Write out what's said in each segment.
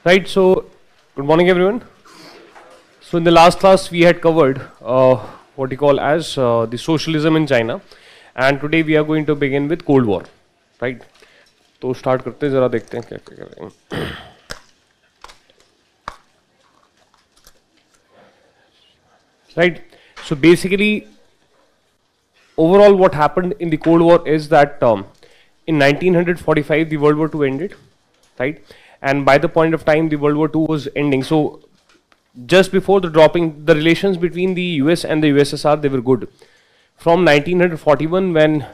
Right, so good morning everyone. So in the last class we had covered what you call as the socialism in China, and today we are going to begin with Cold War, right? तो start करते हैं, जरा देखते हैं क्या क्या कर रहे हैं. Right, so basically overall what happened in the Cold War is that in 1945 the World War II ended, right? And by the point of time the World War II was ending, so just before the dropping, the relations between the US and the USSR, they were good. From 1941 when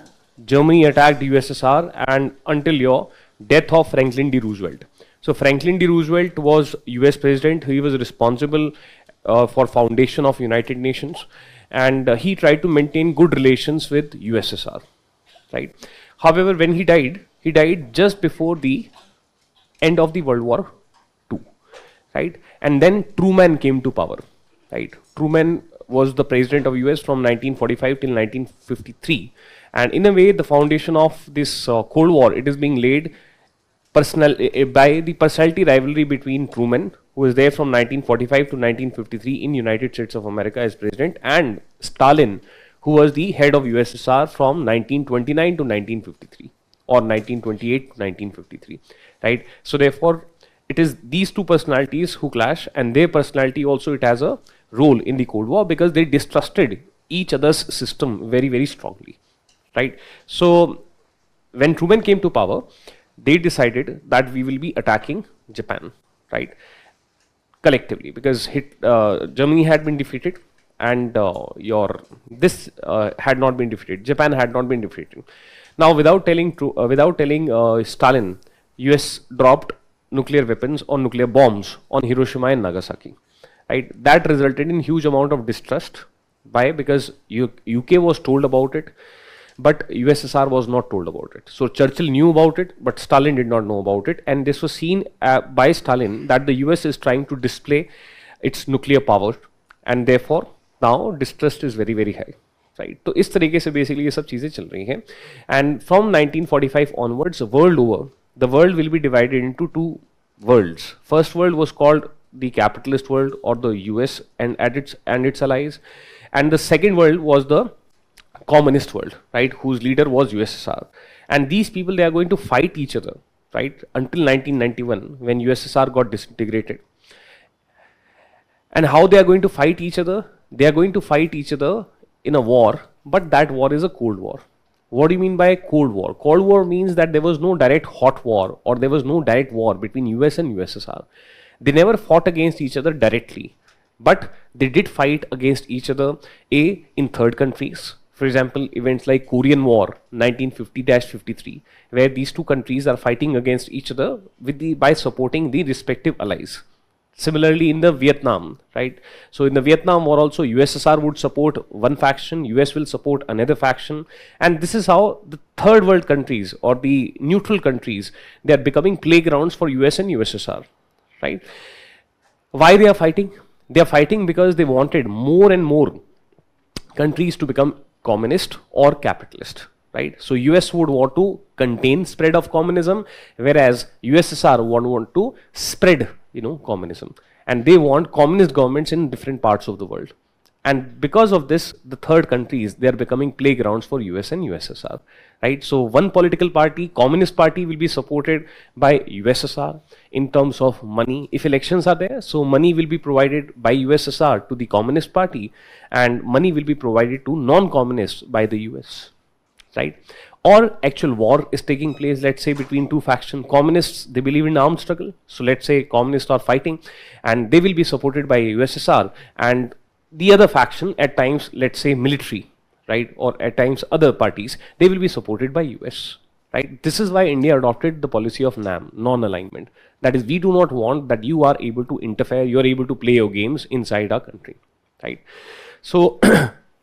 Germany attacked USSR and until your death of Franklin D. Roosevelt. So Franklin D. Roosevelt was US president. He was responsible for foundation of United Nations, and he tried to maintain good relations with USSR, right? However, when he died just before the end of the World War II, right? And then Truman came to power, right? Truman was the president of US from 1945 till 1953, and in a way the foundation of this Cold War, it is being laid by the personality rivalry between Truman, who was there from 1945 to 1953 in United States of America as president, and Stalin, who was the head of USSR from 1929 to 1953 or 1928 to 1953, right? So therefore it is these two personalities who clash, and their personality also, it has a role in the Cold War because they distrusted each other's system very, very strongly, right? So when Truman came to power, they decided that we will be attacking Japan, right? Collectively, because Germany had been defeated, and had not been defeated. Japan had not been defeated. Now, without telling Stalin, US dropped nuclear weapons or nuclear bombs on Hiroshima and Nagasaki, right? That resulted in huge amount of distrust. Why? Because UK was told about it, but USSR was not told about it. So Churchill knew about it, but Stalin did not know about it, and this was seen by Stalin that the US is trying to display its nuclear power, and therefore now distrust is very, very high, right? तो इस तरीके से basically ये सब चीजें चल रही हैं, and from 1945 onwards, world over, the world will be divided into two worlds. First world was called the capitalist world, or the US and its allies, and the second world was the communist world, right, whose leader was USSR. And these people, they are going to fight each other, right, until 1991 when USSR got disintegrated. And how they are going to fight each other? They are going to fight each other in a war, but that war is a Cold War. What do you mean by Cold War? Cold War means that there was no direct hot war, or there was no direct war between US and USSR. They never fought against each other directly, but they did fight against each other in third countries. For example, events like Korean War 1950-53, where these two countries are fighting against each other by supporting the respective allies. Similarly, in the Vietnam, right? So in the Vietnam War also, USSR would support one faction, US will support another faction, and this is how the third world countries, or the neutral countries, they are becoming playgrounds for US and USSR, right? Why they are fighting? They are fighting because they wanted more and more countries to become communist or capitalist, right? So US would want to contain spread of communism, whereas USSR would want to spread, communism, and they want communist governments in different parts of the world. And because of this, the third countries, they are becoming playgrounds for US and USSR, right? So one political party, Communist Party, will be supported by USSR in terms of money. If elections are there, so money will be provided by USSR to the Communist Party, and money will be provided to non-communists by the US, right? Or actual war is taking place, let's say, between two factions. Communists, they believe in armed struggle. So let's say communists are fighting, and they will be supported by USSR, and the other faction, at times, let's say military, right, or at times other parties, they will be supported by US, right? This is why India adopted the policy of NAM, non-alignment. That is, we do not want that you are able to interfere, you are able to play your games inside our country, right? So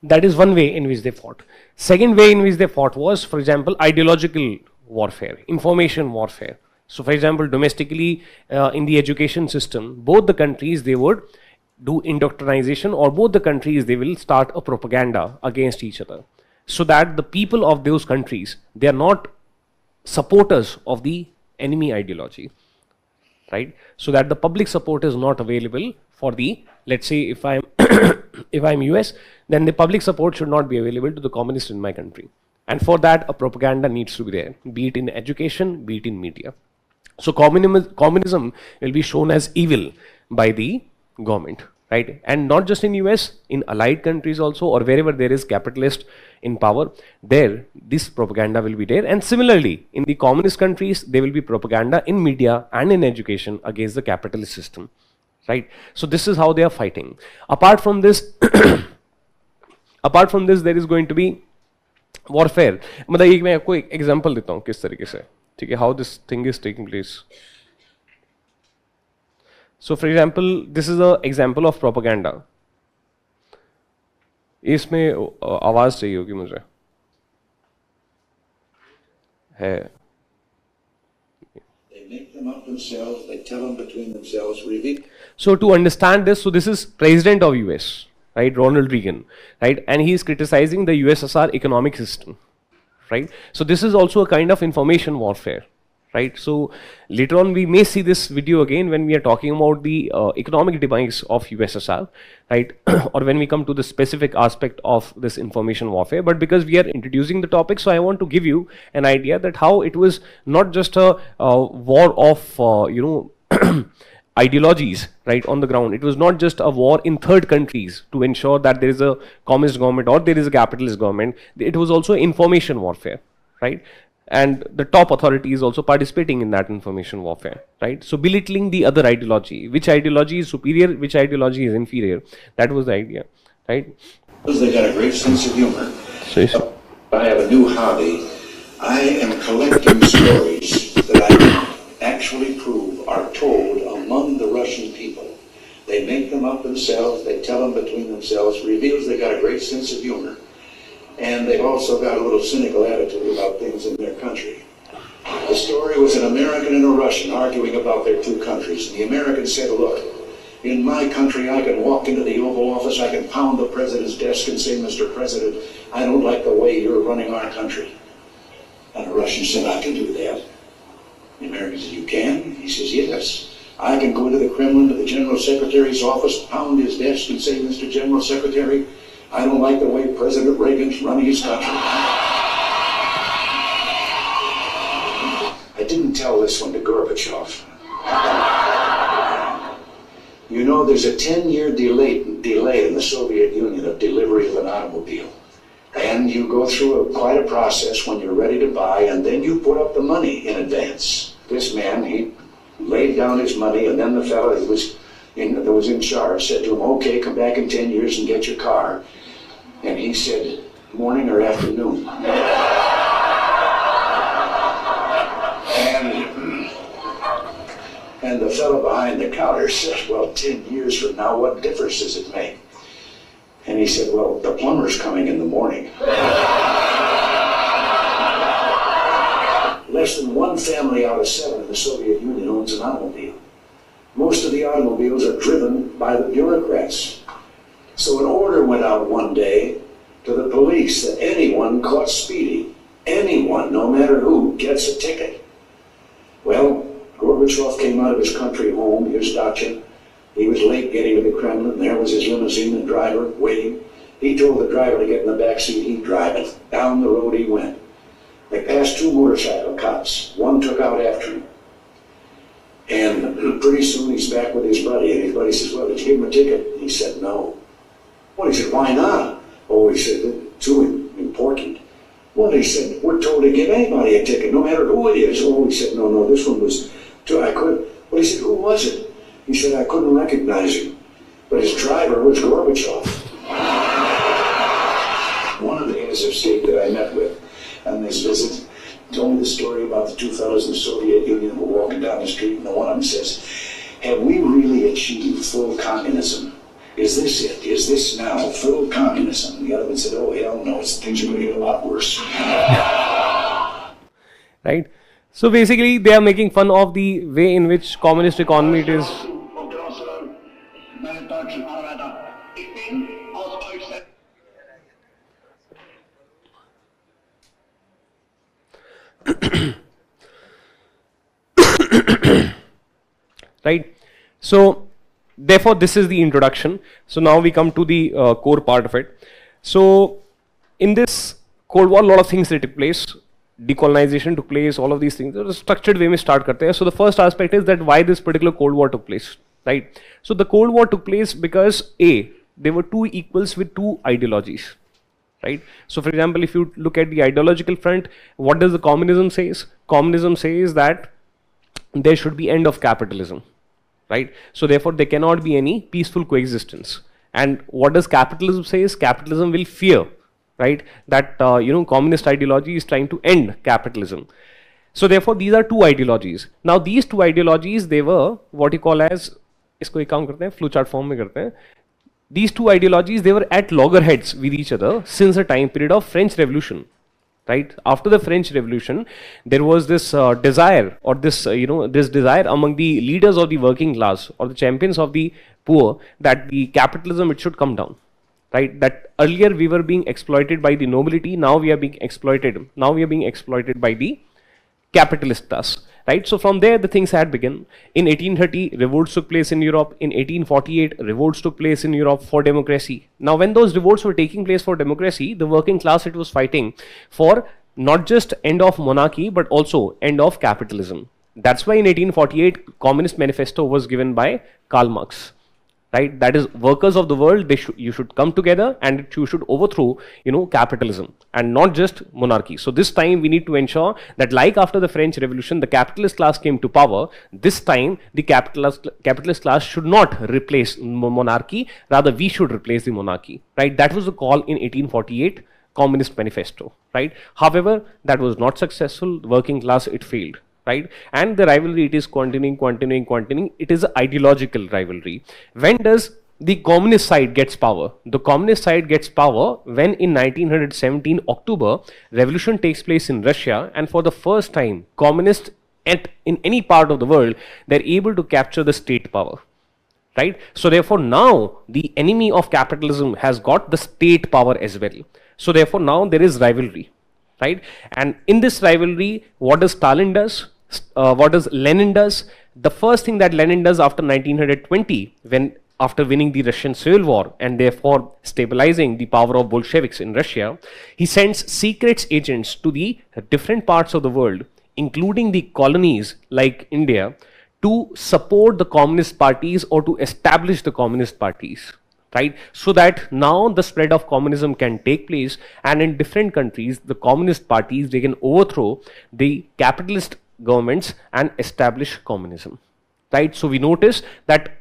that is one way in which they fought. Second way in which they fought was, for example, ideological warfare, information warfare. So for example, domestically, in the education system, both the countries, they would do indoctrination, or both the countries, they will start a propaganda against each other. so that the people of those countries, they are not supporters of the enemy ideology, right? So that the public support is not available for the, let's say if I'm if I'm US, then the public support should not be available to the communists in my country. And for that, a propaganda needs to be there, be it in education, be it in media. So communism will be shown as evil by the government, right? And not just in US, in allied countries also, or wherever there is capitalist in power, there this propaganda will be there. And similarly, in the communist countries, there will be propaganda in media and in education against the capitalist system, right? So this is how they are fighting. Apart from this, there is going to be warfare. मतलब एक मैं आपको एक example देता हूँ किस तरीके से, ठीक है, how this thing is taking place. So for example, this is an example of propaganda. इसमें आवाज चाहिए होगी मुझे, है. They make them up themselves, they tell them between themselves, reveal. So to understand this, so this is President of US, right, Ronald Reagan, right, and he is criticizing the USSR economic system, right. So this is also a kind of information warfare, right. So later on we may see this video again when we are talking about the economic demise of USSR, right, or when we come to the specific aspect of this information warfare. But because we are introducing the topic, so I want to give you an idea that how it was not just a war of ideologies, right, on the ground. It was not just a war in third countries to ensure that there is a communist government or there is a capitalist government. It was also information warfare, right, and the top authority is also participating in that information warfare, right. So belittling the other ideology, which ideology is superior, which ideology is inferior, that was the idea, right. Because they got a great sense of humor. So I have a new hobby. I am collecting stories that I can actually prove are told among the Russian people. They make them up themselves, they tell them between themselves, reveals they got a great sense of humor. And they've also got a little cynical attitude about things in their country. The story was an American and a Russian arguing about their two countries. And the American said, look, in my country I can walk into the Oval Office, I can pound the president's desk and say, Mr. President, I don't like the way you're running our country. And the Russian said, I can do that. The American said, you can? He says, yes. I can go into the Kremlin, to the General Secretary's office, pound his desk and say, Mr. General Secretary, I don't like the way President Reagan's running his country. I didn't tell this one to Gorbachev. You know, there's a 10-year delay in the Soviet Union of delivery of an automobile. And you go through quite a process when you're ready to buy, and then you put up the money in advance. This man, he laid down his money, and then the fellow that was in charge said to him, okay, come back in 10 years and get your car. And he said, morning or afternoon. And the fellow behind the counter said, well, 10 years from now, what difference does it make? And he said, well, the plumber's coming in the morning. Less than one family out of 7 in the Soviet Union owns an automobile. Most of the automobiles are driven by the bureaucrats. So an order went out one day to the police that anyone caught speeding, anyone, no matter who, gets a ticket. Well, Gorbachev came out of his country home, his dacha. He was late getting to the Kremlin. There was his limousine and driver waiting. He told the driver to get in the back seat. He'd drive it. Down the road he went. They passed 2 motorcycle cops. One took out after him. And pretty soon he's back with his buddy. And his buddy says, well, did you give him a ticket? He said, no. Well, he said, why not? Oh, he said, too important. Well, he said, we're told to give anybody a ticket, no matter who it is. Oh, he said, no, this one was too, I couldn't. Well, he said, who was it? He said, I couldn't recognize him. But his driver was Gorbachev. One of the heads of state that I met with on this visit told me the story about the 2 fellows in the Soviet Union who were walking down the street, and the one of them says, have we really achieved full communism? Is this it? Is this now full communism? And the other one said, oh, hell no, things are going to get a lot worse. Right? So basically, they are making fun of the way in which communist economy it is. Right? So therefore this is the introduction. So now we come to the core part of it. So in this Cold War, a lot of things that took place. Decolonization took place, all of these things. A structured way में start करते हैं. So the first aspect is that why this particular Cold War took place, right? So the Cold War took place because there were two equals with two ideologies, right? So for example, if you look at the ideological front, what does the communism says? Communism says that there should be end of capitalism, right? So therefore there cannot be any peaceful coexistence. And what does capitalism says? Capitalism will fear, right, that communist ideology is trying to end capitalism. So therefore these are two ideologies. Now these two ideologies, they were what you call as, इसको एक काम करते हैं, flowchart form में करते हैं. These two ideologies, they were at loggerheads with each other since the time period of French Revolution. Right after the French Revolution, there was this desire, or this this desire among the leaders of the working class or the champions of the poor, that the capitalism, it should come down. Right, that earlier we were being exploited by the nobility, now we are being exploited. Now we are being exploited by the capitalist class. Right, so from there the things had begun. In 1830, revolts took place in Europe. In 1848, revolts took place in Europe for democracy. Now, when those revolts were taking place for democracy, the working class, it was fighting for not just end of monarchy but also end of capitalism. That's why in 1848, Communist Manifesto was given by Karl Marx. Right, that is, workers of the world, you should come together and you should overthrow capitalism and not just monarchy. So this time we need to ensure that, like after the French Revolution, the capitalist class came to power. This time the capitalist class should not replace monarchy, rather we should replace the monarchy. Right, that was the call in 1848 Communist Manifesto. Right, however, that was not successful. The working class, it failed. Right, and the rivalry, it is continuing. It is an ideological rivalry. When does the communist side gets power? The communist side gets power when in 1917 October, revolution takes place in Russia, and for the first time, communists in any part of the world, they're able to capture the state power. Right, so therefore now the enemy of capitalism has got the state power as well. So therefore now there is rivalry. Right, and in this rivalry, what does Stalin does? What does Lenin does? The first thing that Lenin does after 1920, after winning the Russian Civil War and therefore stabilizing the power of Bolsheviks in Russia, he sends secret agents to the different parts of the world, including the colonies like India, to support the communist parties or to establish the communist parties. Right, so that now the spread of communism can take place, and in different countries, the communist parties, they can overthrow the capitalist governments and establish communism. Right, so we notice that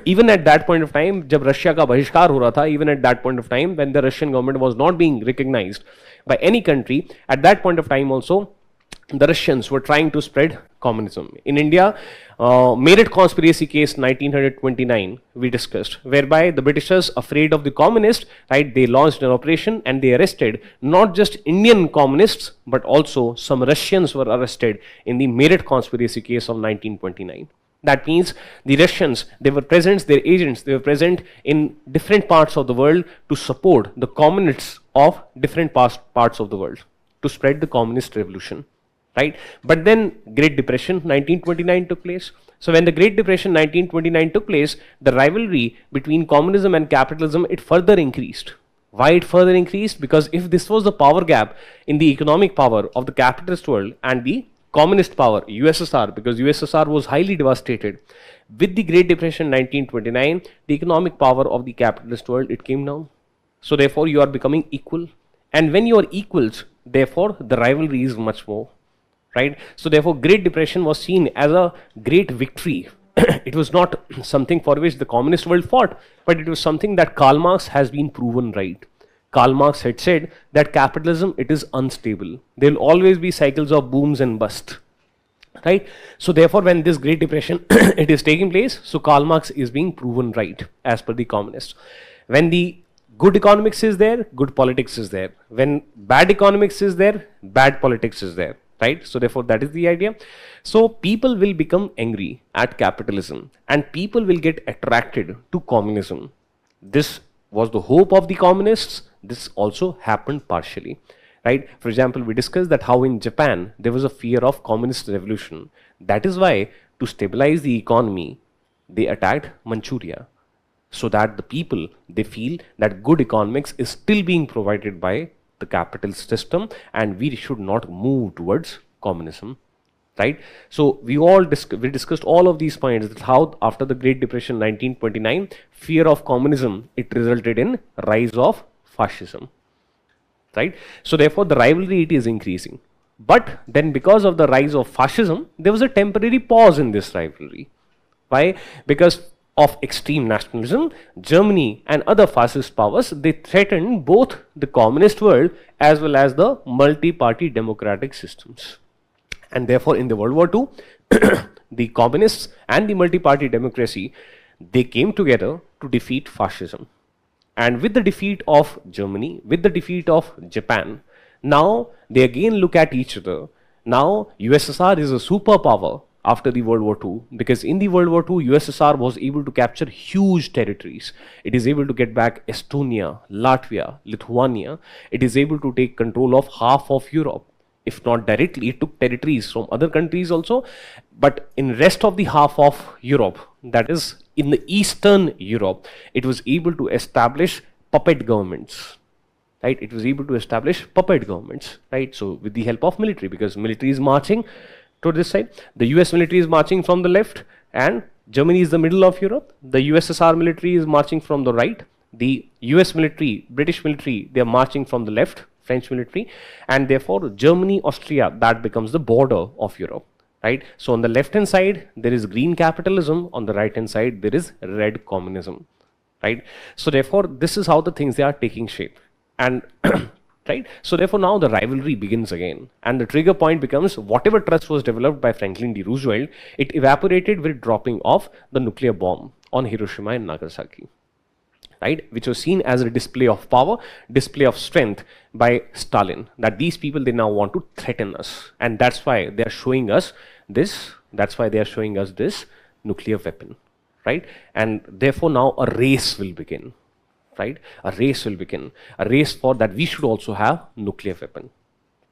even at that point of time, जब Russia का बहिष्कार हो रहा था, even at that point of time, when the Russian government was not being recognized by any country, at that point of time also, the Russians were trying to spread communism. In India, Meerut conspiracy case 1929 we discussed, whereby the Britishers, afraid of the communists, right, they launched an operation and they arrested not just Indian communists but also some Russians were arrested in the Meerut conspiracy case of 1929. That means the Russians, they were present, their agents, they were present in different parts of the world to support the communists of different parts of the world to spread the communist revolution. Right, but then Great Depression 1929 took place. So when the Great Depression 1929 took place, the rivalry between communism and capitalism, it further increased. Why it further increased? Because if this was the power gap in the economic power of the capitalist world and the communist power, USSR, because USSR was highly devastated, with the Great Depression 1929, the economic power of the capitalist world, it came down. So therefore you are becoming equal, and when you are equals, therefore the rivalry is much more. Right, so therefore Great Depression was seen as a great victory. It was not something for which the communist world fought, but it was something that Karl Marx has been proven right. Karl Marx had said that capitalism, it is unstable. There will always be cycles of booms and bust. Right, so therefore when this Great Depression it is taking place, so Karl Marx is being proven right as per the communists. When the good economics is there, good politics is there. When bad economics is there, bad politics is there. Right, so therefore that is the idea. So people will become angry at capitalism and people will get attracted to communism. This was the hope of the communists. This also happened partially. right? For example, we discussed that how in Japan there was a fear of communist revolution. That is why, to stabilize the economy, they attacked Manchuria, so that the people, they feel that good economics is still being provided by the capitalist system and we should not move towards communism, right? So we discussed all of these points, that how after the Great Depression 1929, fear of communism, it resulted in rise of fascism, right? So therefore the rivalry, it is increasing. But then because of the rise of fascism, there was a temporary pause in this rivalry. Why? Because of extreme nationalism, Germany and other fascist powers, they threatened both the communist world as well as the multi-party democratic systems. And therefore in the World War II, the communists and the multi-party democracy, they came together to defeat fascism. And with the defeat of Germany, with the defeat of Japan, now they again look at each other. Now USSR is a superpower after the World War II, because in the World War II, USSR was able to capture huge territories. It is able to get back Estonia, Latvia, Lithuania. It is able to take control of half of Europe. If not directly, it took territories from other countries also. But in rest of the half of Europe, that is in the Eastern Europe, it was able to establish puppet governments. Right? It was able to establish puppet governments, right? So with the help of military, because military is marching to this side, the US military is marching from the left, and Germany is the middle of Europe. The USSR military is marching from the right. The US military, British military, they are marching from the left, French military, and therefore Germany, Austria, that becomes the border of Europe, right? So on the left hand side, there is green capitalism. On the right hand side, there is red communism, right? So therefore, this is how the things they are taking shape. And right, so therefore now the rivalry begins again, and the trigger point becomes whatever trust was developed by Franklin D. Roosevelt, it evaporated with dropping of the nuclear bomb on Hiroshima and Nagasaki, right, which was seen as a display of power, display of strength by Stalin, that these people, they now want to threaten us, and that's why they are showing us this, nuclear weapon, right? And therefore now a race will begin. Right? A race will begin. A race for that we should also have nuclear weapon.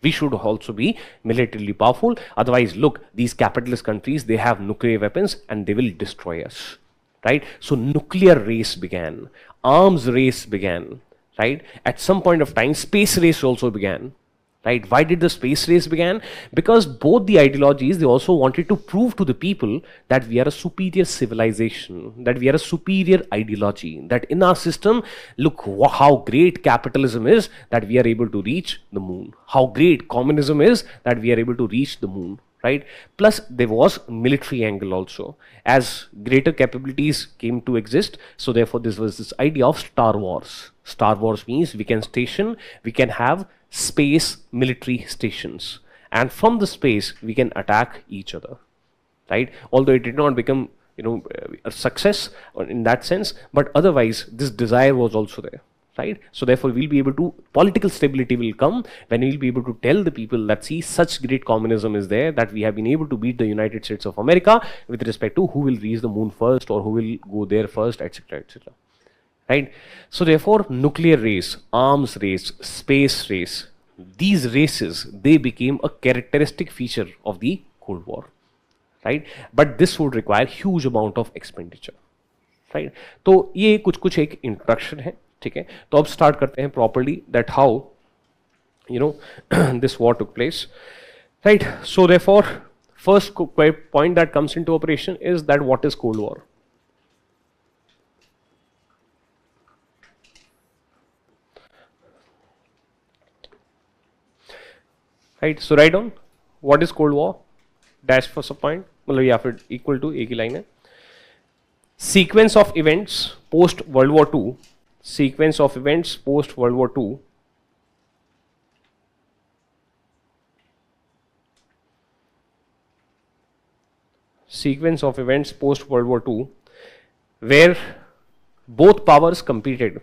We should also be militarily powerful. Otherwise, look, these capitalist countries, they have nuclear weapons and they will destroy us. Right? So nuclear race began. Arms race began. Right? At some point of time, space race also began. Right? Why did the space race began? Because both the ideologies, they also wanted to prove to the people that we are a superior civilization, that we are a superior ideology, that in our system, look how great capitalism is, that we are able to reach the moon. How great communism is, that we are able to reach the moon. Right? Plus there was military angle also, as greater capabilities came to exist. So therefore this was this idea of Star Wars. Star Wars means we can have space military stations, and from the space we can attack each other, right? Although it did not become a success in that sense, but otherwise this desire was also there, right? So therefore we'll be able to, political stability will come when we'll be able to tell the people that see, such great communism is there, that we have been able to beat the United States of America with respect to who will reach the moon first or who will go there first, etc., etc. Right? So therefore nuclear race, arms race, space race, these races, they became a characteristic feature of the Cold War, right? But this would require huge amount of expenditure, right? तो ये कुछ एक introduction है, ठीक है? तो अब start करते हैं properly that how this war took place, right? So therefore first point that comes into operation is that what is Cold War? Right, so write down what is Cold War, dash for some point, मतलब या फिर equal to एक ही line है. Sequence of events post World War II. Sequence of events post World War II. Sequence of events post World War II, where both powers competed.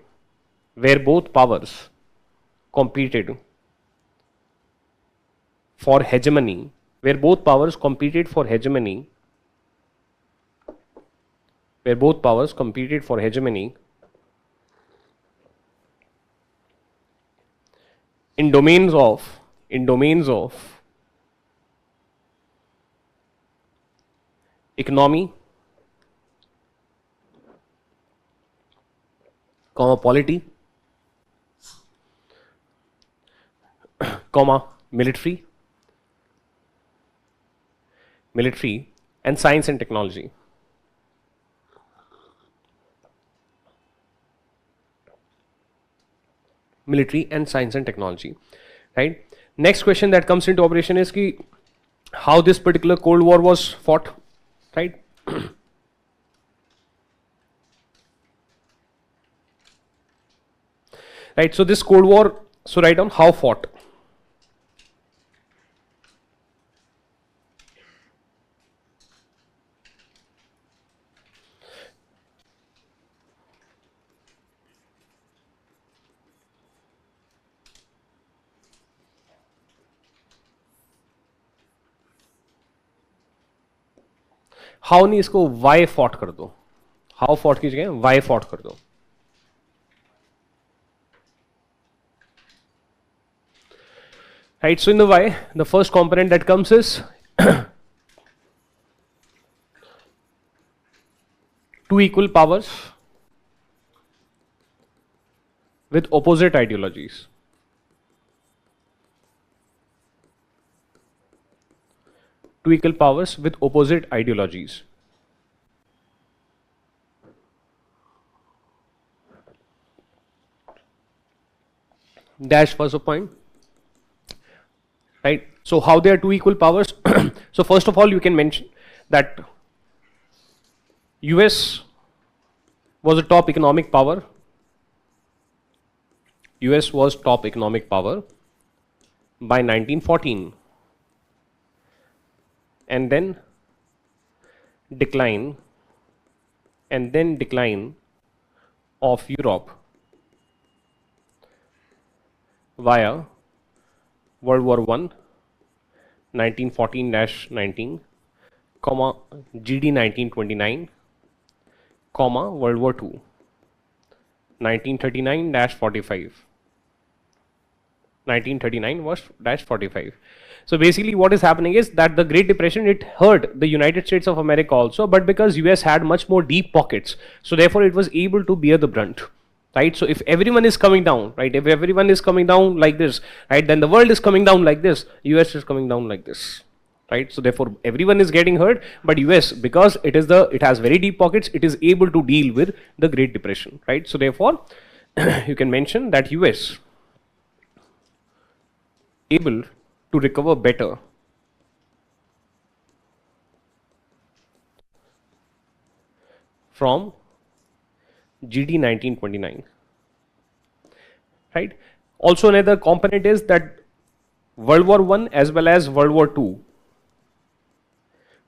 For hegemony, where both powers competed for hegemony, in domains of economy, polity, military, and science and technology. Military and science and technology, right? Next question that comes into operation is ki how this particular Cold War was fought, right? Right, so this Cold War, so write down how fought. How नहीं, इसको Y fought कर दो, how fought की जगह Y fought कर दो. Right, so in the Y, the first component that comes is two equal powers with opposite ideologies. Two equal powers with opposite ideologies. Dash was the point. Right, so how they are two equal powers? So first of all, you can mention that US was a top economic power. US was top economic power by 1914, and then decline of Europe via World War I, 1914-19, GD 1929, World War II, 1939-45. 1939-45. So basically what is happening is that the Great Depression, it hurt the United States of America also, but because US had much more deep pockets, so therefore it was able to bear the brunt. Right, so if everyone is coming down, right, if everyone is coming down like this, right, then the world is coming down like this, US is coming down like this, right? So therefore everyone is getting hurt, but US, because it has very deep pockets, it is able to deal with the Great Depression, right? So therefore you can mention that US able to recover better from GD 1929, right? Also another component is that World War I as well as World War II,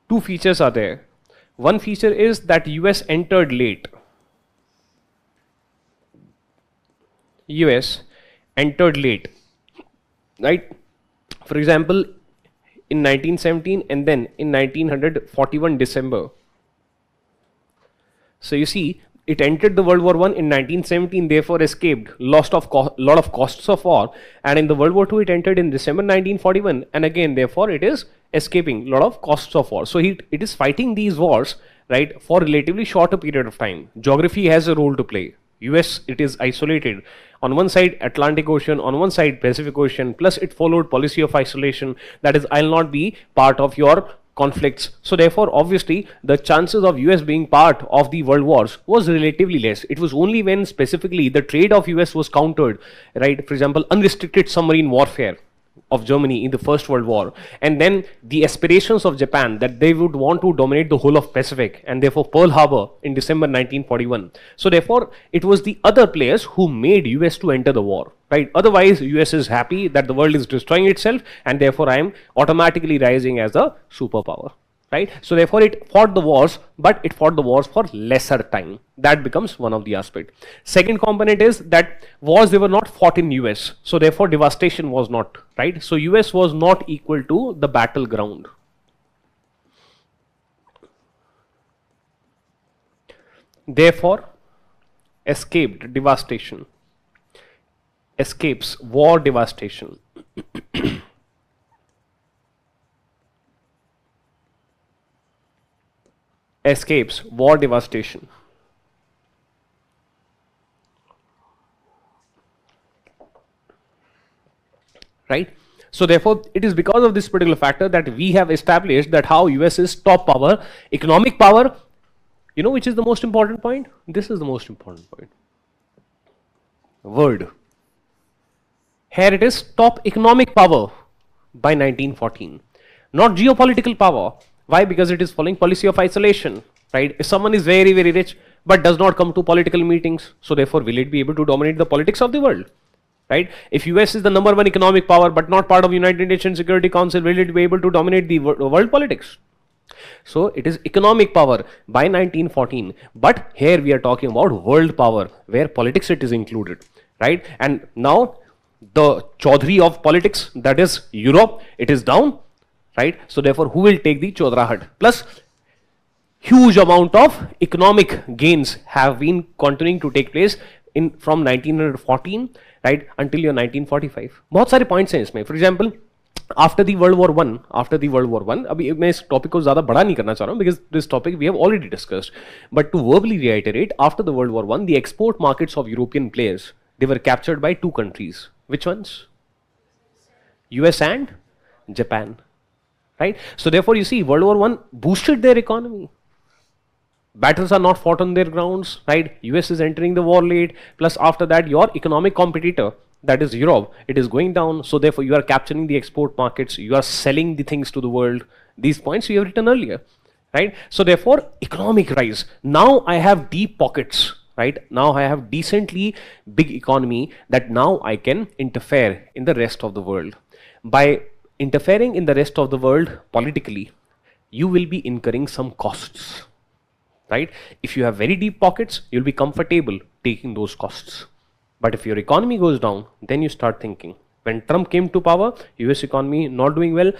two features are there. One feature is that US entered late. US entered late, right? For example, in 1917 and then in 1941 December. So you see, it entered the World War I in 1917, therefore escaped, lost of lot of costs of war, and in the World War II it entered in December 1941, and again therefore it is escaping lot of costs of war. So it is fighting these wars, right, for relatively shorter period of time. Geography has a role to play. US, it is isolated. On one side Atlantic Ocean, on one side Pacific Ocean, plus it followed policy of isolation, that is, I'll not be part of your conflicts. So therefore obviously the chances of US being part of the world wars was relatively less. It was only when specifically the trade of US was countered, right, for example unrestricted submarine warfare of Germany in the First World War, and then the aspirations of Japan that they would want to dominate the whole of Pacific, and therefore Pearl Harbor in December 1941. So therefore it was the other players who made US to enter the war, right? Otherwise US is happy that the world is destroying itself, and therefore I am automatically rising as a superpower, right? So therefore it fought the wars, but it fought the wars for lesser time. That becomes one of the aspect. Second component is that wars, they were not fought in US, so therefore devastation was not, right? So US was not equal to the battleground. Therefore escaped devastation. escapes war devastation. Escapes war devastation. Right? So therefore, it is because of this particular factor that we have established that how US is top power, economic power. You know which is the most important point? This is the most important point. Word. Here it is top economic power by 1914. Not geopolitical power. Why? Because it is following policy of isolation. Right? If someone is very, very rich but does not come to political meetings, so therefore will it be able to dominate the politics of the world? Right? If US is the number one economic power but not part of United Nations Security Council, will it be able to dominate the world politics? So it is economic power by 1914. But here we are talking about world power, where politics it is included. Right? And now the Chaudhary of politics, that is Europe, it is down. Right? So therefore, who will take the Chaudhrahat? Plus, huge amount of economic gains have been continuing to take place in from 1914 right until your 1945. बहुत सारे points हैं इसमें. For example, after the World War One, अभी मैं इस topic को ज़्यादा बड़ा नहीं करना चाह रहा हूँ because this topic we have already discussed. But to verbally reiterate, after the World War One, the export markets of European players, they were captured by two countries. Which ones? US and Japan. Right? So therefore, you see, World War One boosted their economy. Battles are not fought on their grounds, right? US is entering the war late. Plus, after that, your economic competitor, that is Europe, it is going down. So therefore, you are capturing the export markets. You are selling the things to the world. These points we have written earlier, right? So therefore, economic rise. Now I have deep pockets, right? Now I have decently big economy that now I can interfere in the rest of the world. By interfering in the rest of the world politically, you will be incurring some costs. Right? If you have very deep pockets, you'll be comfortable taking those costs. But if your economy goes down, then you start thinking. When Trump came to power, US economy not doing well,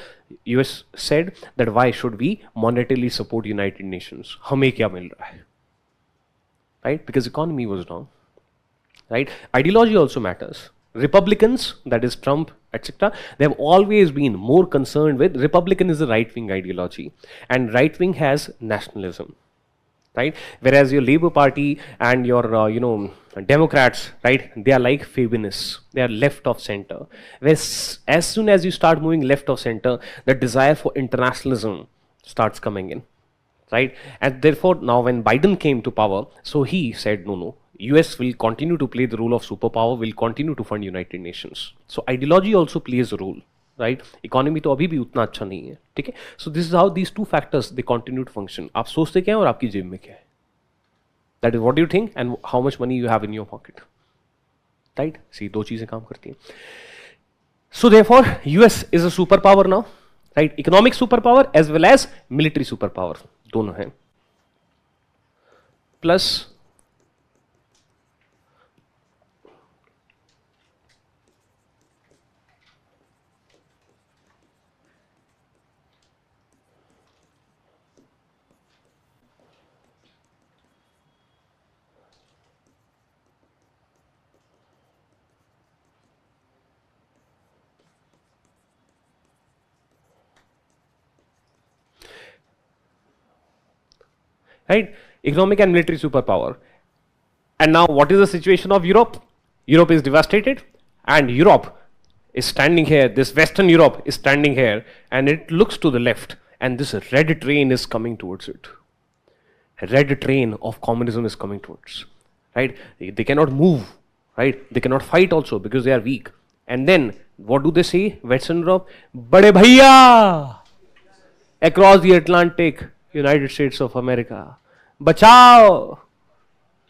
US said that why should we monetarily support United Nations? हमें क्या मिल रहा है? Right? Because economy was down. Right? Ideology also matters. Republicans, that is Trump, etc., they have always been more concerned with, Republican is a right-wing ideology, and right-wing has nationalism. Right? Whereas your Labour Party and your, Democrats, right, they are like Fabianists. They are left of center. Whereas as soon as you start moving left of center, the desire for internationalism starts coming in. Right? And therefore, now when Biden came to power, so he said, no, US will continue to play the role of superpower, will continue to fund United Nations. So ideology also plays a role. Right? Economy तो अभी भी उतना अच्छा नहीं है, ठीक है? So this is how these two factors they continue to function. आप सोचते क्या हैं और आपकी जेब में क्या है? That is what do you think and how much money you have in your pocket. Right? See, दो चीजें काम करती हैं. So therefore, US is a superpower now. Right? Economic superpower as well as military superpower. दोनों हैं. Plus right? Economic and military superpower. And now what is the situation of Europe? Europe is devastated and Europe is standing here, this Western Europe is standing here and it looks to the left and this red train is coming towards it. A red train of communism is coming towards, right? They cannot move, right? They cannot fight also because they are weak. And then what do they say? Western Europe, Bade Bhaiya! Across the Atlantic, United States of America, bachao,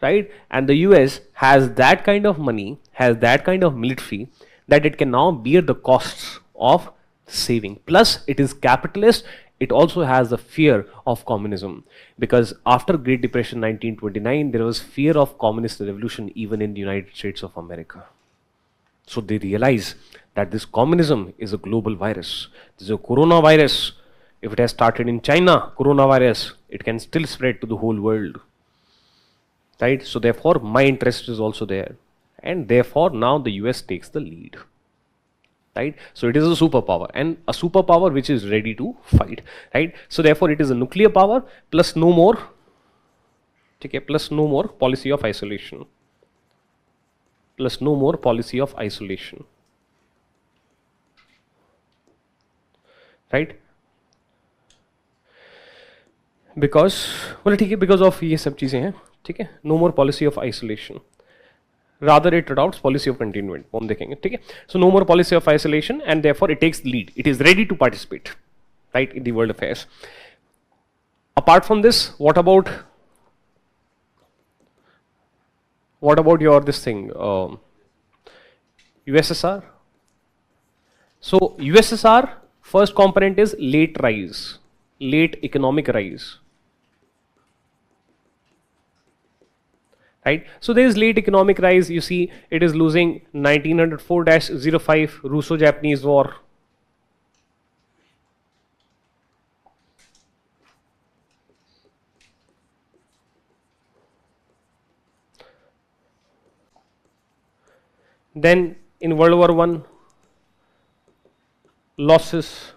right? And the US has that kind of money, has that kind of military that it can now bear the costs of saving. Plus, it is capitalist. It also has the fear of communism because after Great Depression 1929, there was fear of communist revolution even in the United States of America. So they realize that this communism is a global virus. This is a coronavirus. If it has started in China, coronavirus, it can still spread to the whole world. Right? So therefore, my interest is also there. and therefore now the US takes the lead. Right? So it is a superpower, and a superpower which is ready to fight. Right? So therefore it is a nuclear power plus no more, okay, plus no more policy of isolation. Plus no more policy of isolation. Right? Because well, ठीक है, because of ये सब चीजें हैं, ठीक है, no more policy of isolation. Rather it adopts policy of containment. वो हम देखेंगे, ठीक है. So no more policy of isolation, and therefore it takes the lead. It is ready to participate, right, in the world affairs. Apart from this, what about your this thing, USSR? So USSR first component is late rise, late economic rise. Right? So there is late economic rise. You see, it is losing 1904-05 Russo-Japanese War. Then in World War I, losses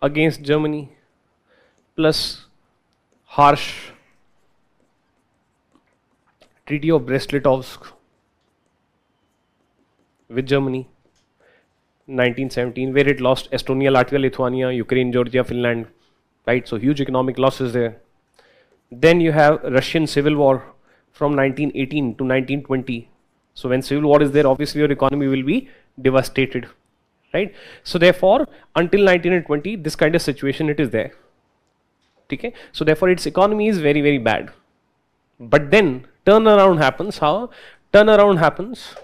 against Germany plus harsh Treaty of Brest-Litovsk with Germany, 1917, where it lost Estonia, Latvia, Lithuania, Ukraine, Georgia, Finland, right? So huge economic losses there. Then you have Russian Civil War from 1918 to 1920. So when civil war is there, obviously your economy will be devastated, right? So therefore, until 1920, this kind of situation it is there. Okay? So therefore, its economy is very, very bad. But then turnaround happens. How? Turnaround happens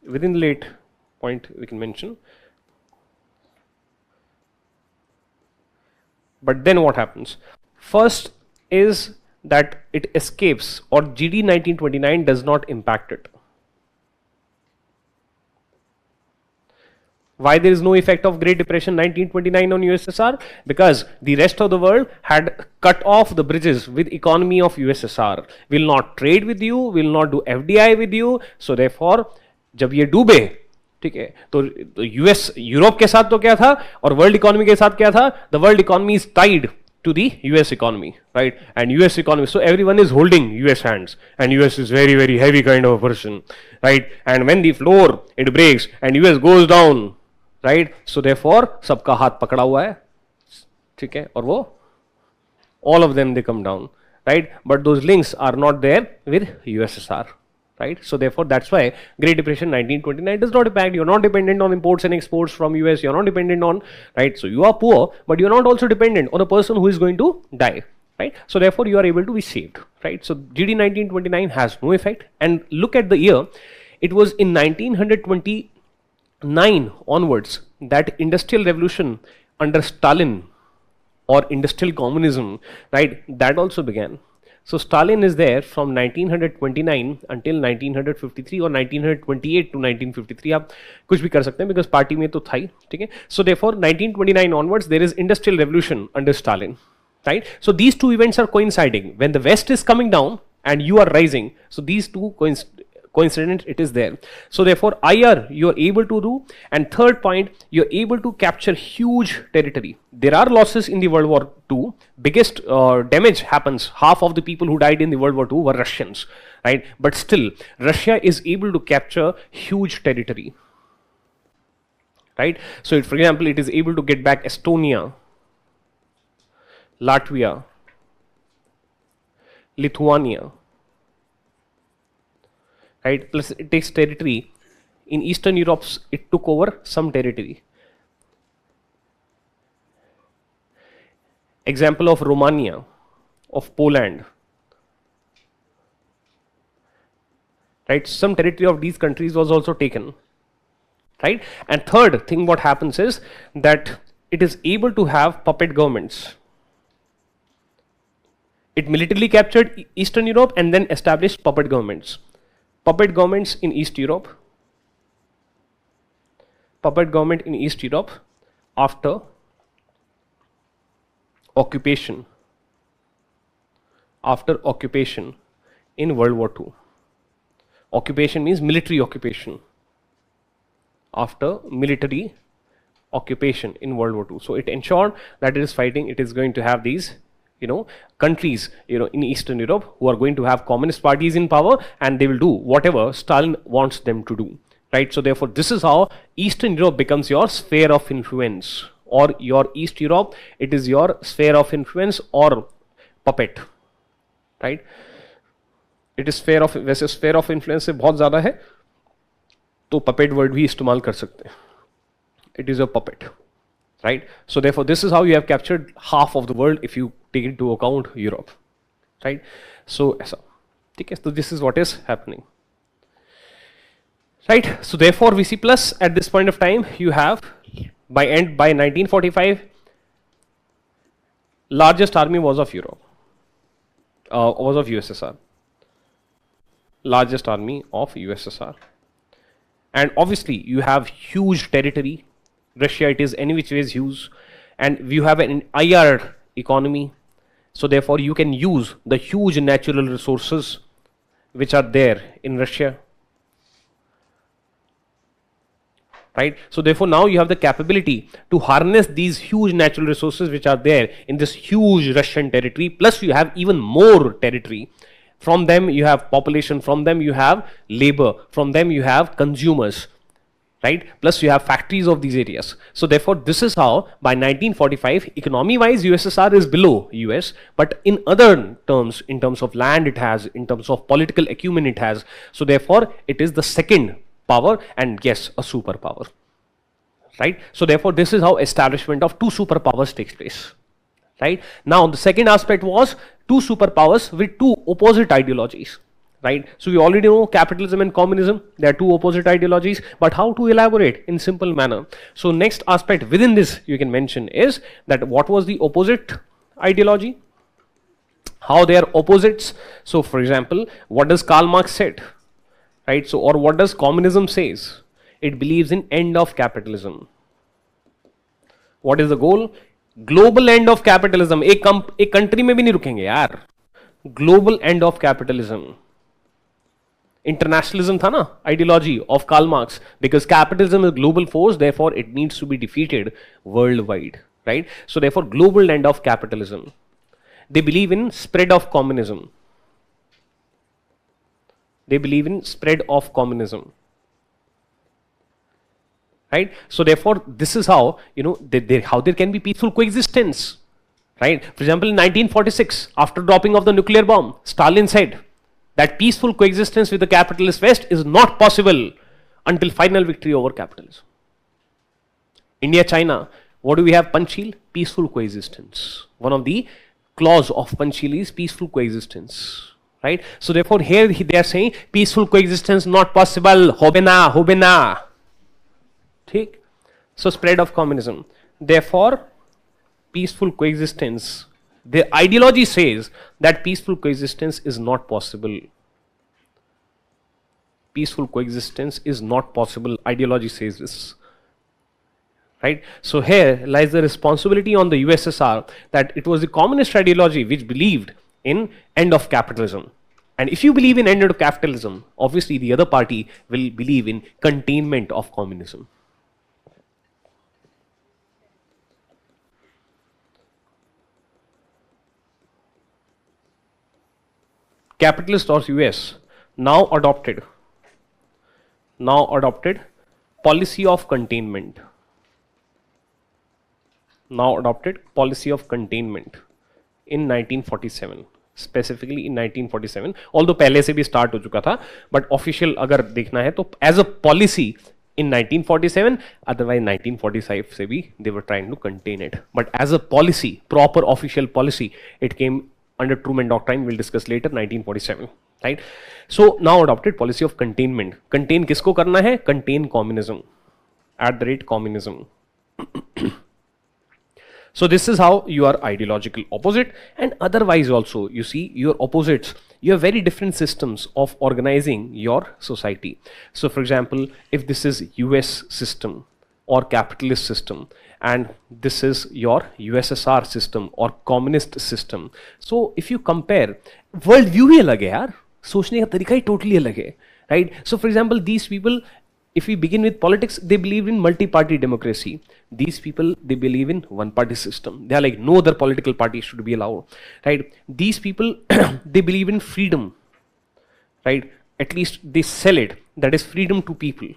within the late point we can mention. But then what happens? First is that it escapes, or GD 1929 does not impact it. Why there is no effect of Great Depression 1929 on USSR? Because the rest of the world had cut off the bridges with economy of USSR. Will not trade with you, will not do FDI with you. So therefore, जब ये डूबे, ठीक है, तो US Europe के साथ तो क्या था और वर्ल्ड इकोनॉमी के साथ क्या था? The world economy is tied to the US economy, right? And US economy, so everyone is holding US hands, and US is very, very heavy kind of a person, right? And when the floor it breaks and US goes down, right? So therefore सबका हाथ पकड़ा हुआ है, ठीक है, और वो all of them they come down, right? But those links are not there with USSR, right? So therefore that's why Great Depression 1929 does not impact. You're not dependent on imports and exports from US. You're not dependent on, right? So you are poor, but you're not also dependent on a person who is going to die, right? So therefore you are able to be saved, right? So GD 1929 has no effect. And look at the year. It was in 1929 onwards that industrial revolution under Stalin, or industrial communism, right, that also began. So Stalin is there from 1929 until 1953 or 1928 to 1953. आप कुछ भी कर सकते हैं because party में तो था ही, ठीक है. So therefore 1929 onwards there is industrial revolution under Stalin, right? So these two events are coinciding. When the West is coming down and you are rising, so these two coincident it is there. So therefore IR you are able to do, and third point, you are able to capture huge territory. There are losses in the World War II. Biggest damage happens. Half of the people who died in the World War II were Russians, right? But still Russia is able to capture huge territory, right? So for example, it is able to get back Estonia, Latvia, Lithuania, right? Plus it takes territory in Eastern Europe. It took over some territory. Example of Romania, of Poland, right? Some territory of these countries was also taken, right? And third thing what happens is that it is able to have puppet governments. It militarily captured Eastern Europe and then established puppet governments. Puppet governments in East Europe, puppet government in East Europe after occupation, in World War II. Occupation means military occupation. After military occupation in World War II. So it ensured that it is fighting, it is going to have these, countries, in Eastern Europe who are going to have communist parties in power, and they will do whatever Stalin wants them to do, right? So therefore, this is how Eastern Europe becomes your sphere of influence, or your East Europe, it is your sphere of influence or puppet, right? It is sphere of, वैसे sphere of influence से बहुत ज़्यादा है, तो puppet word भी इस्तेमाल कर सकते हैं. It is a puppet, right? So therefore, this is how you have captured half of the world if you take into account Europe, right? So ऐसा, ठीक है? So this is what is happening, right? So therefore, VC plus at this point of time, you have by 1945, largest army was of Europe, was of USSR, largest army of USSR, and obviously you have huge territory. Russia, it is any which ways huge, and you have an IR economy, so therefore you can use the huge natural resources which are there in Russia, right? So therefore now you have the capability to harness these huge natural resources which are there in this huge Russian territory, plus you have even more territory. From them you have population, from them you have labor, from them you have consumers, right? Plus you have factories of these areas. So therefore, this is how by 1945, economy wise USSR is below US, but in other terms, in terms of land it has, in terms of political acumen it has. So therefore, it is the second power, and yes, a superpower, right? So therefore, this is how establishment of two superpowers takes place, right? Now the second aspect was two superpowers with two opposite ideologies. Right? So we already know capitalism and communism, they are two opposite ideologies, but how to elaborate in simple manner? So next aspect within this you can mention is that what was the opposite ideology? How they are opposites? So for example, what does Karl Marx said? Right? So or what does communism says? It believes in end of capitalism. What is the goal? Global end of capitalism. एक country में भी नहीं रुकेंगे यार. Global end of capitalism. Internationalism था ना, ideology of Karl Marx, because capitalism is a global force, therefore it needs to be defeated worldwide, right? So therefore global end of capitalism. They believe in spread of communism. They believe in spread of communism, right? So therefore this is how, how there can be peaceful coexistence, right? For example, in 1946, after dropping of the nuclear bomb, Stalin said that peaceful coexistence with the capitalist West is not possible until final victory over capitalism. India, China, what do we have? Panchsheel, peaceful coexistence. One of the clause of Panchsheel is peaceful coexistence, right? So therefore here they are saying peaceful coexistence not possible, hobe na. ठीक? So spread of communism. Therefore, peaceful coexistence. The ideology says that peaceful coexistence is not possible. Peaceful coexistence is not possible. Ideology says this, right? So here lies the responsibility on the USSR that it was the communist ideology which believed in end of capitalism. And if you believe in end of capitalism, obviously the other party will believe in containment of communism. Capitalist or US now adopted policy of containment. Now adopted policy of containment in 1947, specifically in 1947. Although पहले से भी start हो चुका था, but official अगर देखना है तो as a policy in 1947, otherwise 1945 से भी they were trying to contain it. But as a policy, proper official policy, it came under Truman Doctrine, we'll discuss later, 1947, right? So now adopted policy of containment. Contain किसको करना है? Contain communism, @communism. So this is how you are ideological opposite, and otherwise also you see your opposites. You have very different systems of organizing your society. So for example, if this is US system or capitalist system, and this is your USSR system or communist system. So if you compare, world view ही अलग है यार, सोचने का तरीका ही totally अलग है, right? So for example, these people, if we begin with politics, they believe in multi-party democracy. These people, they believe in one-party system. They are like, no other political party should be allowed, right? These people, they believe in freedom, right? At least they sell it, that is freedom to people,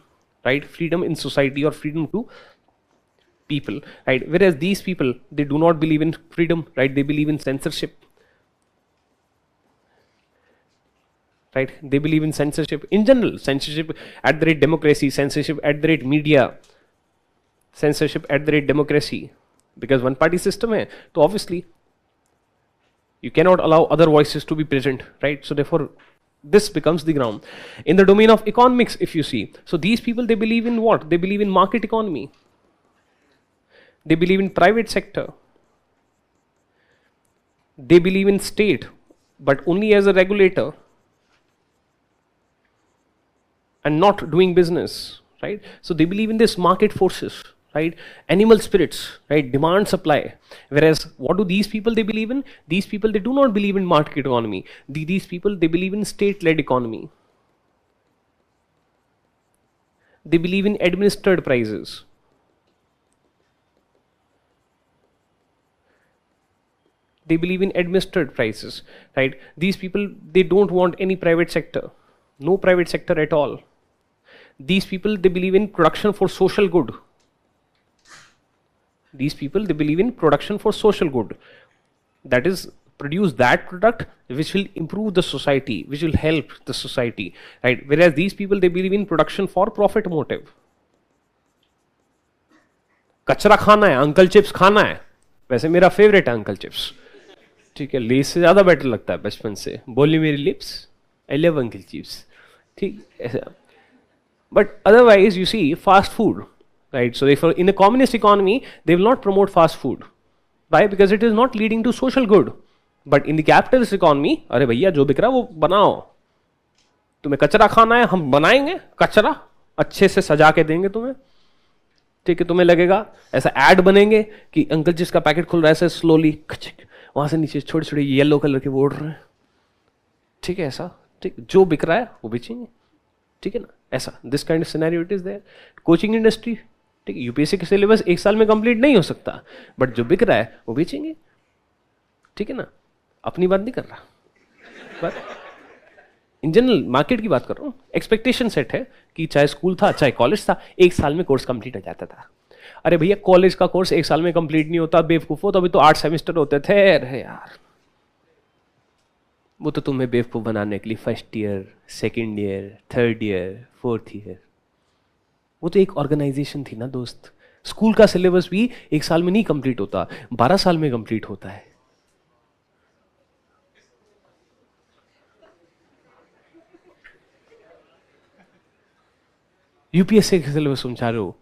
right? Freedom in society or freedom to people, right? Whereas these people, they do not believe in freedom, right? They believe in censorship, right? They believe in censorship in general, censorship at the rate democracy, censorship at the rate media, censorship at the rate democracy, because one party system hai, so obviously you cannot allow other voices to be present, right? So therefore this becomes the ground. In the domain of economics, if you see, so these people, they believe in what? They believe in market economy. They believe in private sector. They believe in state, but only as a regulator and not doing business, right? So they believe in this market forces, right? Animal spirits, right? Demand, supply. Whereas what do these people, they believe in? These people, they do not believe in market economy. These people, they believe in state-led economy. They believe in administered prices. They believe in administered prices, right? These people, they don't want any private sector, no private sector at all. These people, they believe in production for social good. These people, they believe in production for social good. That is, produce that product which will improve the society, which will help the society, right? Whereas these people, they believe in production for profit motive. कचरा खाना है, uncle chips खाना है. वैसे मेरा favourite है uncle Chips, ठीक है, लेस से ज्यादा बेटर लगता है बचपन से. बोली मेरी lips, I love Uncle Chips, ठीक ऐसा. But otherwise you see fast food, right? So therefore in a communist economy, they will not promote fast food. Why? Because it is not leading to social good. But in the capitalist economy, अरे भैया जो बिक रहा है वो बनाओ. तुम्हें कचरा खाना है, हम बनाएंगे कचरा, अच्छे से सजा के देंगे तुम्हें, ठीक है? तुम्हें लगेगा ऐसा ऐड बनेंगे कि अंकल जिसका पैकेट खुल रहा है ऐसे स्लोली, वहां से नीचे छोटे छोटे येलो कलर के वो उड़ रहे हैं, ठीक है? ऐसा, ठीक, जो बिक रहा है वो बेचेंगे, ठीक है ना? ऐसा, this kind of scenario it is there. Coaching industry, ठीक है, यूपीएससी के सिलेबस एक साल में कंप्लीट नहीं हो सकता, बट जो बिक रहा है वो बेचेंगे, ठीक है ना? अपनी बात नहीं कर रहा, पर इन जनरल मार्केट की बात कर रहा हूँ. एक्सपेक्टेशन सेट है कि चाहे स्कूल था चाहे कॉलेज था, एक साल में कोर्स कंप्लीट हो जाता था. अरे भैया कॉलेज का कोर्स एक साल में कंप्लीट नहीं होता, बेवकूफ हो, तो अभी तो 8 सेमेस्टर होते थे. अरे यार, वो तो तुम्हें बेवकूफ बनाने के लिए first year, second year, third year, fourth year, वो तो एक ऑर्गेनाइजेशन थी ना दोस्त. स्कूल का सिलेबस भी एक साल में नहीं कंप्लीट होता, 12 साल में कंप्लीट होता है. यूपीएससी का सिलेबस समझा रहे हो,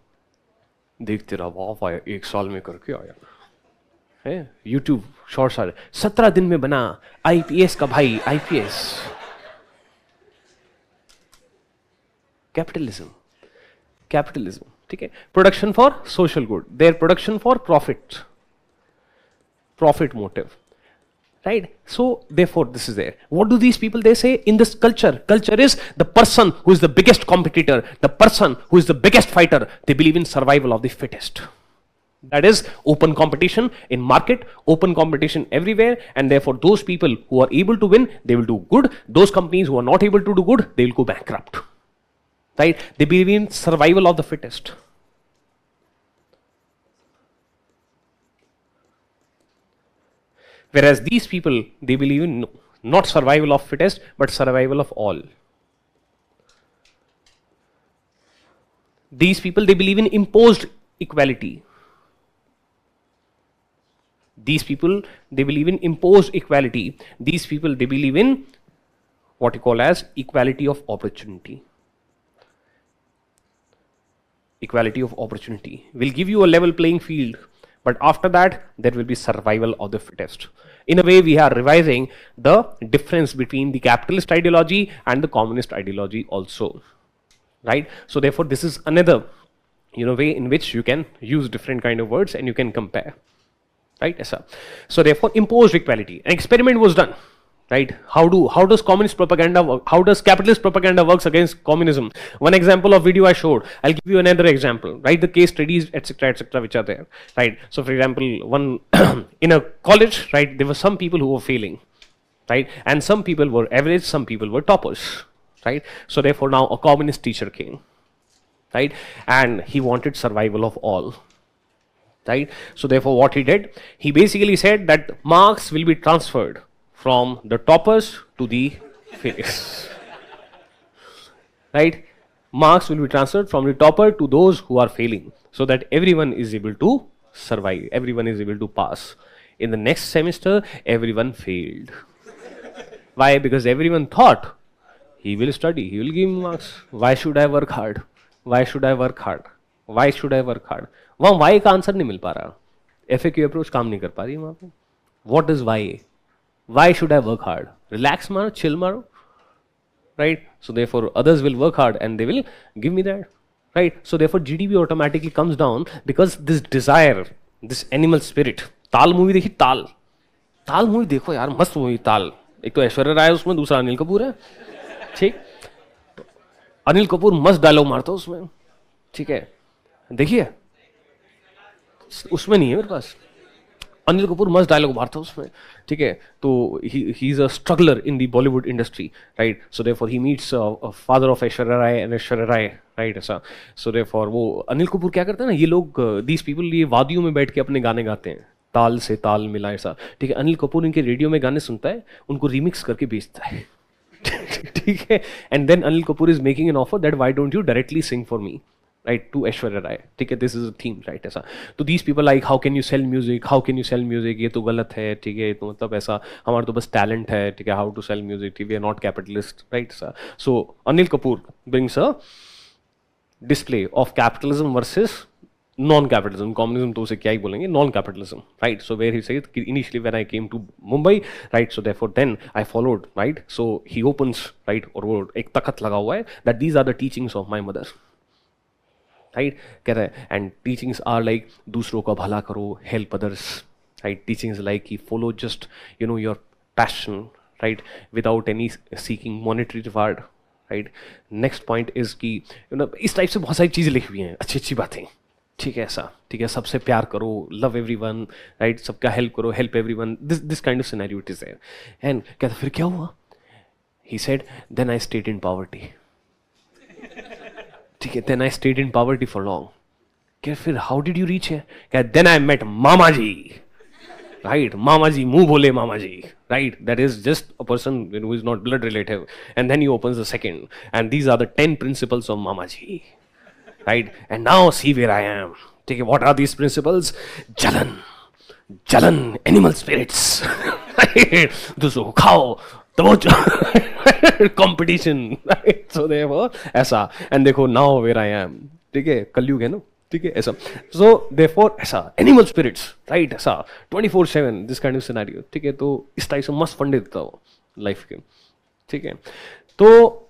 देखते रहो, वाह आया, एक साल में करके आया है. यूट्यूब शॉर्ट्स आ रहे, 17 दिन में बना आईपीएस का भाई, आईपीएस. कैपिटलिज्म, कैपिटलिज्म, ठीक है? Production for social good, their production for profit, profit motive, right? So therefore this is there. What do these people, they say in this culture? Culture is the person who is the biggest competitor, the person who is the biggest fighter. They believe in survival of the fittest. That is open competition in market, open competition everywhere, and therefore those people who are able to win, they will do good. Those companies who are not able to do good, they will go bankrupt, right? They believe in survival of the fittest. Whereas these people, they believe in not survival of fittest, but survival of all. These people, they believe in imposed equality. These people, they believe in imposed equality. These people, they believe in what you call as equality of opportunity. Equality of opportunity will give you a level playing field, but after that, there will be survival of the fittest. In a way, we are revising the difference between the capitalist ideology and the communist ideology also, right? So therefore, this is another, way in which you can use different kind of words and you can compare, right? Yes, sir. So therefore, imposed equality. An experiment was done. Right? How does communist propaganda work? How does capitalist propaganda works against communism? One example of video I showed. I'll give you another example. Right? The case studies, etc., which are there. Right? So, for example, one in a college, right? There were some people who were failing, right? And some people were average, some people were toppers, right? So, therefore, now a communist teacher came, right? And he wanted survival of all. Right? So, therefore, what he did, he basically said that marks will be transferred from the toppers to the failures. Right? Marks will be transferred from the topper to those who are failing, so that everyone is able to survive, everyone is able to pass. In the next semester, everyone failed. Why? Because everyone thought he will study, he will give me marks. Why should I work hard? Why should I work hard? Why should I work hard? वहाँ Y का answer नहीं मिल पा रहा. FAQ approach काम नहीं कर पा रही वहाँ पे. What is why? Why should I work hard? Relax मारो, chill मारो. Right? So therefore others will work hard and they will give me that. Right? So therefore GDP automatically comes down because this desire, this animal spirit. ताल movie देखी ताल. ताल movie देखो यार, मस्त movie ताल. एक तो ऐश्वर्या राय उसमें, दूसरा अनिल कपूर है. ठीक. अनिल कपूर मस्त डायलॉग मारता उसमें. ठीक है, देखिए उसमें नहीं है मेरे पास. अनिल कपूर मस्त डायलॉग मारता उसमें. ठीक है, तो he is a struggler in the Bollywood industry. Right? So therefore he meets father of Aishwarya Rai and Aishwarya Rai. Right? ऐसा. सो देयरफॉर वो अनिल कपूर क्या करते हैं ना, ये लोग दीज पीपल ये वादियों में बैठ के अपने गाने गाते हैं, ताल से ताल मिला ऐसा. ठीक है, अनिल कपूर इनके रेडियो में गाने सुनता है, उनको रिमिक्स करके बेचता है. ठीक है, and then Anil Kapoor is making an offer that why don't you directly sing for me. Right, to Aishwarya Rai. ठीक है, this is a theme, right? ऐसा. तो these people like, how can you sell music? How can you sell music? ये तो गलत है. ठीक है, तो मतलब ऐसा हमारा तो बस talent है. ठीक है, how to sell music? We are not capitalist, right? So Anil Kapoor brings a display of capitalism versus non-capitalism. Communism तो उसे क्या ही बोलेंगे, non-capitalism, right? So where he says initially when I came to Mumbai, right? So therefore then I followed, right? So he opens, right? और वो एक तख्त लगा हुआ है that these are the teachings of my mother. Right? कह रहा है and teachings are like दूसरों का भला करो, help others. Right? Teachings like कि follow just you know your passion, right, without any seeking monetary reward. Right? Next point is कि you know इस टाइप से बहुत सारी चीज़ें लिखी हुई हैं, अच्छी अच्छी बातें. ठीक है, ऐसा. ठीक है, सबसे प्यार करो, लव एवरीवन. राइट? सबका हेल्प करो, help everyone. This kind of scenario it is there. And कहता फिर क्या हुआ? He said then I stayed in poverty. ठीक है, then I stayed in poverty for long. क्या फिर हाउ डिड यू रीच है? क्या देन आई मेट मामा जी. राइट? मामा जी, मुंह बोले मामा जी. Right? That is just a person who is not blood relative. And then he opens the second and these are the 10 principles of mama ji. Right? And now see where I am. ठीक है, what are these principles? जलन, जलन, animal spirits. दूसरों को खाओ तो competition. Right? सो देखो ऐसा. एंड देखो नाउ वेयर आई एम. ठीक है, कलयुग है ना. ठीक है, ऐसा. सो देयरफॉर ऐसा एनिमल स्पिरिट्स. राइट? ऐसा 24/7 दिस काइंड ऑफ सिनेरियो. ठीक है, तो इस टाइप से मस्त फंडे देता हो लाइफ के. ठीक है, तो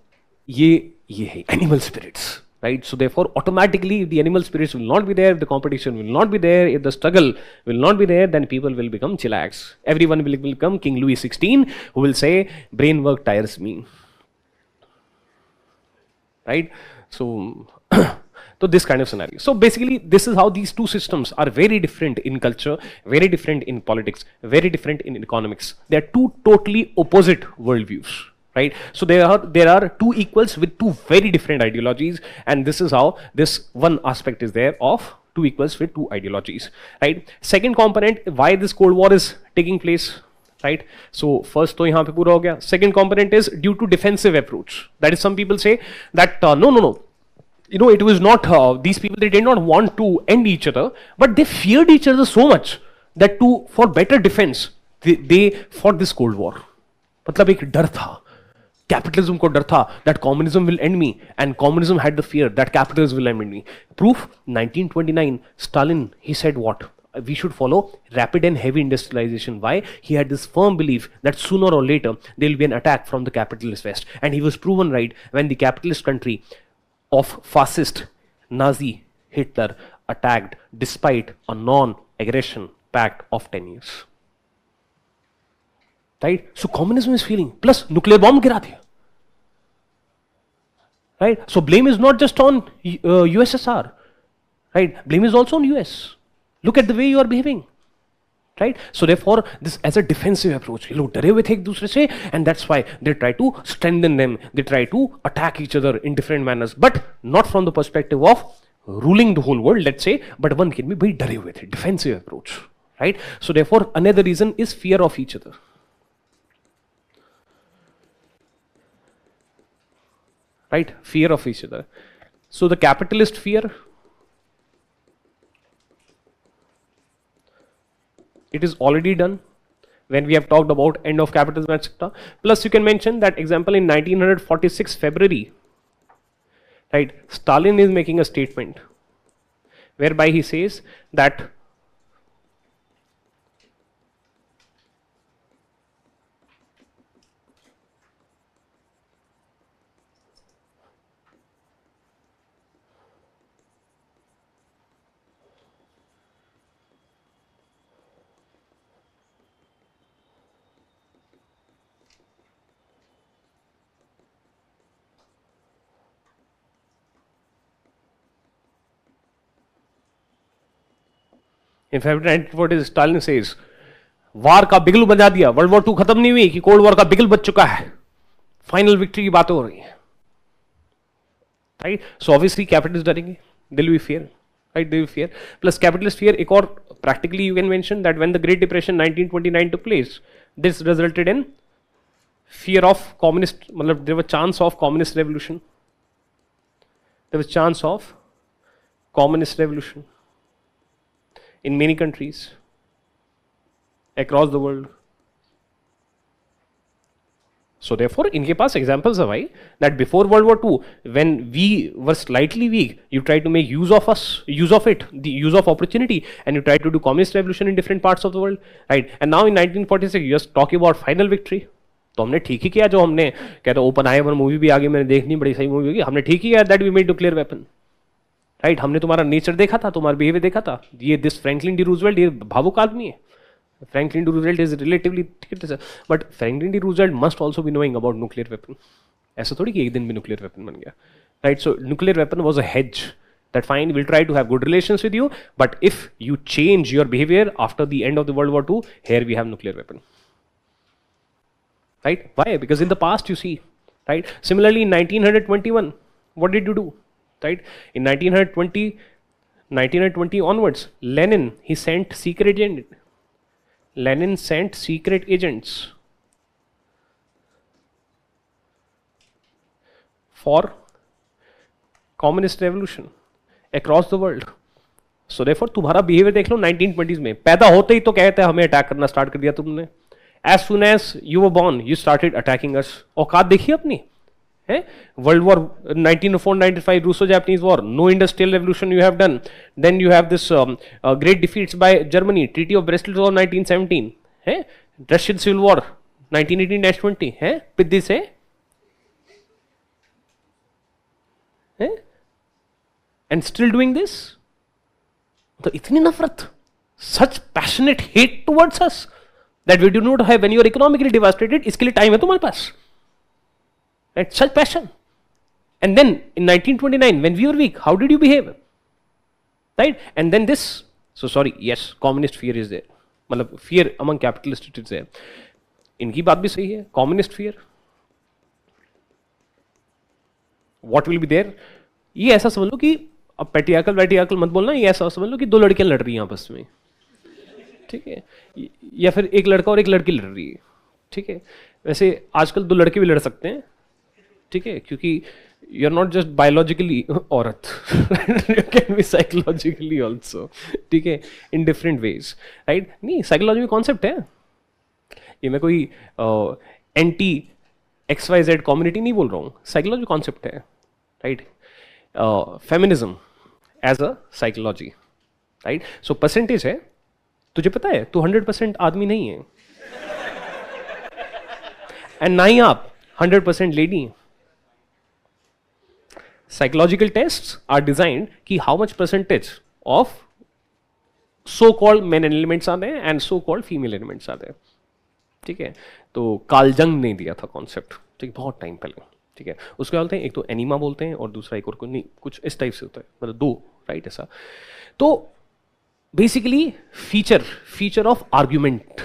ये है animal spirits. Right? So therefore automatically if the animal spirits will not be there, if the competition will not be there, if the struggle will not be there, then people will become chillax. Everyone will become King Louis XVI, who will say brain work tires me. Right? So so this kind of scenario. So basically this is how these two systems are very different in culture, very different in politics, very different in economics. They are two totally opposite worldviews. Right? So there are two equals with two very different ideologies, and this is how this one aspect is there of two equals with two ideologies. Right? Second component, why this Cold War is taking place. Right? So first तो यहाँ पे पूरा हो गया. Second component is due to defensive approach. That is, some people say that no, you know, it was not these people, they did not want to end each other, but they feared each other so much that for better defense they fought this Cold War. मतलब एक डर था, capitalism को डर था that communism will end me, and communism had the fear that capitalism will end me. Proof, 1929 Stalin, he said what? We should follow rapid and heavy industrialization. Why? He had this firm belief that sooner or later there will be an attack from the capitalist West, and he was proven right when the capitalist country of fascist Nazi Hitler attacked despite a non-aggression pact of 10 years. right? So communism is feeling, plus nuclear bomb गिरा दिया, right? So blame is not just on USSR, right? Blame is also on US. Look at the way you are behaving, right? So therefore, this as a defensive approach, ये लोग डरे हुए थे एक दूसरे से, and that's why they try to strengthen them. They try to attack each other in different manners, but not from the perspective of ruling the whole world, let's say, but one can be very डरे हुए थे, defensive approach, right? So therefore, another reason is fear of each other. Right? Fear of each other. So the capitalist fear, it is already done when we have talked about end of capitalism, etc. Plus you can mention that example in 1946 February, right? Stalin is making a statement whereby he says that in February 1940 Stalin says, वार का बिगल बजा दिया, world war 2 खत्म नहीं हुई कि cold war का बिगल बज चुका है, फाइनल विक्ट्री की बातें हो रही है, राइट? सो ऑब्वियसली कैपिटलिस्ट डरेंगे, दिल B fear, right? They will fear. Plus capitalist fear एक और practically you can mention that when the great depression 1929 took place, this resulted in fear of communist, मतलब there was chance of communist revolution. There was chance of communist revolution in many countries across the world. So therefore, इनके पास examples है भाई that before World War II, when we were slightly weak, you tried to make use of us, use of it, the use of opportunity, and you tried to do communist revolution in different parts of the world, right? And now in 1946, you just talking about final victory. तो हमने ठीक ही किया जो हमने कहते open आईवर movie भी आगे मैंने देखनी, बड़ी सही मूवी होगी, हमने ठीक ही किया that we made nuclear weapon, right? हमने तुम्हारा नेचर देखा था, तुम्हारा बिहेवियर देखा था. ये दिस फ्रैंकलिन डी रूजवेल्ट ये भावुक आदमी है. Franklin D Roosevelt is relatively, but Franklin D Roosevelt must also be knowing about nuclear weapon. ऐसा थोड़ी कि एक दिन में न्यूक्लियर वेपन बन गया, right? So nuclear weapon was a hedge that fine, we'll try to have good relations with you, but if you change your behavior after the end of the World War II, here we have nuclear weapon. Right? Why? Because in the past, you see, right? Similarly, in 1921, what did you do? Right? In 1920 onwards, Lenin, he sent secret agents. Lenin sent secret agents for communist revolution across the world. So therefore, तुम्हारा behavior देख लो 1920s में, पैदा होते ही तो कहते हैं हमें attack करना स्टार्ट कर दिया तुमने. As soon as you were born, you started attacking us. औकात देखिए अपनी, है? World War 1904-95 Russo-Japanese War, no industrial revolution you have done. Then you have this great defeats by Germany, Treaty of Brest-Litovsk 1917, है? Russian Civil War 1918-20, है? पिद्दी से, है? And still doing this? तो इतनी नफरत, such passionate hate towards us that we do not have when you are economically devastated. इसके लिए time है तुम्हारे पास, right? Such passion. And then in 1929 when we were weak, how did you behave, right? And then this, so sorry, yes, communist fear is there, मतलब fear among capitalists it is there. इनकी बात भी सही है, communist fear. What will be there? ये ऐसा समझ लो कि अब पैट्रियार्कल मत बोलना, ये ऐसा समझ लो कि दो लड़कियां लड़ रही हैं आपस में, ठीक है? या फिर एक लड़का और एक लड़की लड़ रही है, ठीक है? वैसे आजकल दो लड़के भी लड़ सकते हैं, ठीक है? क्योंकि you are not just biologically औरत, you can be psychologically also, ठीक है? In different ways, right? नहीं, साइकोलॉजी में कॉन्सेप्ट है ये, मैं कोई एंटी XYZ कम्युनिटी नहीं बोल रहा हूँ, साइकोलॉजी कॉन्सेप्ट है, right? Feminism as a psychology, right? So percentage है, तुझे पता है तू 100% आदमी नहीं है, एंड ना ही आप 100% लेडी हैं. साइकोलॉजिकल टेस्ट्स आर डिजाइंड कि how much percentage of so called men elements are there and so called female elements are there, ठीक है, तो कार्ल जंग ने दिया था कॉन्सेप्ट, ठीक, बहुत टाइम पहले, ठीक है। उसको बोलते हैं, एक तो एनिमा बोलते हैं और दूसरा एक और नहीं, कुछ इस टाइप से होता है, मतलब दो, राइट, ऐसा। तो basically feature of argument,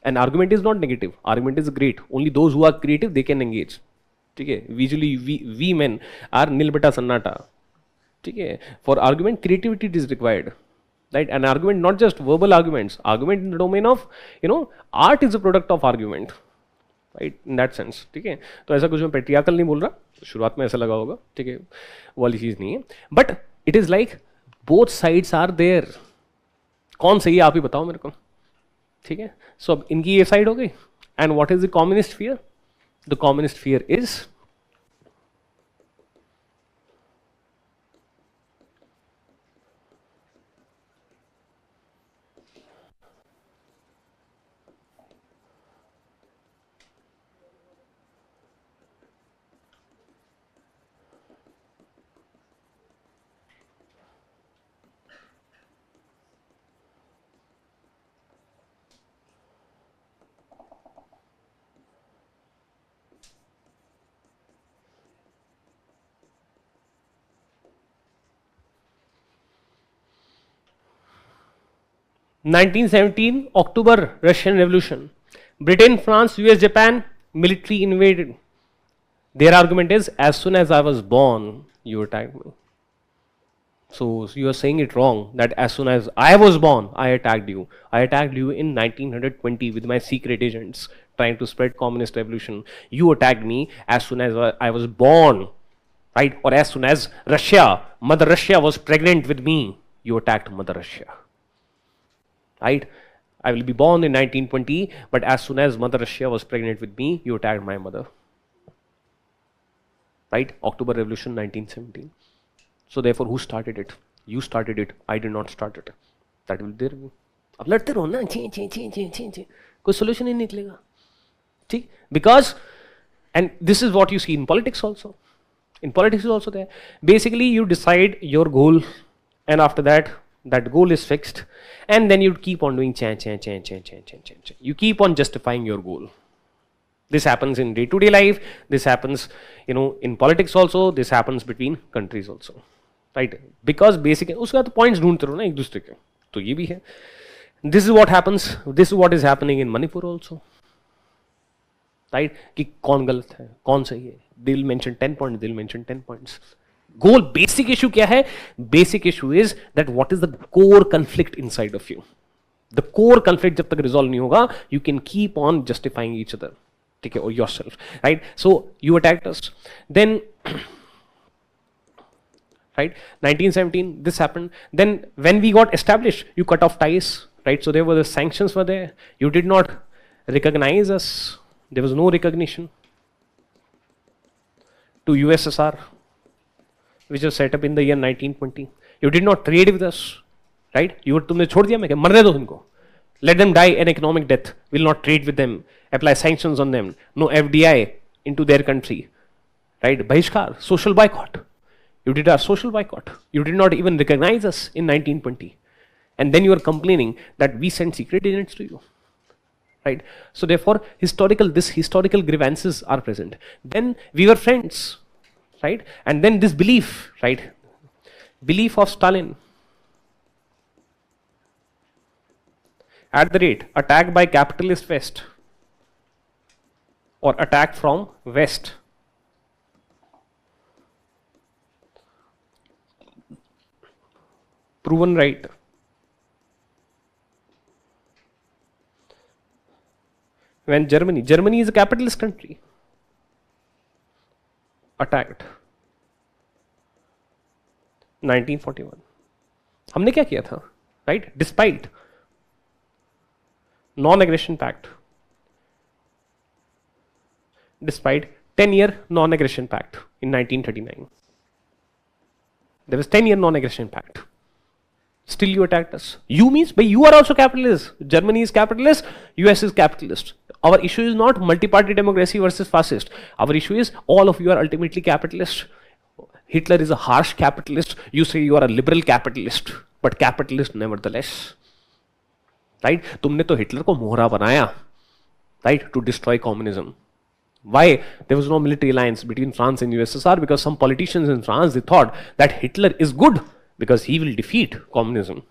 and argument is not negative, argument is great, only those who are creative they can engage, ठीक है। Usually we men are Nil Battey Sannata, ठीक है। For argument creativity is required, right? An argument, not just verbal arguments, argument in the domain of, art is a product of argument, right? In that sense, ठीक है। तो ऐसा कुछ मैं patriarchal नहीं बोल रहा, शुरुआत में ऐसा लगा होगा, ठीक है, वो वाली चीज नहीं है, but it is like both sides are there. कौन सही है आप ही बताओ मेरे को, ठीक है। सो अब इनकी ये साइड हो गई, and what is the communist fear? The communist fear is 1917 October Russian Revolution. Britain, France, US, Japan, military invaded. Their argument is, as soon as I was born, you attacked me. So you are saying it wrong, that as soon as I was born, I attacked you. I attacked you in 1920 with my secret agents trying to spread communist revolution. You attacked me as soon as I was born, right? Or as soon as Russia, Mother Russia was pregnant with me, you attacked Mother Russia. Right? I will be born in 1920, but as soon as Mother Russia was pregnant with me, you attacked my mother. Right? October Revolution 1917. So therefore, who started it? You started it. I did not start it. That will be there. अब लड़ते रहो ना, ची कोई solution ही निकलेगा, ठीक? Because, and this is what you see in politics also. In politics is also there. Basically, you decide your goal, and after that, that goal is fixed, and then you keep on doing you keep on justifying your goal. This happens in day-to-day life, this happens, in politics also, this happens between countries also, right? Because basically उसके बाद points ढूंढते रहो ना एक दूसरे के, तो ये भी है. This is what happens, this is what is happening in Manipur also, right? कि कौन गलत है, कौन सही है. They'll mention 10 points, they'll mention 10 points. Goal, basic issue क्या है? Basic issue is that what is the core conflict inside of you. The core conflict जब तक resolve नहीं होगा, you can keep on justifying each other, ठीक है, or yourself, right? So you attacked us, then right, 1917 this happened. Then when we got established, you cut off ties, right? So there were the sanctions were there. You did not recognize us. There was no recognition to USSR, which was set up in the year 1920. You did not trade with us, right? तुमने छोड़ दिया, मैं क्या मरने दो तुमको. Let them die an economic death. Will not trade with them. Apply sanctions on them. No FDI into their country, right? Bahishkar, social boycott. You did a social boycott. You did not even recognize us in 1920, and then you are complaining that we sent secret agents to you, right? So therefore, historical grievances are present. Then we were friends, right? And then this belief, right? Belief of Stalin at the rate attack by capitalist West or attack from West. Proven right. When Germany is a capitalist country, attacked 1941. हमने क्या किया था, right? Despite non-aggression pact, despite 10-year non-aggression pact in 1939, there was 10-year non-aggression pact. Still you attacked us. You means, but you are also capitalist. Germany is capitalist, US is capitalist. Our issue is not multi-party democracy versus fascist. Our issue is all of you are ultimately capitalist. Hitler is a harsh capitalist. You say you are a liberal capitalist, but capitalist nevertheless. Right? तुमने तो Hitler को मोहरा बनाया. right, to destroy communism. Why? There was no military alliance between France and USSR because some politicians in France, they thought that Hitler is good because he will defeat communism.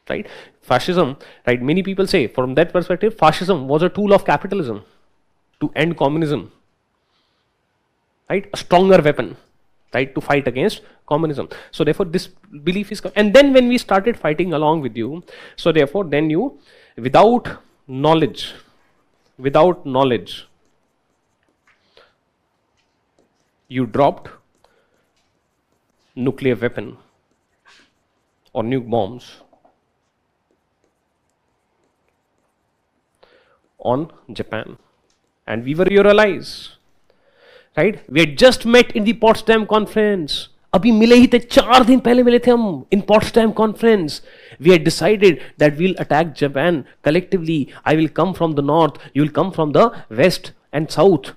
Right? Fascism, right? Many people say from that perspective, fascism was a tool of capitalism to end communism. Right? A stronger weapon, right, to fight against communism. So therefore this belief is, and then when we started fighting along with you, so therefore then you, without knowledge, you dropped nuclear weapon or nuke bombs on Japan, and we were your allies, right? We had just met in the Potsdam conference. अभी मिले ही थे, 4 दिन पहले मिले थे हम in Potsdam conference. We had decided that we'll attack Japan collectively. I will come from the north, you will come from the west and south,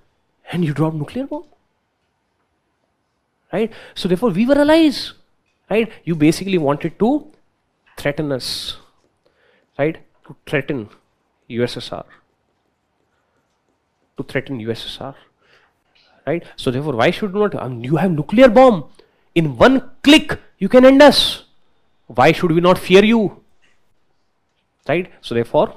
and you dropped nuclear bomb, right? So therefore we were allies, right? You basically wanted to threaten us, right? To threaten USSR, right? So therefore why should not, you have nuclear bomb, in one click you can end us. Why should we not fear you? Right? So therefore,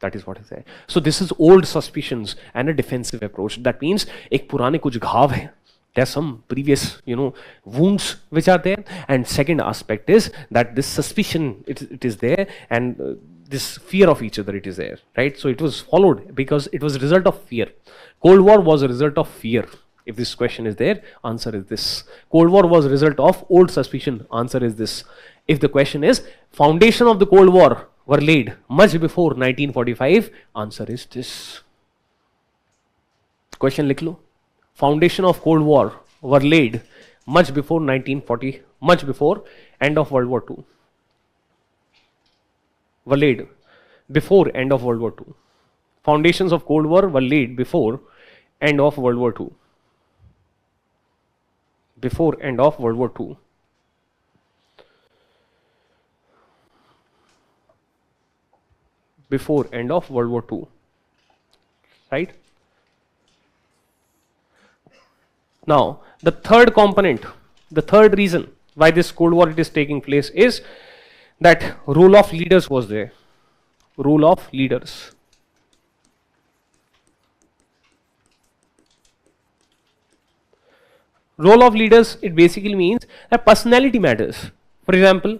that is what is there. So this is old suspicions and a defensive approach. That means ek purane kuch ghaav hai. There are some previous, wounds which are there. And second aspect is that this suspicion, it is there, and this fear of each other, it is there. Right? So it was followed because it was a result of fear. Cold War was a result of fear. If this question is there, answer is this. Cold War was a result of old suspicion, answer is this. If the question is, foundation of the Cold War were laid much before 1945, answer is this. Question likh lo. Foundation of Cold War were laid much before 1940, much before end of World War II. Were laid before end of World War II. Foundations of Cold War were laid before end of World War II. Before end of World War II. Before end of World War II. Right? Now, the third component, the third reason why this Cold War it is taking place is that role of leaders was there. Role of leaders. Role of leaders, it basically means that personality matters. For example,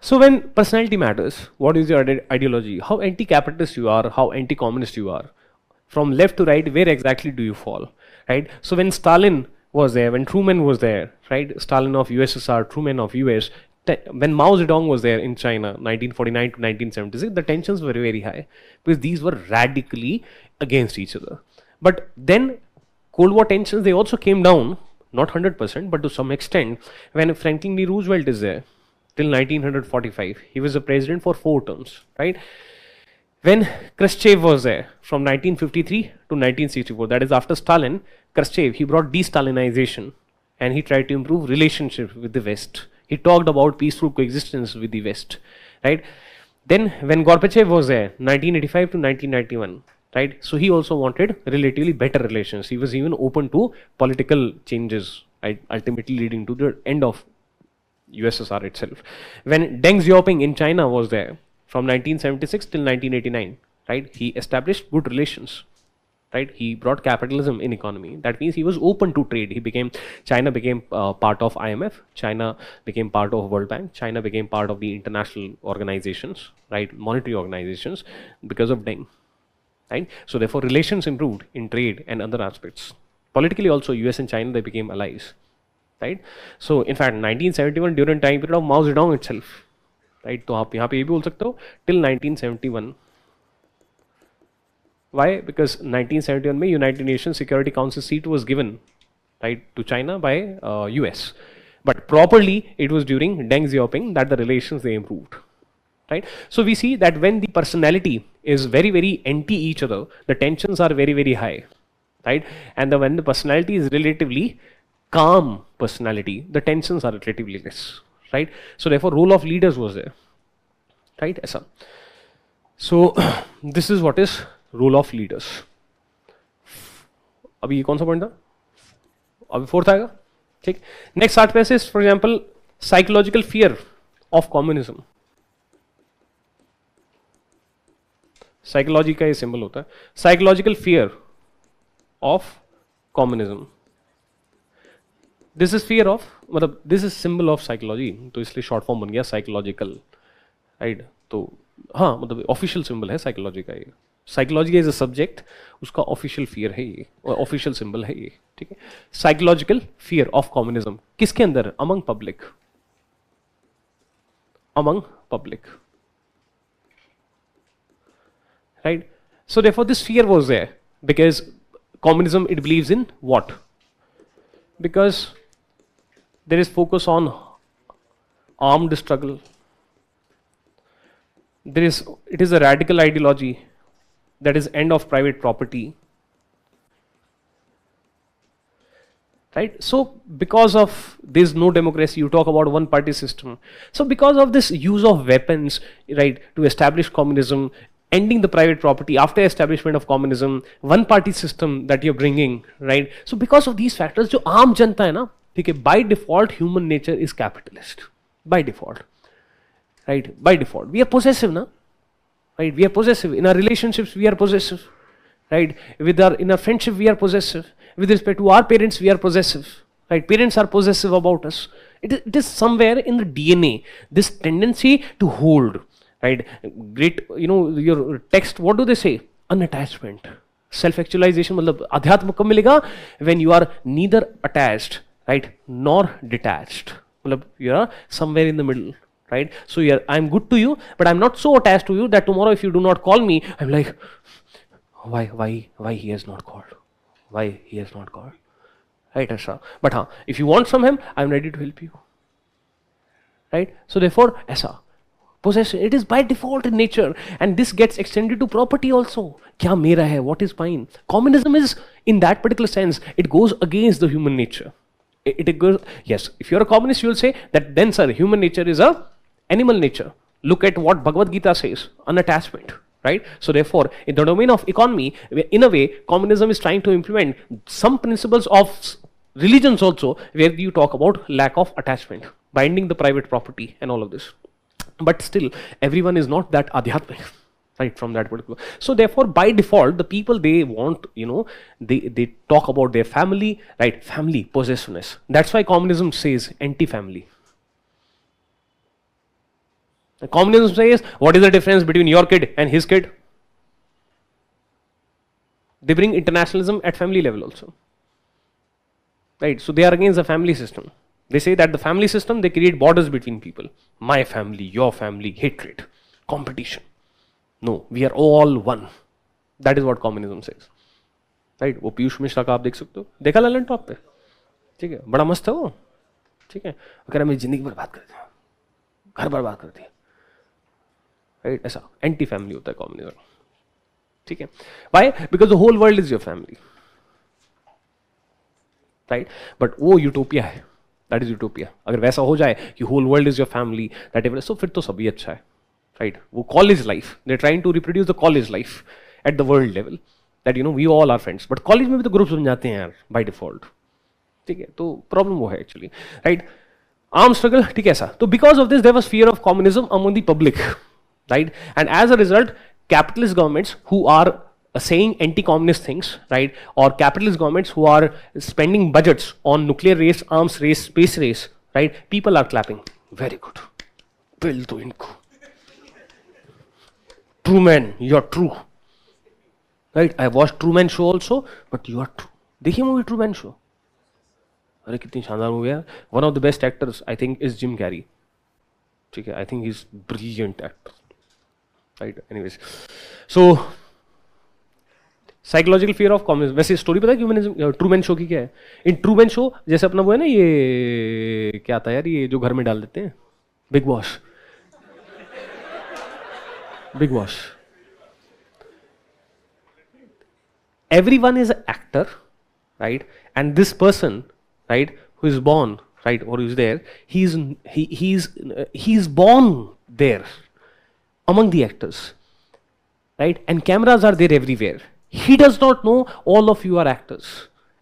so when personality matters, what is your ideology? How anti-capitalist you are, how anti-communist you are. From left to right, where exactly do you fall? Right? So when Stalin was there, when Truman was there, right? Stalin of USSR, Truman of US, when Mao Zedong was there in China, 1949 to 1976, the tensions were very high because these were radically against each other. But then Cold War tensions, they also came down, not 100%, but to some extent, when Franklin D. Roosevelt is there, till 1945. He was the president for 4 terms, right? When Khrushchev was there from 1953 to 1964, that is after Stalin, Khrushchev, he brought de-Stalinization and he tried to improve relationships with the West. He talked about peaceful coexistence with the West, right? Then when Gorbachev was there, 1985 to 1991, right? So he also wanted relatively better relations. He was even open to political changes, right? Ultimately leading to the end of USSR itself. When Deng Xiaoping in China was there from 1976 till 1989, right? He established good relations, right? He brought capitalism in economy. That means he was open to trade. China became part of IMF. China became part of World Bank. China became part of the international organizations, right? Monetary organizations because of Deng, right? So therefore relations improved in trade and other aspects. Politically also, US and China, they became allies, right? So in fact 1971 during time period of Mao Zedong itself, right? तो आप यहाँ पे ये भी बोल सकते हो till 1971. Why? Because 1971 में United Nations Security Council seat was given, right, to China by US, but properly it was during Deng Xiaoping that the relations they improved, right? So we see that when the personality is very very anti each other, the tensions are very very high, right? And when the personality is relatively calm personality, the tensions are relatively less, right? So therefore role of leaders was there, right? ऐसा. So this is what is role of leaders. अभी ये कौन सा point था? अभी fourth आएगा, ठीक. Next art passage, for example psychological fear of communism. Psychology का ये सिंबल होता है, psychological fear of communism. This is fear of, मतलब this is symbol of psychology, तो इसलिए शॉर्ट फॉर्म बन गया साइकोलॉजिकल, राइट? तो हाँ, मतलब ऑफिशियल सिंबल है साइकोलॉजी का ये. साइकोलॉजी एज अ सब्जेक्ट, उसका ऑफिशियल फियर है ये, और ऑफिशियल सिंबल है ये, ठीक है. साइकोलॉजिकल फियर ऑफ कम्युनिज्म किसके अंदर? Among public, among public, right? So therefore this fear was there because communism it believes in what? Because there is focus on armed struggle. It is a radical ideology that is end of private property, right? So because of there's no democracy, you talk about one party system. So because of this use of weapons, right, to establish communism, ending the private property after establishment of communism, one party system that you're bringing, right? So because of these factors, जो आम जनता है ना, ठीक है, by default human nature is capitalist, by default, right? By default we are possessive, na, right? We are possessive in our relationships, we are possessive, right? In our friendship we are possessive. With respect to our parents we are possessive, right? Parents are possessive about us. It is somewhere in the DNA, this tendency to hold, right? Great, your text, what do they say? Unattachment, self actualization. मतलब अध्यात्म कब मिलेगा? When you are neither attached, right, nor detached. मतलब you are somewhere in the middle, right? So I'm good to you, but I'm not so attached to you that tomorrow if you do not call me, I'm like, why he has not called? Why he has not called? Right, Asha? But if you want from him, I'm ready to help you. Right? So therefore, Asha, possession, it is by default in nature, and this gets extended to property also. Kya mera hai? What is mine? Communism is, in that particular sense, it goes against the human nature. It goes, yes, if you're a communist, you will say that then, sir, human nature is a animal nature. Look at what Bhagavad Gita says, unattachment, right? So therefore, in the domain of economy, in a way, communism is trying to implement some principles of religions also, where you talk about lack of attachment, binding the private property and all of this. But still, everyone is not that adhyatmic, right, from that particular. So therefore, by default, the people, they want, they talk about their family, right? Family, possessiveness. That's why communism says anti-family. Communism says, what is the difference between your kid and his kid? They bring internationalism at family level also, right? So they are against the family system. They say that the family system, they create borders between people. My family, your family, hatred, competition. No, we are all one. That is what communism says, right? वो पीयूष मिश्रा का आप देख सकते हो, देखा Lalan top पे, ठीक है, बड़ा मस्त है वो, ठीक है, अगर मेरी जिंदगी बर्बाद कर दिया, घर बर्बाद कर दिया, राइट? ऐसा एंटी फैमिली होता है कम्युनिज्म, ठीक है. Why? Because the whole world is your family. Right, but वो यूटोपिया है, दैट इज यूटोपिया. अगर वैसा हो जाए कि whole world is your family, that every, so फिर तो सभी अच्छा है, राइट. वो college life, they trying to reproduce the college life at the world level, that you know we all are friends. But college में भी तो groups बन जाते हैं यार बाय डिफॉल्ट, ठीक है. तो प्रॉब्लम वो है एक्चुअली, राइट. आर्म स्ट्रगल, ठीक है ऐसा. तो because of this there was fear of communism among the public, right, and as a result capitalist governments who are saying anti-communist things, right, or capitalist governments who are spending budgets on nuclear race, arms race, space race, right, people are clapping. Very good. Bill to inko. Truman, you are true. Right, I watched Truman Show also, but you are true. देखिए movie Truman Show. अरे कितनी शानदार movie है. One of the best actors I think is Jim Carrey. ठीक है, I think he's brilliant actor. Right, anyways. So psychological fear of communism, वैसे story पता है ह्यूमनिज्म ट्रूमैन शो की क्या है? इन ट्रूमैन शो जैसे अपना वो है ना, ये क्या था यार, ये जो घर में डाल देते हैं, big boss. Big boss, everyone is an actor, right, and this person, right, who is born, right, or who is there, he's born there among the actors, right, and cameras are there everywhere. He does not know all of you are actors,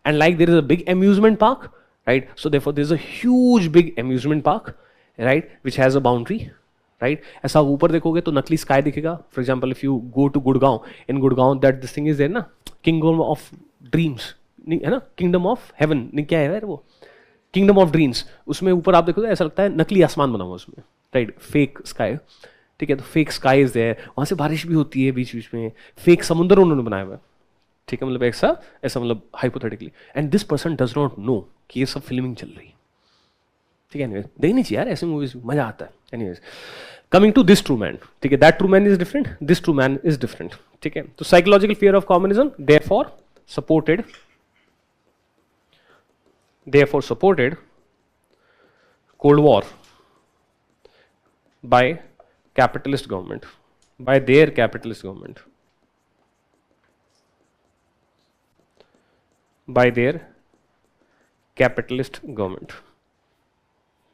and like there is a big amusement park, right, so therefore there is a huge big amusement park, right, which has a boundary, right. ऐसा ऊपर देखोगे तो नकली sky दिखेगा. For example if you go to Gurgaon, in Gurgaon that this thing is there ना, kingdom of dreams है ना, kingdom of haven, नहीं क्या है यार वो, किंगडम ऑफ ड्रीम्स. उसमें ऊपर आप देखो ऐसा लगता है नकली आसमान बना हुआ उसमें, राइट, फेक स्काई, ठीक है. तो फेक स्काई इज देयर, वहां से बारिश भी होती है बीच बीच में, फेक समुद्र उन्होंने बनाया हुआ है, ठीक है, मतलब ऐसा ऐसा मतलब hypothetically, and this person does not know कि ये सब फिल्मिंग चल रही है, ठीक है. एनीवेज देखनी चाहिए यार ऐसे मूवीज, मजा आता है. Anyways coming to this Truman, ठीक है, that Truman is different, this Truman is different, ठीक है. तो psychological fear of communism therefore supported cold war by capitalist government, by their capitalist government, by their capitalist government,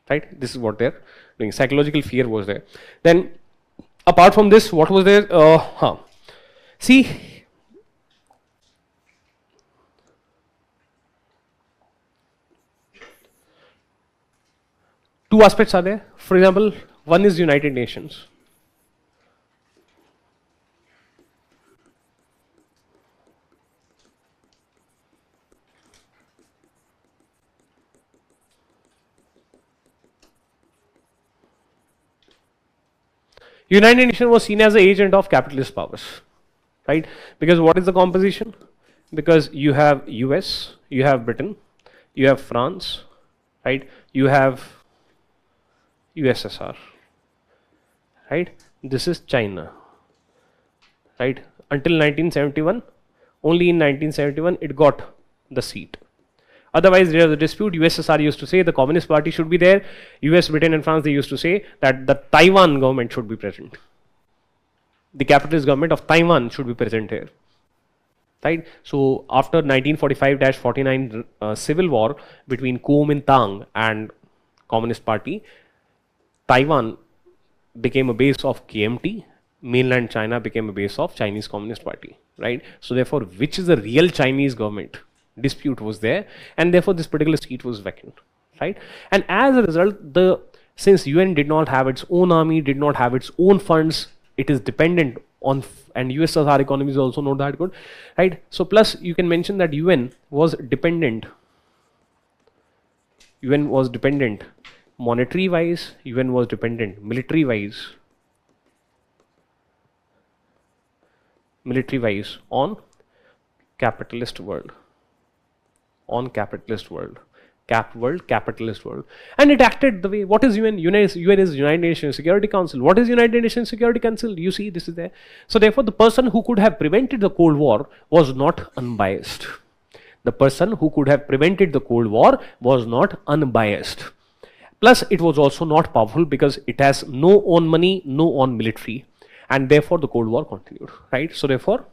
right. This is what they're doing. Psychological fear was there. Then apart from this, what was there? See, two aspects are there. For example, one is United Nations. United Nations was seen as the agent of capitalist powers, right? Because what is the composition? Because you have US, you have Britain, you have France, right? You have USSR, right? This is China, right? Until 1971, only in 1971 it got the seat. Otherwise, there was a dispute. USSR used to say the Communist Party should be there. US, Britain, and France, they used to say that the Taiwan government should be present. The capitalist government of Taiwan should be present here, right? So after 1945-49 civil war between Kuomintang and Communist Party, Taiwan became a base of KMT. Mainland China became a base of Chinese Communist Party, right? So therefore, which is the real Chinese government? Dispute was there, and therefore this particular seat was vacant, right? And as a result, since UN did not have its own army, did not have its own funds, it is dependent on, and USSR economy is also not that good, right? So plus you can mention that UN was dependent monetary wise, UN was dependent military wise on capitalist world, capitalist world, and it acted the way. What is UN? UN is United Nations Security Council. What is United Nations Security Council? You see, this is there. So therefore, the person who could have prevented the Cold War was not unbiased. The person who could have prevented the Cold War was not unbiased. Plus, it was also not powerful because it has no own money, no own military, and therefore the Cold War continued, right? So therefore,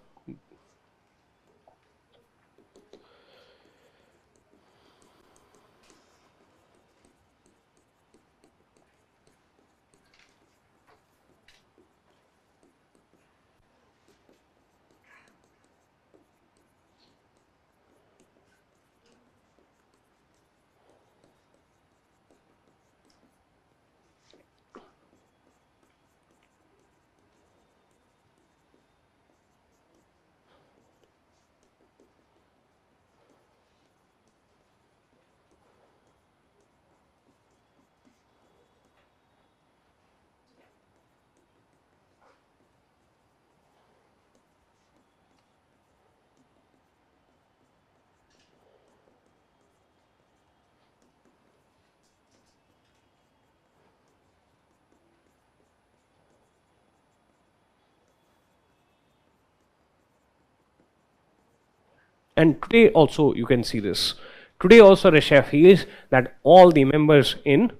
And today also you can see this. Today also Russia feels that all the members in,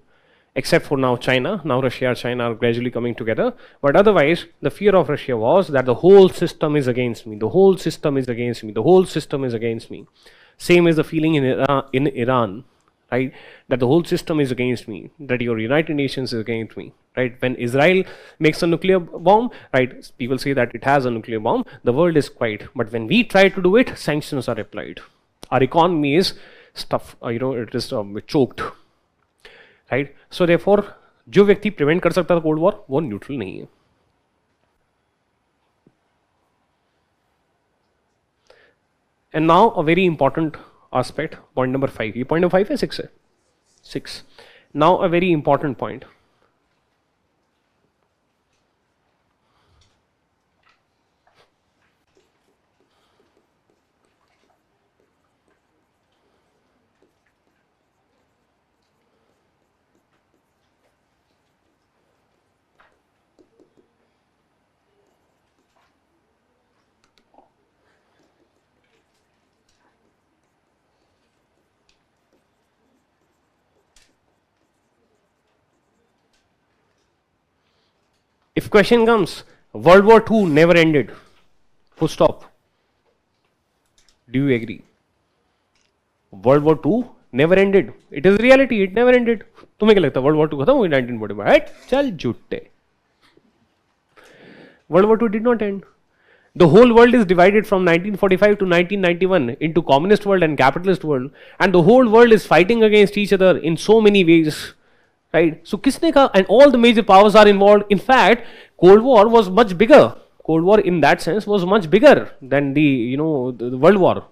except for now China, now Russia and China are gradually coming together, but otherwise the fear of Russia was that the whole system is against me, the whole system is against me, the whole system is against me. Same is the feeling in Iran, right? That the whole system is against me, that your United Nations is against me, right? When Israel makes a nuclear bomb, right, people say that it has a nuclear bomb, the world is quiet. But when we try to do it, sanctions are applied. Our economy is stuff, it is choked, right? So therefore, जो व्यक्ति prevent कर सकता था cold war वो neutral नहीं है. And now a very important aspect, point number 5. ये point number 5 है 6 है 6. Now a very important point. If question comes, World War II never ended. Full stop. Do you agree? World War II never ended. It is reality. It never ended. तुम्हें क्या लगता है World War II खत्म हुई 1945? Right? चल झूठे. World War II did not end. The whole world is divided from 1945 to 1991 into communist world and capitalist world, and the whole world is fighting against each other in so many ways. Right? So किसने कहा? And all the major powers are involved. In fact, Cold War was much bigger. Cold War in that sense was much bigger than the the World War.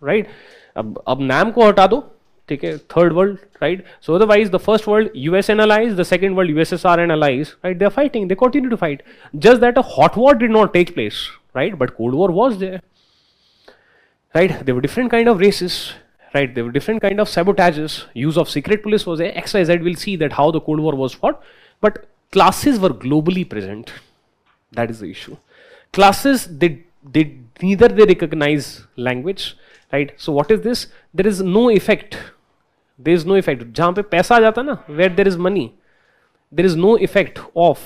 Right? अब नाम को हटा दो, ठीक है? Third world, right? So otherwise, the first world US and allies, the second world USSR and allies, right? They are fighting. They continue to fight. Just that a hot war did not take place, right? But Cold War was there. Right? There were different kind of races. Right, there were different kind of sabotages. Use of secret police was there. XYZ will see that how the Cold War was fought. But classes were globally present. That is the issue. Classes, they neither they recognize language, right? So what is this? There is no effect. There is no effect. जहाँ पे पैसा आ जाता ना, where there is money, there is no effect of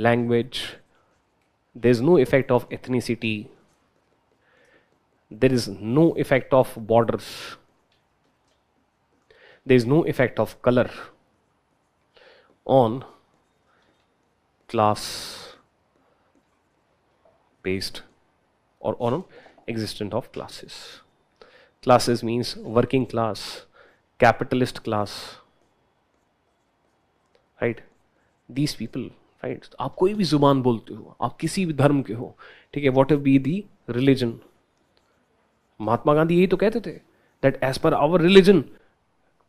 language. There is no effect of ethnicity. There is no effect of borders. There is no effect of color on class based or on existence of classes. Classes means working class, capitalist class, right? These people, right? आप कोई भी जुबान बोलते हो, आप किसी भी धर्म के हो, ठीक है? Whatever be the religion. Mahatma Gandhi यही तो कहते थे that as per our religion,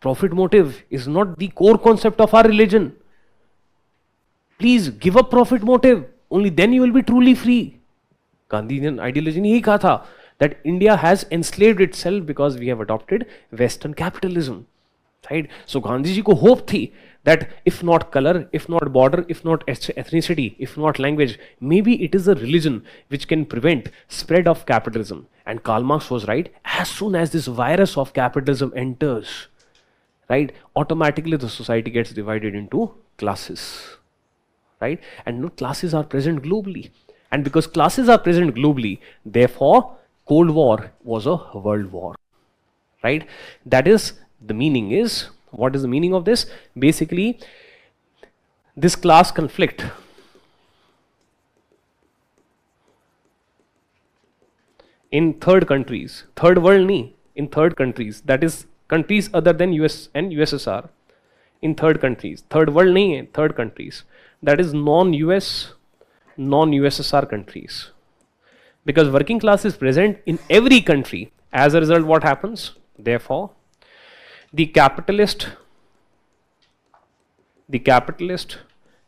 profit motive is not the core concept of our religion. Please give up profit motive, only then you will be truly free. Gandhian ideology ने यही कहा था that India has enslaved itself because we have adopted Western capitalism. Right? So Gandhi ji ko hope thi that if not color, if not border, if not ethnicity, if not language, maybe it is a religion which can prevent spread of capitalism. And Karl Marx was right. As soon as this virus of capitalism enters, right, automatically the society gets divided into classes, right? And classes are present globally. And because classes are present globally, therefore, Cold War was a world war, right? That is, the meaning is, what is the meaning of this? Basically, this class conflict in third countries, third world nahi, in third countries, that is countries other than US and USSR, in third countries, third world nahi hai, third countries, that is non-US, non-USSR countries. Because working class is present in every country. As a result, what happens? Therefore, the capitalist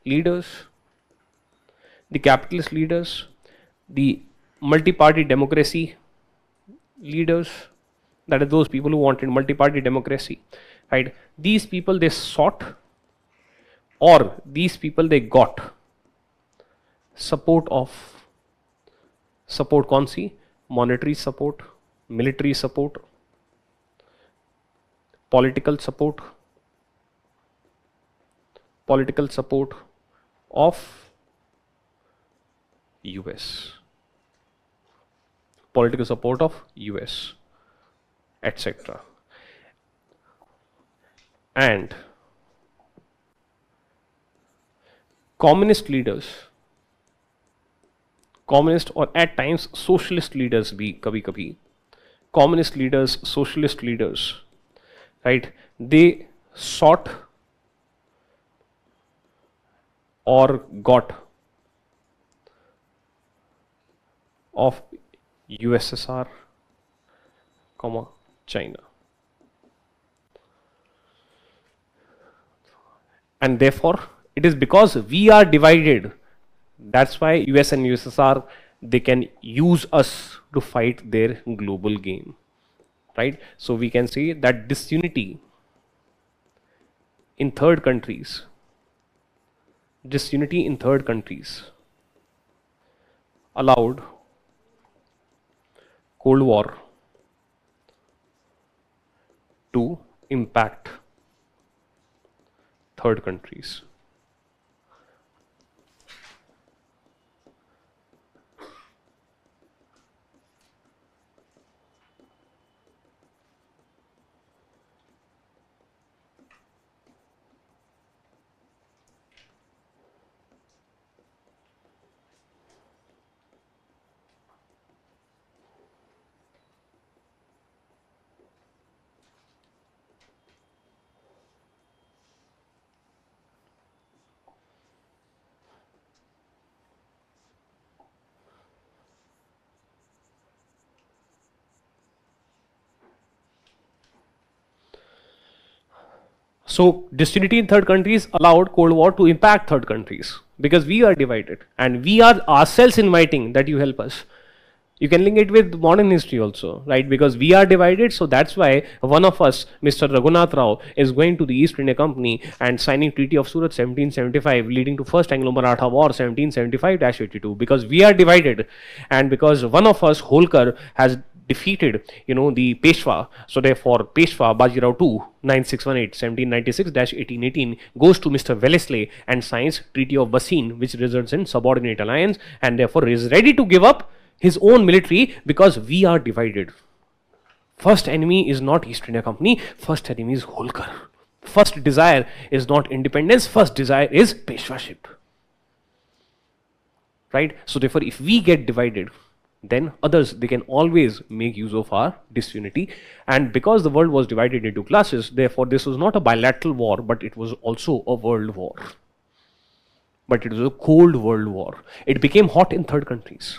leaders, the multi-party democracy leaders, that is those people who wanted multi-party democracy, right? These people they sought, or these people they got support कौन सी? Monetary support, military support, political support of US, political support of US, etc. And communist leaders, communist or at times socialist leaders भी कभी कभी, communist leaders, socialist leaders, right, they sought or got of USSR, China, and therefore it is because we are divided, that's why US and USSR, they can use us to fight their global game, right? So we can say that disunity in third countries, allowed Cold War to impact third countries. So disunity in third countries allowed Cold War to impact third countries because we are divided and we are ourselves inviting that you help us. You can link it with modern history also, right? Because we are divided, so that's why one of us, Mr. Raghunath Rao, is going to the East India Company and signing Treaty of Surat 1775, leading to First Anglo-Maratha War 1775-82. Because we are divided, and because one of us, Holkar, has defeated, the Peshwa. So therefore, Peshwa Bajirao II, 9618, 1796-1818, goes to Mr. Wellesley and signs Treaty of Bassein, which results in subordinate alliance, and therefore is ready to give up his own military because we are divided. First enemy is not East India Company, first enemy is Holkar. First desire is not independence, first desire is Peshwaship. Right? So therefore, if we get divided, then others, they can always make use of our disunity. And because the world was divided into classes, therefore this was not a bilateral war, but it was also a world war. But it was a cold world war. It became hot in third countries.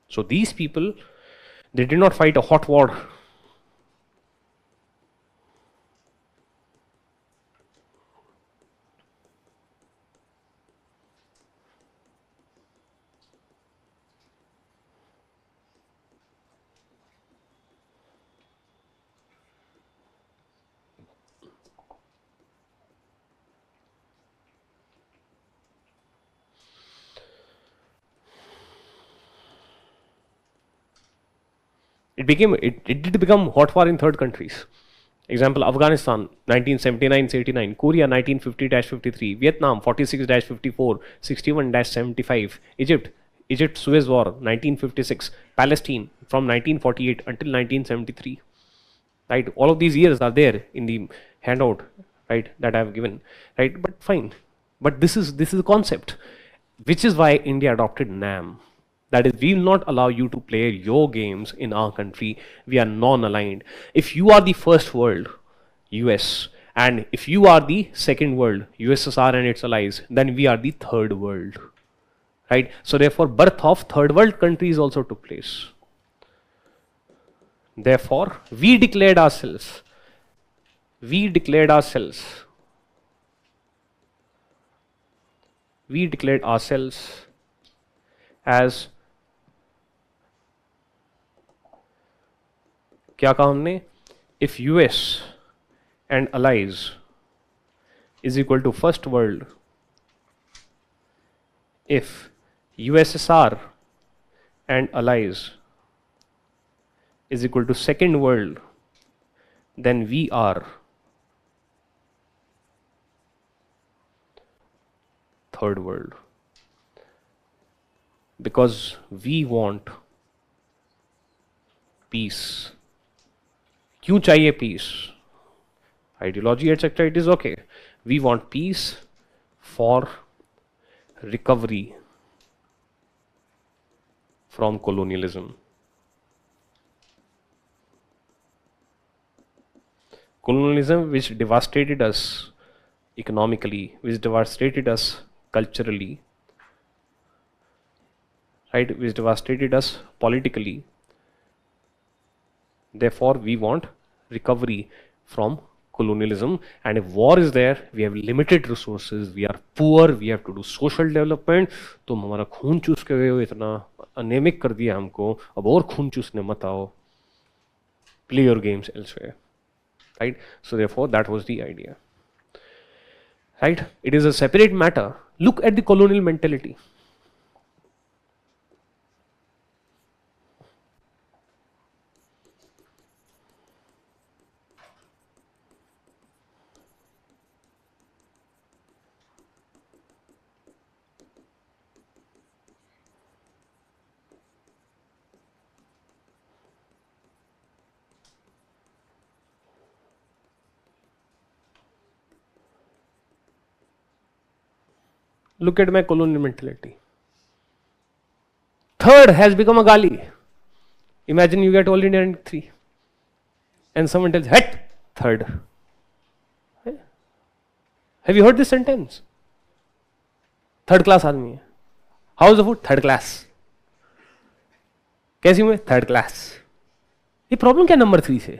So these people, they did not fight a hot war. It did become hot war in third countries. Example, Afghanistan 1979-89, Korea 1950-53, Vietnam 46-54, 61-75, Egypt Suez War 1956, Palestine from 1948 until 1973. Right, all of these years are there in the handout, right, that I have given, right? But fine, but this is the concept, which is why India adopted NAM. That is, we will not allow you to play your games in our country. We are non-aligned. If you are the first world, US, and if you are the second world, USSR and its allies, then we are the third world. Right? So therefore, birth of third world countries also took place. Therefore, we declared ourselves as, क्या कहा हमने? If US and allies is equal to first world if USSR and allies is equal to second world, then we are third world, because we want peace. क्यों चाहिए peace? Ideology etc. It is okay. We want peace for recovery from colonialism. Colonialism which devastated us economically, which devastated us culturally, right, which devastated us politically. Therefore, we want recovery from colonialism, and if war is there, we have limited resources, we are poor, we have to do social development. तो हमारा खून चूस के गए हो, इतना अनेमिक कर दिया हमको, अब और खून चूसने मत आओ. Play your games elsewhere, right? So therefore, that was the idea, right? It is a separate matter. Look at the colonial mentality. Look at my colonial mentality. Third has become a gali. Imagine you get all India rank 3 and someone tells, "Het, third." Have you heard this sentence? Third class आदमी है. How is the food? Third class. कैसी हूँ मैं? Third class. ये problem क्या number 3 से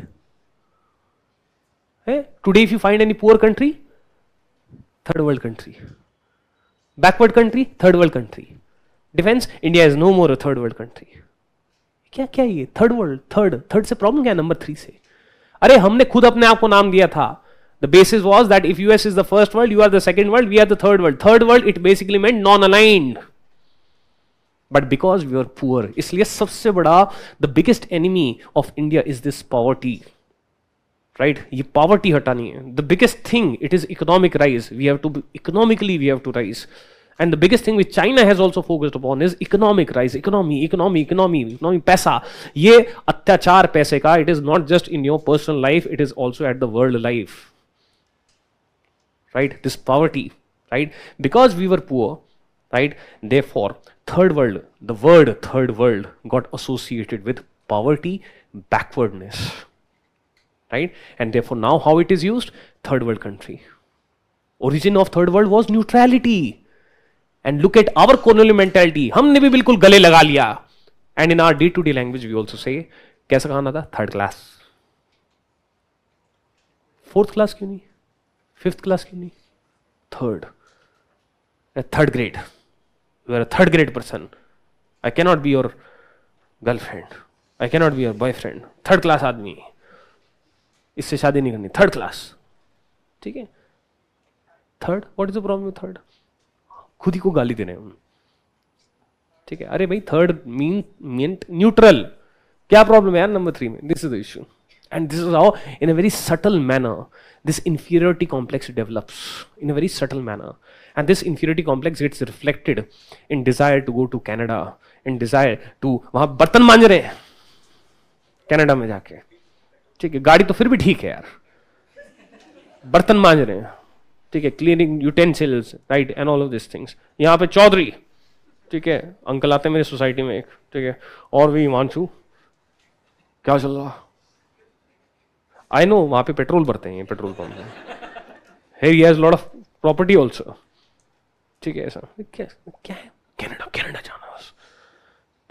है? Today if you find any poor country, third world country. Backward country, third world country. Defense, India is no more a third world country. क्या क्या ये थर्ड वर्ल्ड? थर्ड से problem क्या है नंबर 3 से? अरे हमने खुद अपने आप को नाम दिया था. The basis was that if US is the first world, you are the second world, we are the third world. Third world, it basically meant non-aligned. But because we were poor, इसलिए सबसे बड़ा, the biggest enemy of India is this poverty. Right? ये poverty हटानी है. The biggest thing, it is economic rise. We have to, economically we have to rise. And the biggest thing which China has also focused upon is economic rise. Economy, पैसा. ये अत्याचार पैसे का, it is not just in your personal life, it is also at the world life. Right? This poverty, right? Because we were poor, right? Therefore, third world, the word third world got associated with poverty, backwardness, right? And therefore, now how it is used? Third world country. Origin of third world was neutrality. And look at our colonial mentality. हमने भी बिल्कुल गले लगा लिया. And in our day-to-day language, we also say, कैसा खाना था? Third class. Fourth class क्यों नहीं? Fifth class क्यों नहीं? Third. A third grade. You are a third grade person. I cannot be your girlfriend. I cannot be your boyfriend. Third class आदमी. इससे शादी नहीं करनी. Third class. ठीक है? Third. What is the problem with third? खुद ही को गाली दे रहे हैं. ठीक है? अरे भाई third meant neutral. क्या प्रॉब्लम है यार नंबर 3 में? This is the issue. And this is how, in a very subtle manner, this inferiority complex develops in a very subtle manner. And this inferiority complex gets reflected in desire to go to Canada, in desire to वहाँ बर्तन मांज रहे हैं Canada में जाके. ठीक है, गाड़ी तो फिर भी ठीक है यार, बर्तन मांज रहे हैं. ठीक है, cleaning utensils, right, and all of this things. यहाँ पे चौधरी, ठीक है, अंकल आते हैं मेरी सोसाइटी में एक, ठीक है, और भी हिमांशु, क्या चल रहा? आई नो वहाँ पे पेट्रोल भरते हैं, पेट्रोल पंप में. He has lot of property also. ठीक है, ऐसा क्या क्या है? कनाडा जाना बस.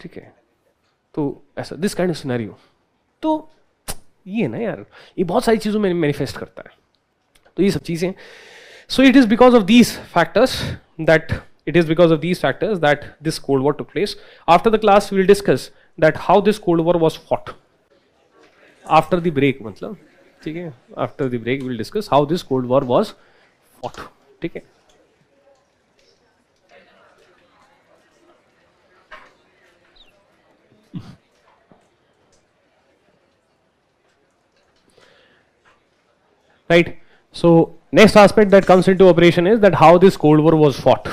ठीक है, तो ऐसा दिस काइंड ऑफ सिनेरियो. तो ये ना यार, ये बहुत सारी चीज़ों में मैनिफेस्ट करता है. तो ये सब चीज़ें. So it is because of these factors that this Cold War took place. After the class, we will discuss that how this Cold War was fought. After the break, मतलब, ठीक है? After the break, we will discuss how this Cold War was fought. ठीक है? Right. So next aspect that comes into operation is that how this Cold War was fought,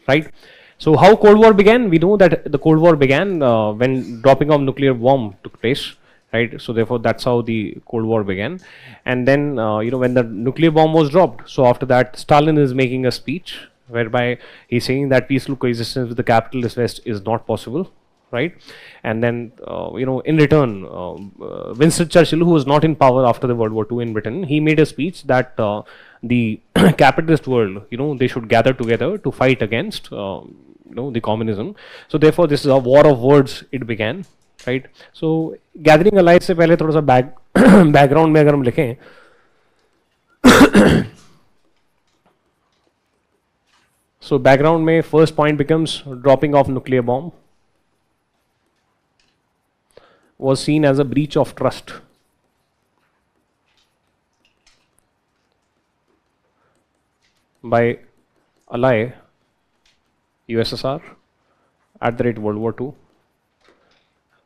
right? So how Cold War began? We know that the Cold War began when dropping of nuclear bomb took place, right? So therefore that's how the Cold War began. And then when the nuclear bomb was dropped, so after that Stalin is making a speech whereby he's saying that peaceful coexistence with the capitalist West is not possible, right? And then in return, Winston Churchill, who was not in power after the World War II in Britain, he made a speech that the capitalist world, they should gather together to fight against the communism. So therefore this is a war of words it began, right? So gathering allies से पहले थोड़ा सा background में अगर हम लिखें, so background में first point becomes dropping of nuclear bomb was seen as a breach of trust by ally USSR at the rate World War II,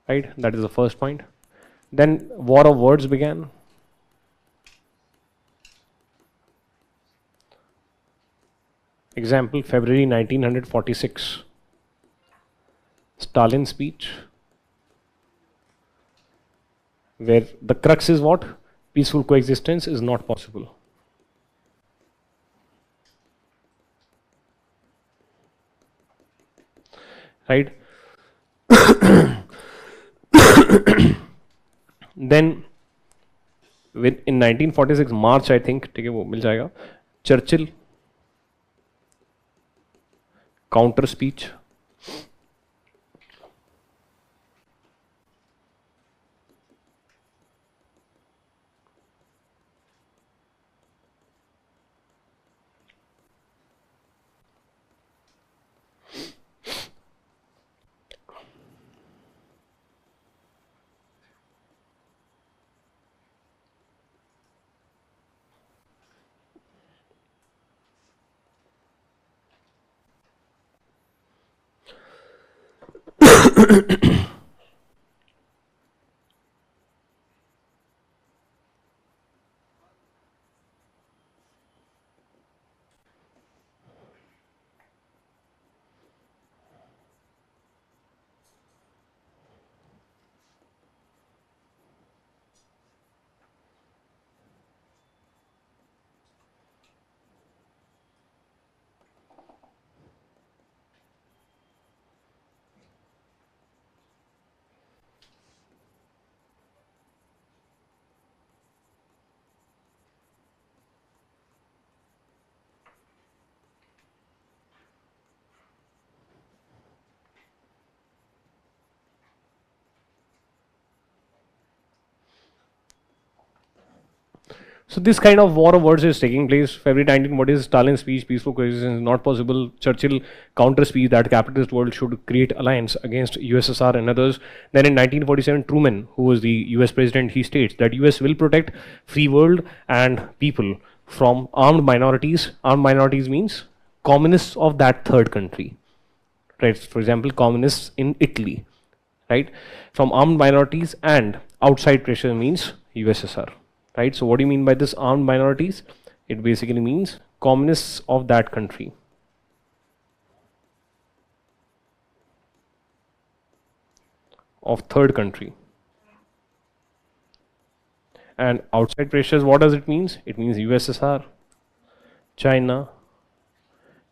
right? That is the first point. Then war of words began. Example, February 1946, Stalin speech, where the crux is what? Peaceful coexistence is not possible. Right? Then in 1946 March, I think, ठीक है वो मिल जाएगा, Churchill counter speech. So this kind of war of words is taking place. February 19, what is Stalin's speech? Peaceful coexistence is not possible. Churchill counter speech that capitalist world should create alliance against USSR and others. Then in 1947, Truman, who was the US president, he states that US will protect free world and people from armed minorities. Armed minorities means communists of that third country, right? For example, communists in Italy, right? From armed minorities, and outside pressure means USSR. Right? So what do you mean by this armed minorities? It basically means communists of that country. Of third country. And outside pressures, what does it means? It means USSR, China,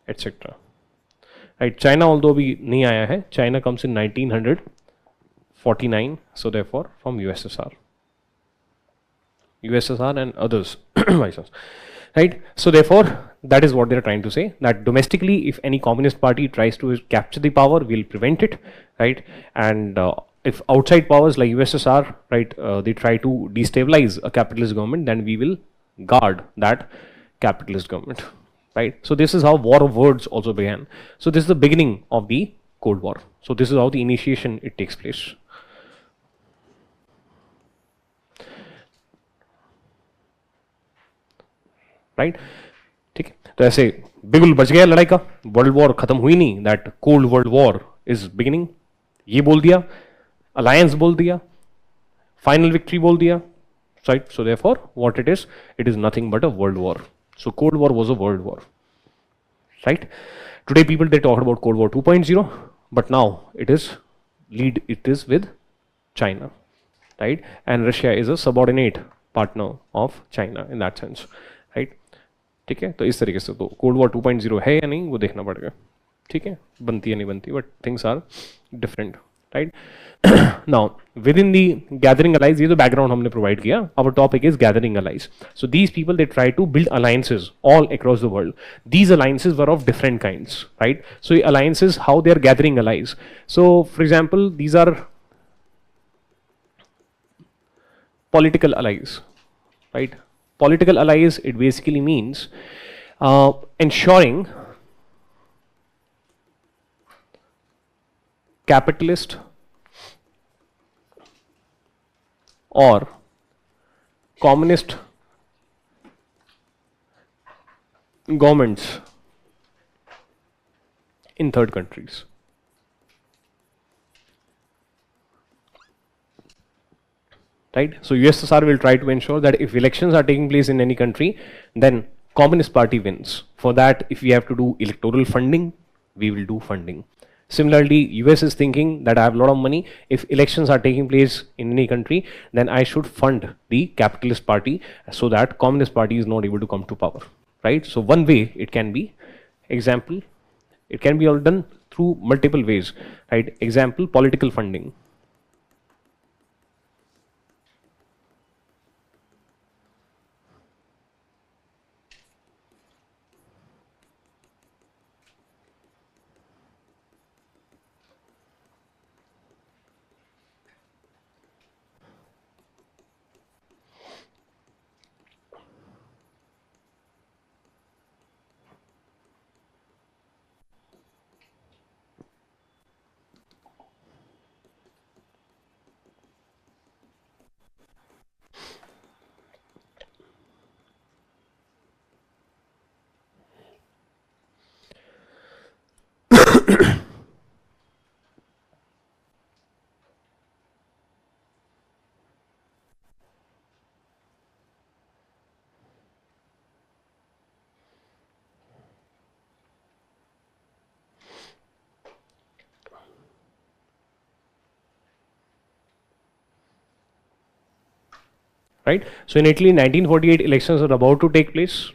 etc. Right? China, although we nahi aaya hai, China comes in 1949, so therefore from USSR and others. Right? So therefore that is what they are trying to say, that domestically if any communist party tries to capture the power, we'll prevent it, right? And if outside powers like USSR, right, they try to destabilize a capitalist government, then we will guard that capitalist government, right? So this is how war of words also began. So this is the beginning of the Cold War. So this is how the initiation it takes place. Right ठीक है, तो ऐसे बिगुल बच गया लड़ाई का, world war खत्म हुई नहीं, that cold world war is beginning, ये बोल दिया, alliance बोल दिया, final victory बोल दिया, right? So therefore what it is nothing but a world war. So Cold War was a world war, right? Today people they talk about Cold War 2.0, but now it is with China, right? And Russia is a subordinate partner of China in that sense, right? ठीक है, तो इस तरीके से तो cold war 2.0 है या नहीं वो देखना पड़ेगा, ठीक है, बनती है नहीं बनती, but things are different, right? Now within the gathering allies, ये तो बैकग्राउंड हमने प्रोवाइड किया. Our topic is gathering allies. So these people they try to build alliances all across the world. These alliances were of different kinds, right? So ये alliances how they are gathering allies. So for example these are political allies, right? Political allies, it basically means ensuring capitalist or communist governments in third countries. Right? So USSR will try to ensure that if elections are taking place in any country, then Communist Party wins. For that, if we have to do electoral funding, we will do funding. Similarly, US is thinking that I have a lot of money. If elections are taking place in any country, then I should fund the capitalist party so that Communist Party is not able to come to power. Right? So one way it can be, example, it can be all done through multiple ways. Right? Example, political funding. Right? So in Italy, 1948 elections are about to take place.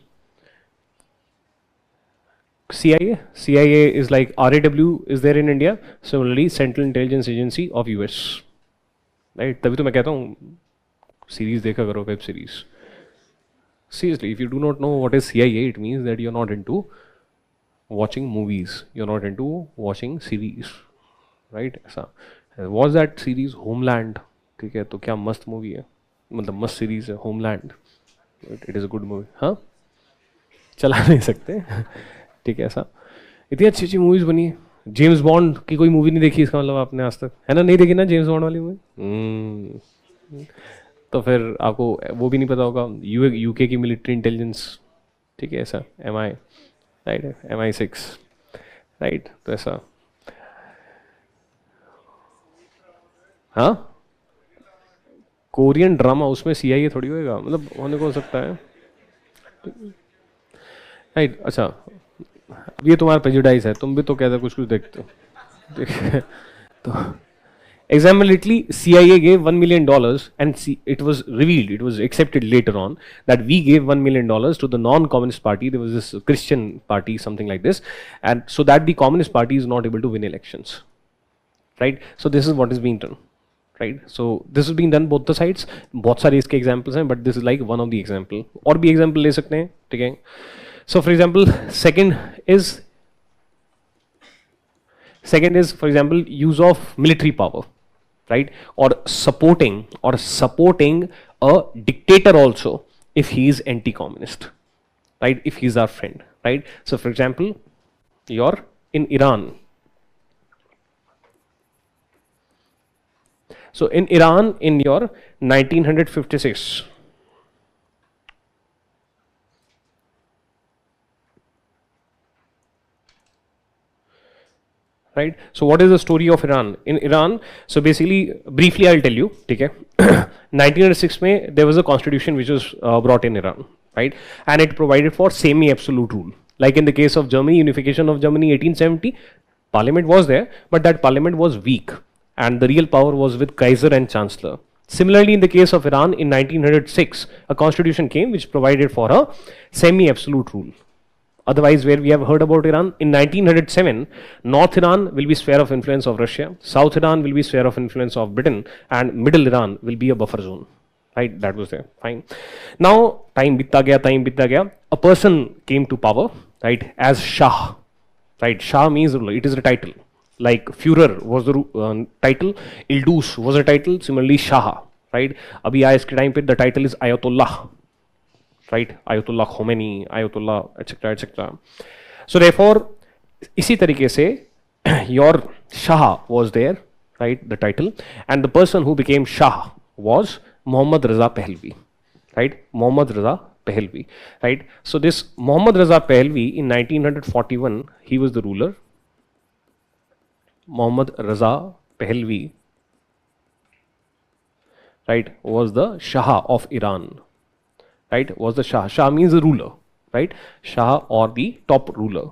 CIA is like RAW is there in India. Similarly, Central Intelligence Agency of US. Right? तभी तो मैं कहता हूँ series देखा करो, web series. Seriously, if you do not know what is CIA, it means that you're not into watching movies. You're not into watching series. Right? ऐसा. Was that series Homeland? ठीक है, तो क्या मस्त मूवी है, मतलब मस्त सीरीज है homeland. It is a good movie. हाँ, चला नहीं सकते. ठीक है, ऐसा इतनी अच्छी अच्छी मूवीज़ बनी है. जेम्स बॉन्ड की कोई मूवी नहीं देखी इसका मतलब आपने आज तक, है ना? नहीं देखी ना जेम्स बॉन्ड वाली मूवी. तो फिर आपको वो भी नहीं पता होगा यूके की मिलिट्री इंटेलिजेंस. ठीक है, ऐसा MI, राइट, MI6, राइट. तो ऐसा, हाँ, कोरियन ड्रामा, उसमें CIA थोड़ी होएगा, मतलब होने को हो सकता है, राइट. अच्छा, अब ये तुम्हारा प्रेजुडाइज है, तुम भी तो कहते कुछ कुछ देखते हो. तो example, Italy, CIA gave $1 million and it was revealed, it was accepted later on that we gave $1 million to the non-communist party. There was this Christian party, something like this, and so that the communist party is not able to win elections. Right? So this is what is being done. Right? So this is being done both the sides. बहुत सारे इसके examples हैं, but this is like one of the example. और भी example ले सकते हैं, ठीक है? So for example, second is for example use of military power, right? Or supporting a dictator also if he is anti-communist, right? If he is our friend, right? So for example, you're in Iran. So in Iran, in your 1956, right? So what is the story of Iran? In Iran, so basically, briefly I'll tell you, okay? 1906 में there was a constitution which was brought in Iran, right? And it provided for semi-absolute rule. Like in the case of Germany, unification of Germany 1870, parliament was there, but that parliament was weak, and the real power was with Kaiser and Chancellor. Similarly, in the case of Iran in 1906, a constitution came which provided for a semi-absolute rule. Otherwise, where we have heard about Iran, in 1907, North Iran will be sphere of influence of Russia, South Iran will be sphere of influence of Britain, and Middle Iran will be a buffer zone. Right, that was there, fine. Now, time bitta gaya, a person came to power, right, as Shah. Right, Shah means ruler, it is a title. Like Führer was the title, Ildus was a title, similarly Shah, right. Abhi iske time pe the title is Ayatollah. Right, Ayatollah Khomeini, Ayatollah, etc., etc. So therefore, इसी तरीके से your Shah was there, right, the title, and the person who became Shah was Muhammad Raza Pahlavi, right, Muhammad Raza Pahlavi, right. So this Muhammad Raza Pahlavi in 1941, he was the ruler. Muhammad Raza Pahlavi, right, was the Shah of Iran. Right, was the Shah. Shah means the ruler, right? Shah or the top ruler,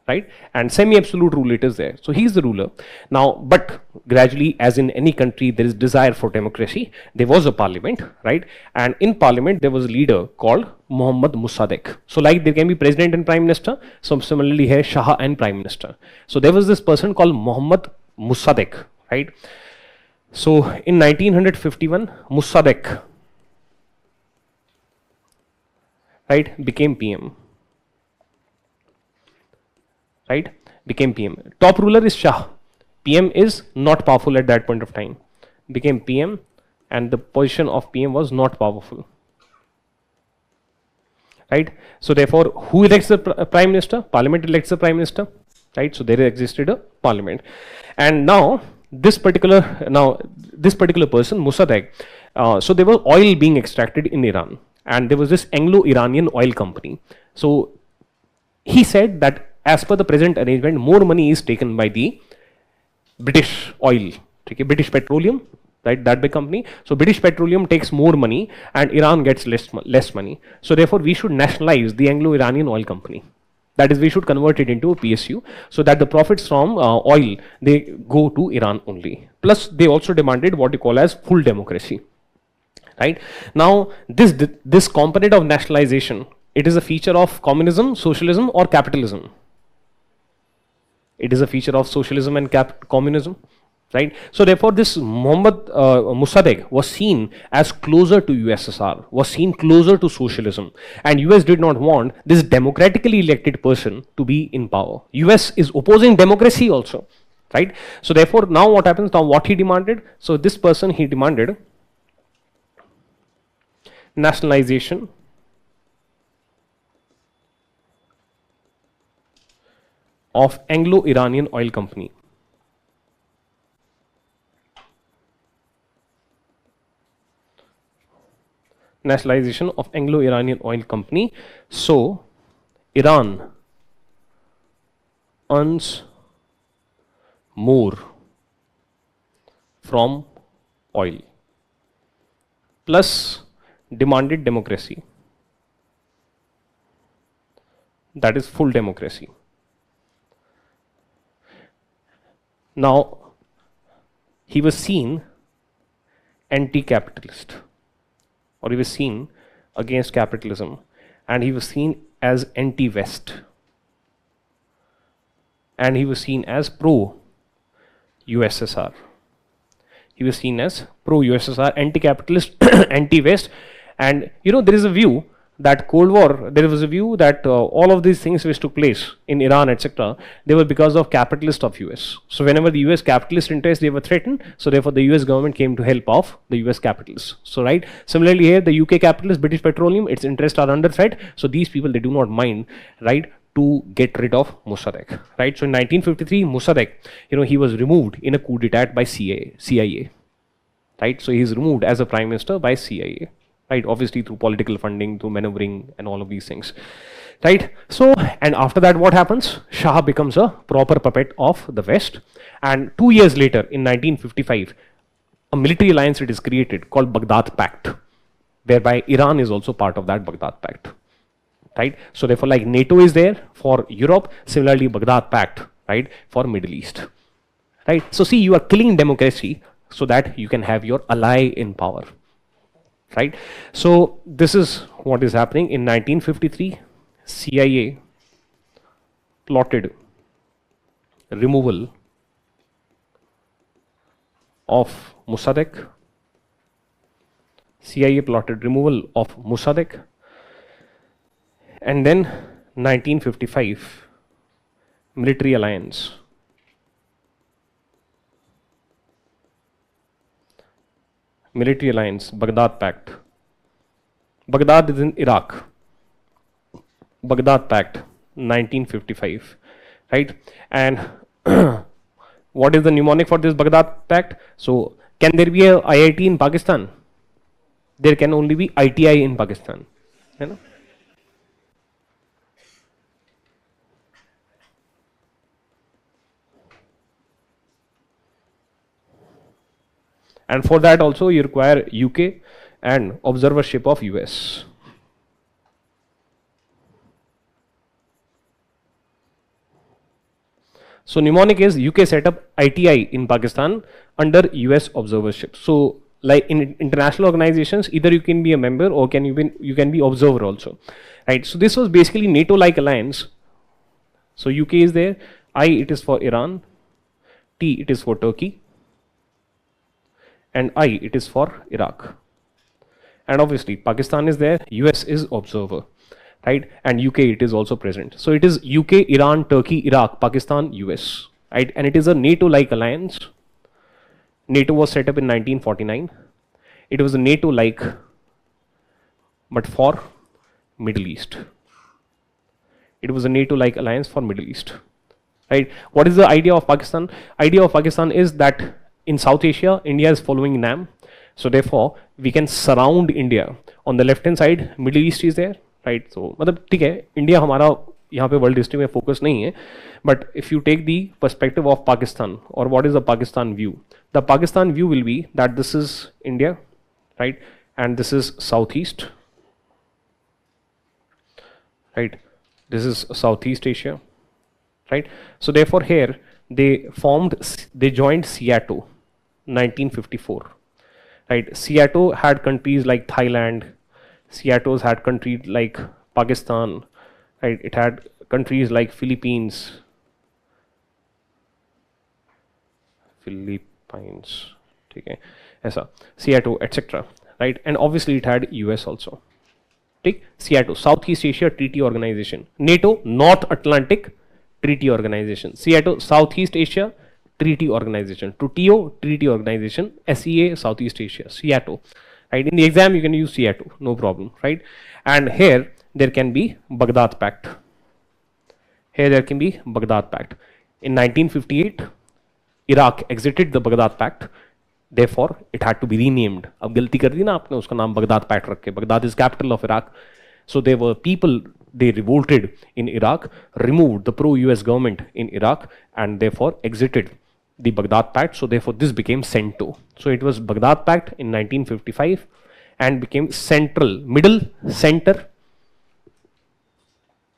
right? And semi-absolute rule it is there. So he is the ruler. Now, but gradually, as in any country, there is desire for democracy. There was a parliament, right? And in parliament, there was a leader called Muhammad Mossadegh. So like there can be president and prime minister. So similarly here, Shah and prime minister. So there was this person called Muhammad Mossadegh, right? So in 1951, Mossadegh, right, became PM, right, became PM. Top ruler is Shah. PM is not powerful at that point of time. Became PM, and the position of PM was not powerful, right. So therefore, who elects the prime minister? Parliament elects the prime minister, right. So there existed a parliament, and now this particular person Mossadegh, so there was oil being extracted in Iran. And there was this Anglo-Iranian oil company. So he said that as per the present arrangement, more money is taken by the British oil, okay, British Petroleum, right, that big company. So British Petroleum takes more money and Iran gets less money. So therefore, we should nationalize the Anglo-Iranian oil company. That is, we should convert it into a PSU so that the profits from oil, they go to Iran only. Plus, they also demanded what they call as full democracy. Right now, this component of nationalization, it is a feature of communism, socialism, or capitalism. It is a feature of socialism and communism, right? So therefore, this Muhammad Mossadegh was seen as closer to USSR, was seen closer to socialism, and US did not want this democratically elected person to be in power. US is opposing democracy also, right? So therefore, now what happens? Now what he demanded? So this person, he demanded nationalization of Anglo-Iranian oil company. Nationalization of Anglo-Iranian oil company. So Iran earns more from oil plus demanded democracy, that is full democracy. Now he was seen anti-capitalist, or he was seen against capitalism, and he was seen as anti-West, and he was seen as pro-USSR. He was seen as pro-USSR, anti-capitalist, anti-West. And you know, there is a view that Cold War, there was a view that all of these things which took place in Iran, etc., they were because of capitalists of US. So whenever the US capitalist interests, they were threatened, so therefore the US government came to help of the US capitalists. So right, similarly here, the UK capitalists, British Petroleum, its interests are under threat. So these people, they do not mind, right, to get rid of Mossadegh, right? So in 1953, Mossadegh, you know, he was removed in a coup d'etat by CIA, right? So he is removed as a prime minister by CIA. Right, obviously through political funding, through maneuvering and all of these things. right? So, and after that, what happens? Shah becomes a proper puppet of the West, and 2 years later, in 1955, a military alliance it is created called Baghdad Pact, whereby Iran is also part of that Baghdad Pact, right? So therefore, like NATO is there for Europe, similarly Baghdad Pact, right, for Middle East, right? So see, you are killing democracy so that you can have your ally in power, right? So this is what is happening in 1953. CIA plotted removal of Mossadegh. CIA plotted removal of Mossadegh, and then 1955 military alliance. Military alliance, Baghdad Pact. Baghdad is in Iraq. Baghdad Pact, 1955, right? And what is the mnemonic for this Baghdad Pact? So, can there be a IIT in Pakistan? There can only be ITI in Pakistan. You know? And for that also you require UK and observership of US. So mnemonic is UK set up ITI in Pakistan under US observership. So like in international organizations, either you can be a member or you can be observer also, right? So this was basically NATO-like alliance. So UK is there, I it is for Iran, T it is for Turkey, and I it is for Iraq. And obviously Pakistan is there, US is observer, right? And UK it is also present. So it is UK, Iran, Turkey, Iraq, Pakistan, US, right? And it is a NATO-like alliance. NATO was set up in 1949. It was a NATO-like, but for Middle East. It was a NATO-like alliance for Middle East, right? What is the idea of Pakistan? Idea of Pakistan is that in South Asia, India is following NAM. So therefore, we can surround India. On the left hand side, Middle East is there, right? So मतलब ठीक है, India हमारा यहाँ पे world history में focus नहीं है. But if you take the perspective of Pakistan, or what is the Pakistan view? The Pakistan view will be that this is India, right? And this is Southeast, right? This is Southeast Asia, right? So therefore here they joined SEATO, 1954, right? SEATO had countries like Thailand, SEATO's had countries like Pakistan, right? It had countries like Philippines, okay, ऐसा SEATO, etc., right? And obviously it had US also. Take SEATO, Southeast Asia Treaty Organization. NATO, North Atlantic Treaty Organization. SEATO, Southeast Asia Treaty Organization. TUTIO, Treaty Organization. SEA, Southeast Asia. SEATO, right? In the exam you can use SEATO, no problem, right? And here there can be Baghdad Pact. Here there can be Baghdad Pact. In 1958, Iraq exited the Baghdad Pact. Therefore, it had to be renamed. अब गलती कर दी ना आपने, उसका नाम Baghdad Pact रख के. Baghdad is capital of Iraq. So there were people, they revolted in Iraq, removed the pro-US government in Iraq, and therefore exited the Baghdad Pact. So therefore this became CENTO. So it was Baghdad Pact in 1955 and became central, middle, center.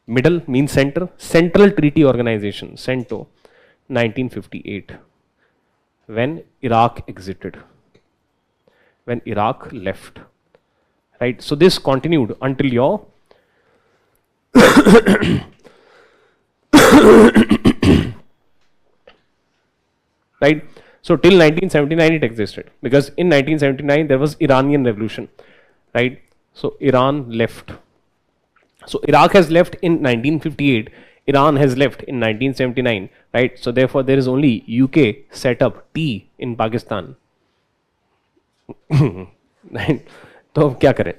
Middle means center. Central Treaty Organization, CENTO, 1958. When Iraq exited, when Iraq left, right? So this continued until your right? So till 1979 it existed, because in 1979 there was Iranian revolution, right? So Iran left. So Iraq has left in 1958. Iran has left in 1979, right? So therefore there is only UK set up T in Pakistan. Right? So क्या करें?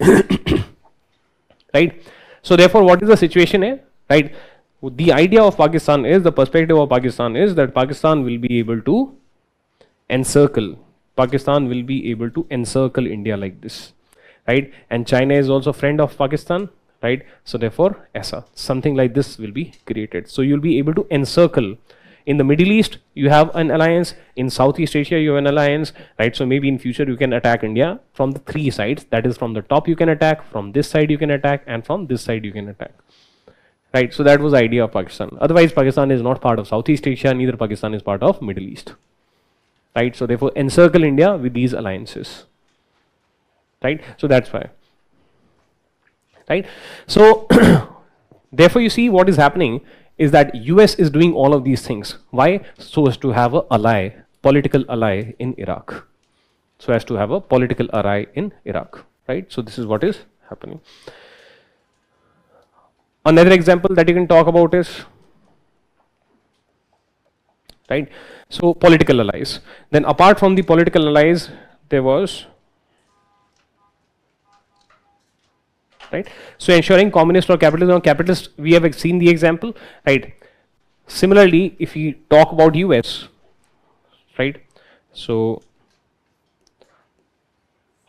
Right? So therefore what is the situation here? Right? The idea of Pakistan is, the perspective of Pakistan is that Pakistan will be able to encircle. Pakistan will be able to encircle India like this, right? And China is also friend of Pakistan, right? So therefore ऐसा something like this will be created. So you'll be able to encircle. In the Middle East, you have an alliance. In Southeast Asia, you have an alliance, right? So maybe in future you can attack India from the three sides. That is, from the top you can attack, from this side you can attack, and from this side you can attack. Right? So that was the idea of Pakistan. Otherwise, Pakistan is not part of Southeast Asia. Neither Pakistan is part of Middle East. Right? So therefore, encircle India with these alliances. Right? So that's why. Right? So therefore, you see what is happening is that US is doing all of these things. Why? So as to have a ally, political ally in Iraq. So as to have a political ally in Iraq. Right? So this is what is happening. Another example that you can talk about is, right? So political allies. Then apart from the political allies, there was, right? So ensuring communist or capitalist, we have seen the example, right? Similarly, if we talk about US, right? So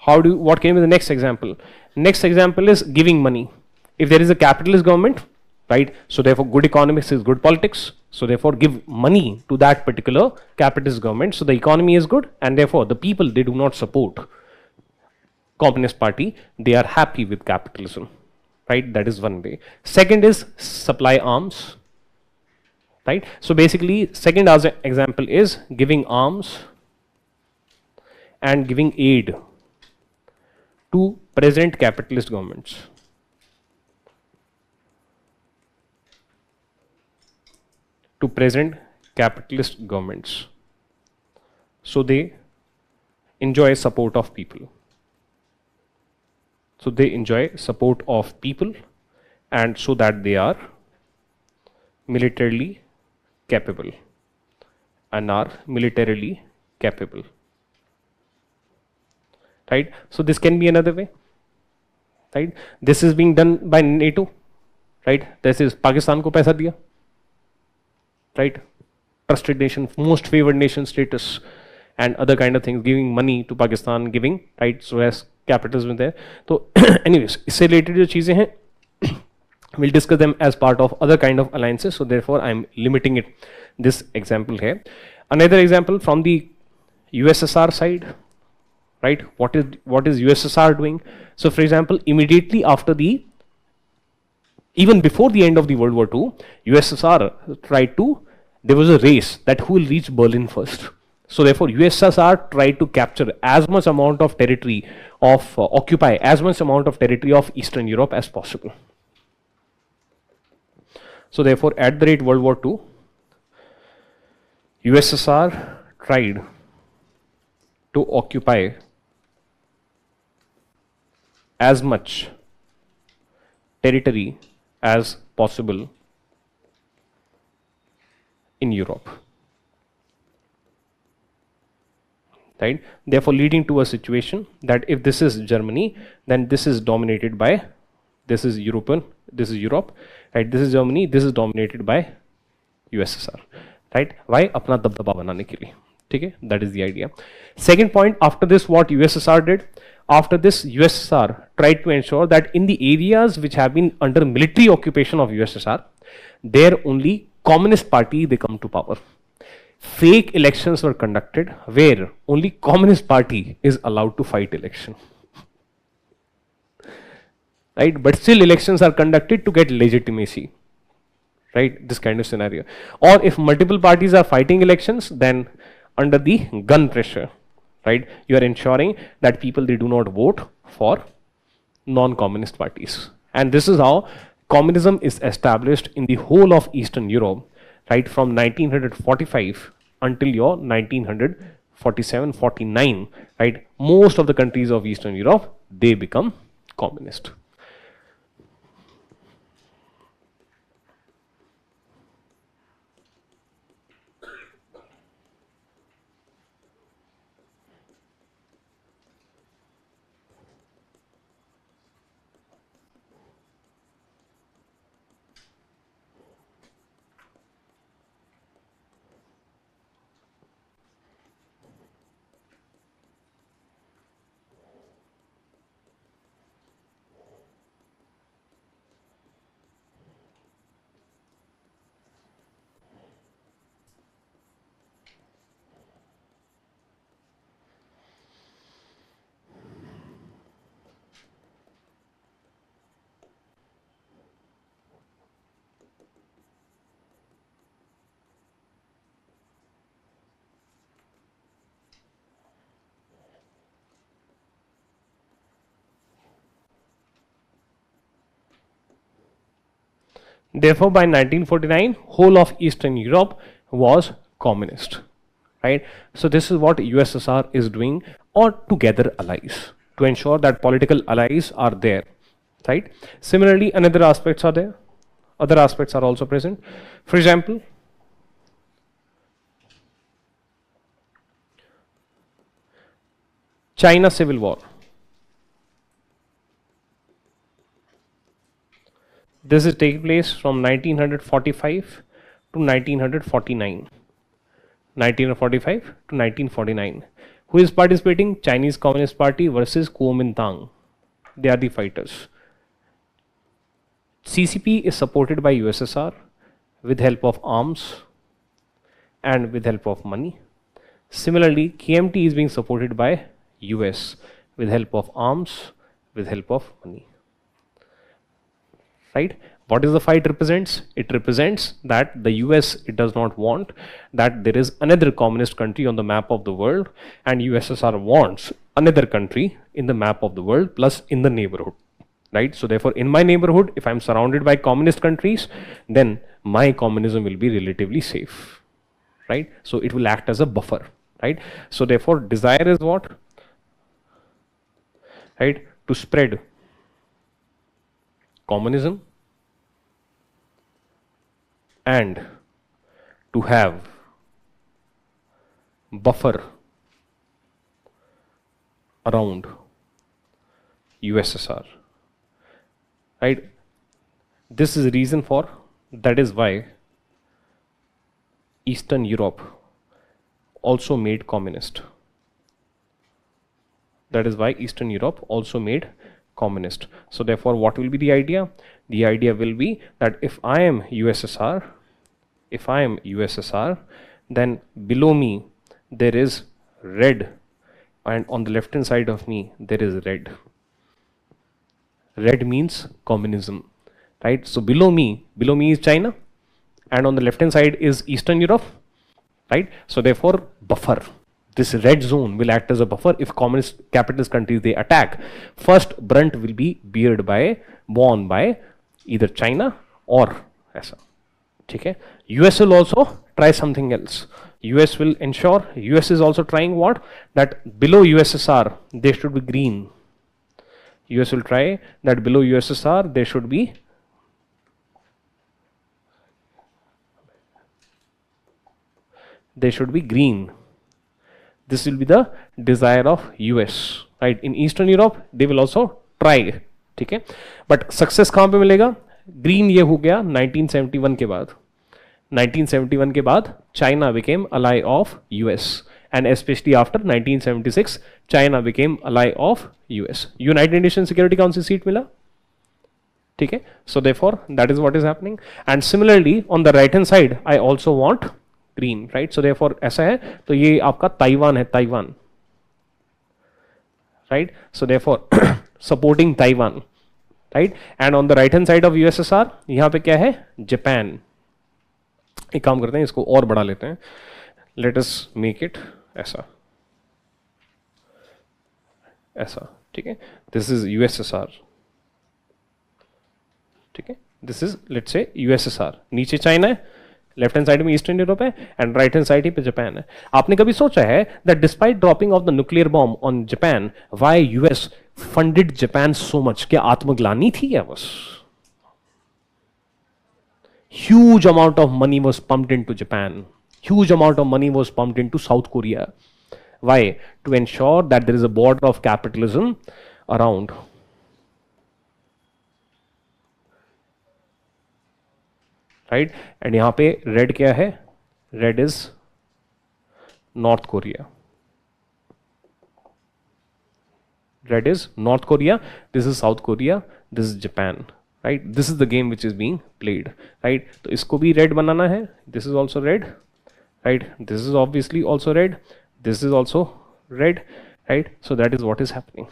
what came with the next example? Next example is giving money. If there is a capitalist government, right? So therefore, good economics is good politics. So therefore, give money to that particular capitalist government. So the economy is good, and therefore the people, they do not support Communist Party. They are happy with capitalism, right? That is one way. Second is supply arms, right? So basically, second as example is giving arms and giving aid to present capitalist governments. To present capitalist governments. So they enjoy support of people. So they enjoy support of people, and so that they are militarily capable and are militarily capable. Right? So this can be another way. Right? This is being done by NATO. Right? This is Pakistan ko paisa diya. Right? Trusted nation, most favored nation status, and other kind of things, giving money to Pakistan, giving, right? So as capitalism there. So anyways, इससे related जो चीजें हैं, we'll discuss them as part of other kind of alliances. So therefore, I'm limiting it. This example here. Another example from the USSR side, right? What is USSR doing? So for example, immediately after even before the end of the World War II, USSR tried to, there was a race that who will reach Berlin first. So therefore, USSR tried to capture as much amount of territory of, occupy as much amount of territory of Eastern Europe as possible. So therefore, at the rate World War II, USSR tried to occupy as much territory as possible in Europe. Right? Therefore, leading to a situation that if this is Germany, then this is dominated by, this is Europe, right? This is Germany, this is dominated by USSR, right? Why? अपना दबदबा बनाने के लिए, ठीक है? That is the idea. Second point, after this, what USSR did? After this, USSR tried to ensure that in the areas which have been under military occupation of USSR, there only Communist Party they come to power. Fake elections were conducted where only Communist Party is allowed to fight election. Right? But still elections are conducted to get legitimacy. Right? This kind of scenario. Or if multiple parties are fighting elections, then under the gun pressure, right, you are ensuring that people, they do not vote for non-communist parties. And this is how communism is established in the whole of Eastern Europe, right, from 1945 until your 1947-49, right? Most of the countries of Eastern Europe, they become communist. Therefore, by 1949, whole of Eastern Europe was communist, right? So this is what USSR is doing, or together allies, to ensure that political allies are there, right? Similarly, another aspects are there. Other aspects are also present. For example, China Civil War. This is taking place from 1945 to 1949. 1945 to 1949. Who is participating? Chinese Communist Party versus Kuomintang. They are the fighters. CCP is supported by USSR with help of arms and with help of money. Similarly, KMT is being supported by US with help of arms, with help of money. Right? What is the fight represents? It represents that the US, it does not want that there is another communist country on the map of the world, and USSR wants another country in the map of the world plus in the neighborhood. Right? So therefore, in my neighborhood, if I'm surrounded by communist countries, then my communism will be relatively safe. Right? So it will act as a buffer. Right? So therefore, desire is what? Right? To spread communism and to have buffer around USSR. Right? This is the reason for, that is why Eastern Europe also made communist. That is why Eastern Europe also made communist. So therefore, what will be the idea? The idea will be that if I am USSR, then below me there is red, and on the left hand side of me there is red. Red means communism, right? So below me is China, and on the left hand side is Eastern Europe, right? So therefore, buffer. This red zone will act as a buffer. If communist capitalist countries they attack, first brunt will be borne by either China or ऐसा. ठीक है? US will also try something else. US will ensure, US is also trying what? That below USSR they should be green. US will try that below USSR there should be green. This will be the desire of US, right? In Eastern Europe they will also try, ठीक है? But success कहाँ पे मिलेगा? Green ये हो गया 1971 के बाद. 1971 के बाद China became ally of US, and especially after 1976 China became ally of US. United Nations Security Council seat मिला, ठीक है? So therefore that is what is happening. And similarly on the right hand side I also want green, right? So therefore ऐसा है, तो ये आपका Taiwan है, Taiwan, right? So therefore supporting Taiwan, right? And on the right hand side of USSR यहाँ पे क्या है? जापान. एक काम करते हैं, इसको और बढ़ा लेते हैं. Let us make it ऐसा, ऐसा, ठीक है? This is USSR, ठीक है? This is let's say USSR. नीचे चाइना है, लेफ्ट हैंड साइड में ईस्टर्न यूरोप है, एंड राइट हैंड साइड पे जापान है. आपने कभी सोचा है that despite dropping of the nuclear bomb on Japan, why US funded Japan so much? क्या आत्मग्लानि थी या बस? Huge amount of money was pumped into Japan. Huge amount of money was pumped into South Korea. Why? To ensure that there is a border of capitalism around. Right? And यहाँ पे red क्या है? Red is North Korea. Red is North Korea. This is South Korea. This is Japan. Right? This is the game which is being played. Right? तो इसको भी red बनाना है. This is also red. Right? This is obviously also red. This is also red. Right? So that is what is happening.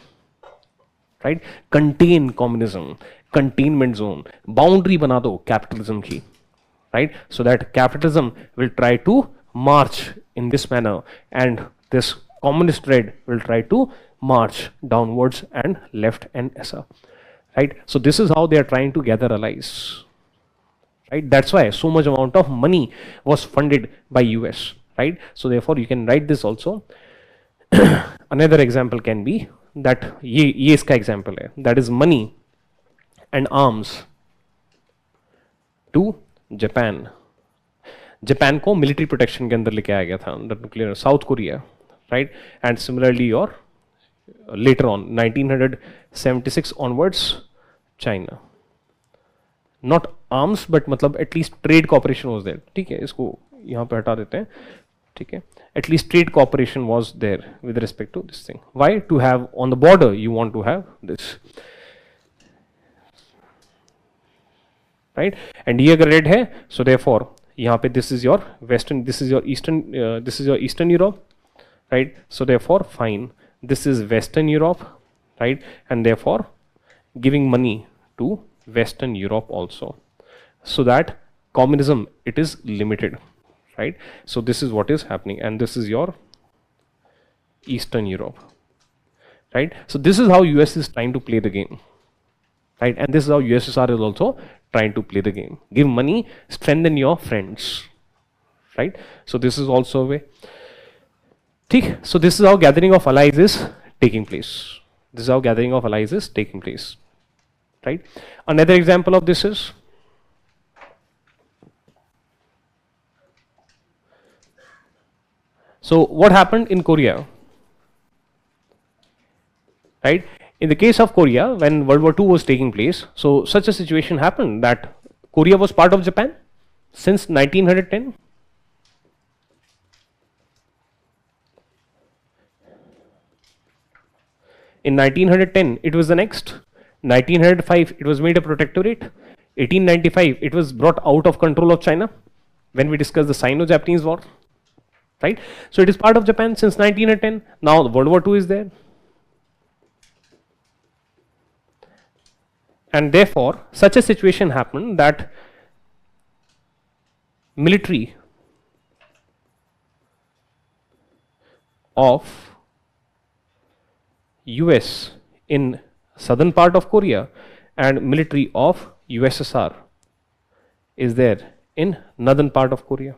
Right? Contain communism. Containment zone. Boundary बना दो capitalism की. Right? So that capitalism will try to march in this manner, and this communist red will try to march downwards and left and ऐसा. Right? So this is how they are trying to gather allies. right? That's why so much amount of money was funded by US, right? So therefore you can write this also. Another example can be that ये इसका example है, that is money and arms to Japan. Japan को military protection के अंदर लेके आया गया था under nuclear south Korea, right? And similarly और later on 1976 onwards China, not arms but मतलब at least trade cooperation was there, ठीक है? इसको यहाँ पे हटा देते हैं, ठीक है? At least trade cooperation was there with respect to this thing. Why? To have on the border you want to have this, right? And ये अगर red है, so therefore यहाँ पे this is your western, this is your eastern Europe, right? So therefore fine, this is Western Europe, right? And therefore giving money to Western Europe also, so that communism, it is limited, right? So this is what is happening, and this is your Eastern Europe, right? So this is how US is trying to play the game, right? And this is how USSR is also trying to play the game. Give money, strengthen your friends, right? So this is also a way. So this is how gathering of allies is taking place. This is how gathering of allies is taking place, right? Another example of this is so what happened in Korea, right? In the case of Korea, when World War II was taking place, so such a situation happened that Korea was part of Japan since 1910. In 1910, it was annexed. 1905, it was made a protectorate. 1895, it was brought out of control of China when we discussed the Sino-Japanese War, right? So it is part of Japan since 1910. Now World War II is there. And therefore, such a situation happened that military of US in southern part of Korea and military of USSR is there in northern part of Korea.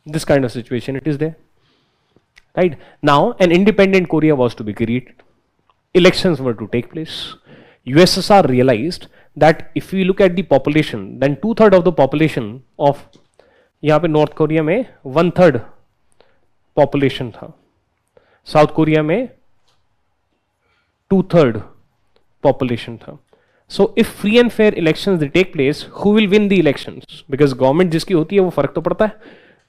This kind of situation it is there, right? Now an independent Korea was to be created. Elections were to take place. USSR realized that if we look at the population, then 2/3 of the population of यहाँ पे north Korea में 1/3 population था, south Korea में 2/3 population था. So if free and fair elections they take place, who will win the elections? Because government जिसकी होती है वो फर्क तो पड़ता है,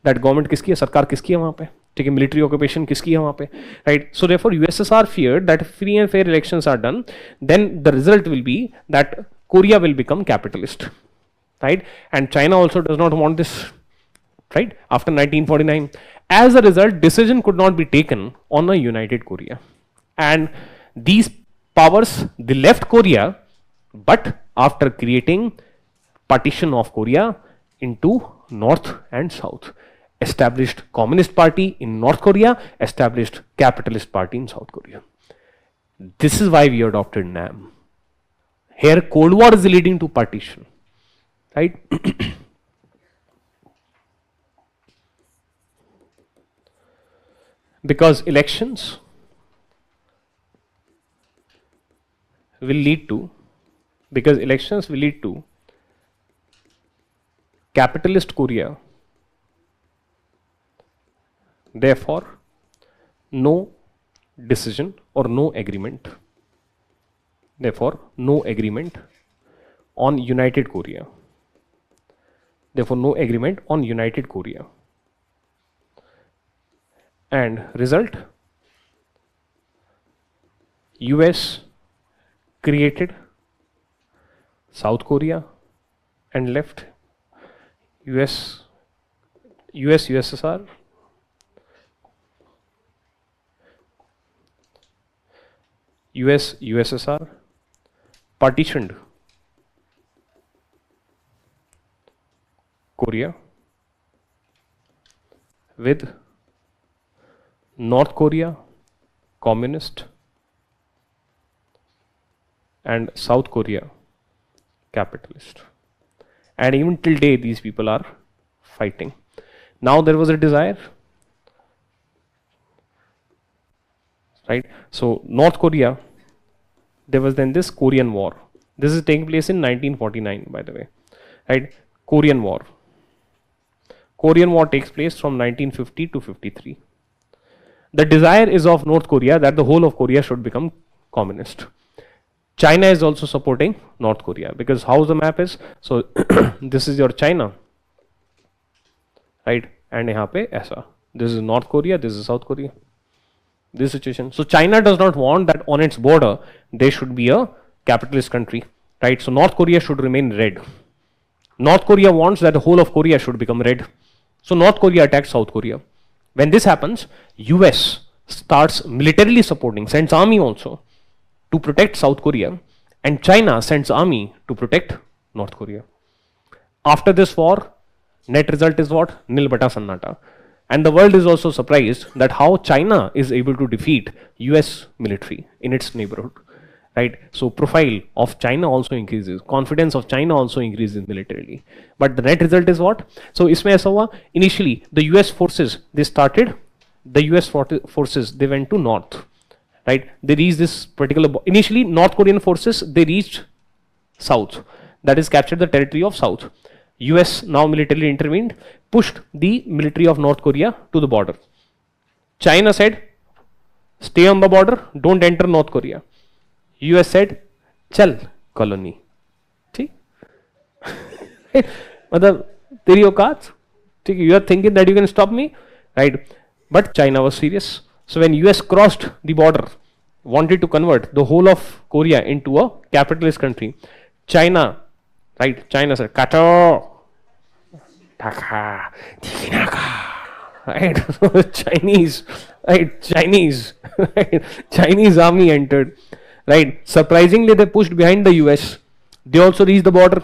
that government किसकी है, सरकार किसकी है वहाँ पे, ठीक है? मिलिट्री ऑक्यूपेशन किसकी है वहाँ पे, right? So therefore USSR feared that if free and fair elections are done, then the result will be that Korea will become capitalist, right? And China also does not want this, right? After 1949, as a result, decision could not be taken on a united Korea, and these powers they left Korea, but after creating partition of Korea into North and South, established Communist Party in North Korea, established Capitalist Party in South Korea. This is why we adopted NAM. Here Cold War is leading to partition, right? Because elections will lead to capitalist Korea. Therefore, no decision or no agreement. Therefore, no agreement on united Korea. Therefore, no agreement on united Korea. And result, US created South Korea and left USSR. USSR partitioned Korea with North Korea communist and South Korea capitalist. and even till day these people are fighting. Now there was a desire, right? So North Korea, there was then this Korean War. This is taking place in 1949, by the way, right? Korean War. Korean War takes place from 1950 to 53. The desire is of North Korea that the whole of Korea should become communist. China is also supporting North Korea, because how the map is, so this is your China, right? And यहाँ पे ऐसा, this is North Korea, this is South Korea, this situation. So China does not want that on its border there should be a capitalist country, right? So North Korea should remain red. North Korea wants that the whole of Korea should become red. So North Korea attacks South Korea. When this happens, US starts militarily supporting, sends army also to protect South Korea, and China sends army to protect North Korea. After this war, net result is what? Nil bata sannata. And the world is also surprised that how China is able to defeat US military in its neighborhood, right? So profile of China also increases, confidence of China also increases militarily. But the net result is what? So isme aisa hua, initially the US forces, they started, the US forces, they went to north, right? They reached this particular, initially North Korean forces, they reached south, that is captured the territory of south. US now militarily intervened, pushed the military of North Korea to the border. China said, stay on the border, don't enter North Korea. US said, chal colony. See? मतलब तेरी औकात, ठीक है, you are thinking that you can stop me, right? But China was serious. So when US crossed the border, wanted to convert the whole of Korea into a capitalist country, China, right? China said, kato, taka, tikinaka, right? So Chinese, right? Chinese, right? Chinese army entered, right? Surprisingly, they pushed behind the US. They also reached the border,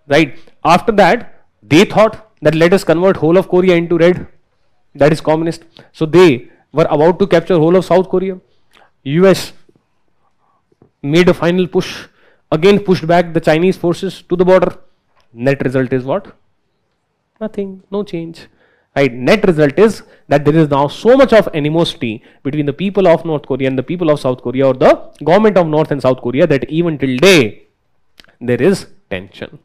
right? After that, they thought that let us convert whole of Korea into red, that is communist. So they were about to capture whole of South Korea. US made a final push, again pushed back the Chinese forces to the border. Net result is what? Nothing, no change. Right? Net result is that there is now so much of animosity between the people of North Korea and the people of South Korea, or the government of North and South Korea, that even till day there is tension.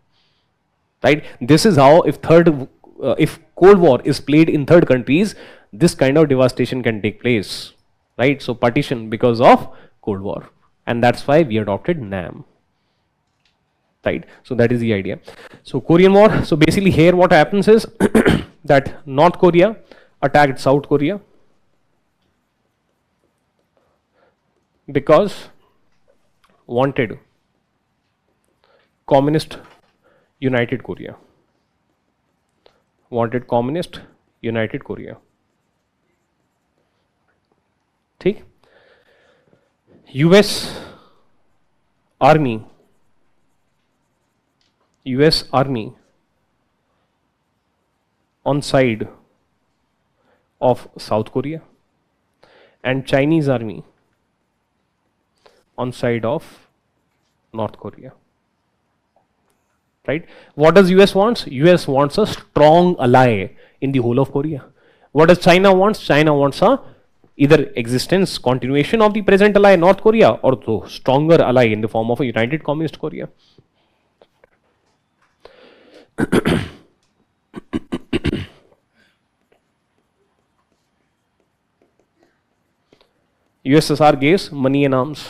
Right? This is how if Cold War is played in third countries, this kind of devastation can take place. Right? So partition because of Cold War, and that's why we adopted NAM. Right? So that is the idea. So Korean War. So basically here what happens is that North Korea attacked South Korea because wanted communist united Korea. Wanted communist united Korea. ठीक? US Army on side of South Korea and Chinese army on side of North Korea. Right? What does US wants? US wants a strong ally in the whole of Korea. What does China wants? China wants a either existence, continuation of the present ally North Korea, or the stronger ally in the form of a united communist Korea. USSR gives money and arms.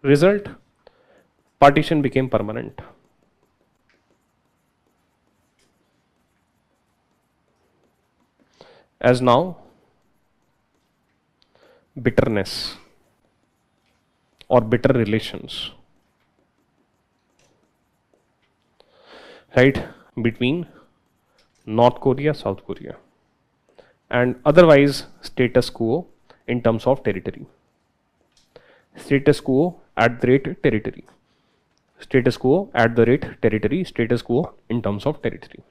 Result, partition became permanent. As now, bitterness or bitter relations, right, between North Korea, South Korea, and otherwise status quo in terms of territory. Status quo at the rate territory. Status quo at the rate territory. Status quo in terms of territory.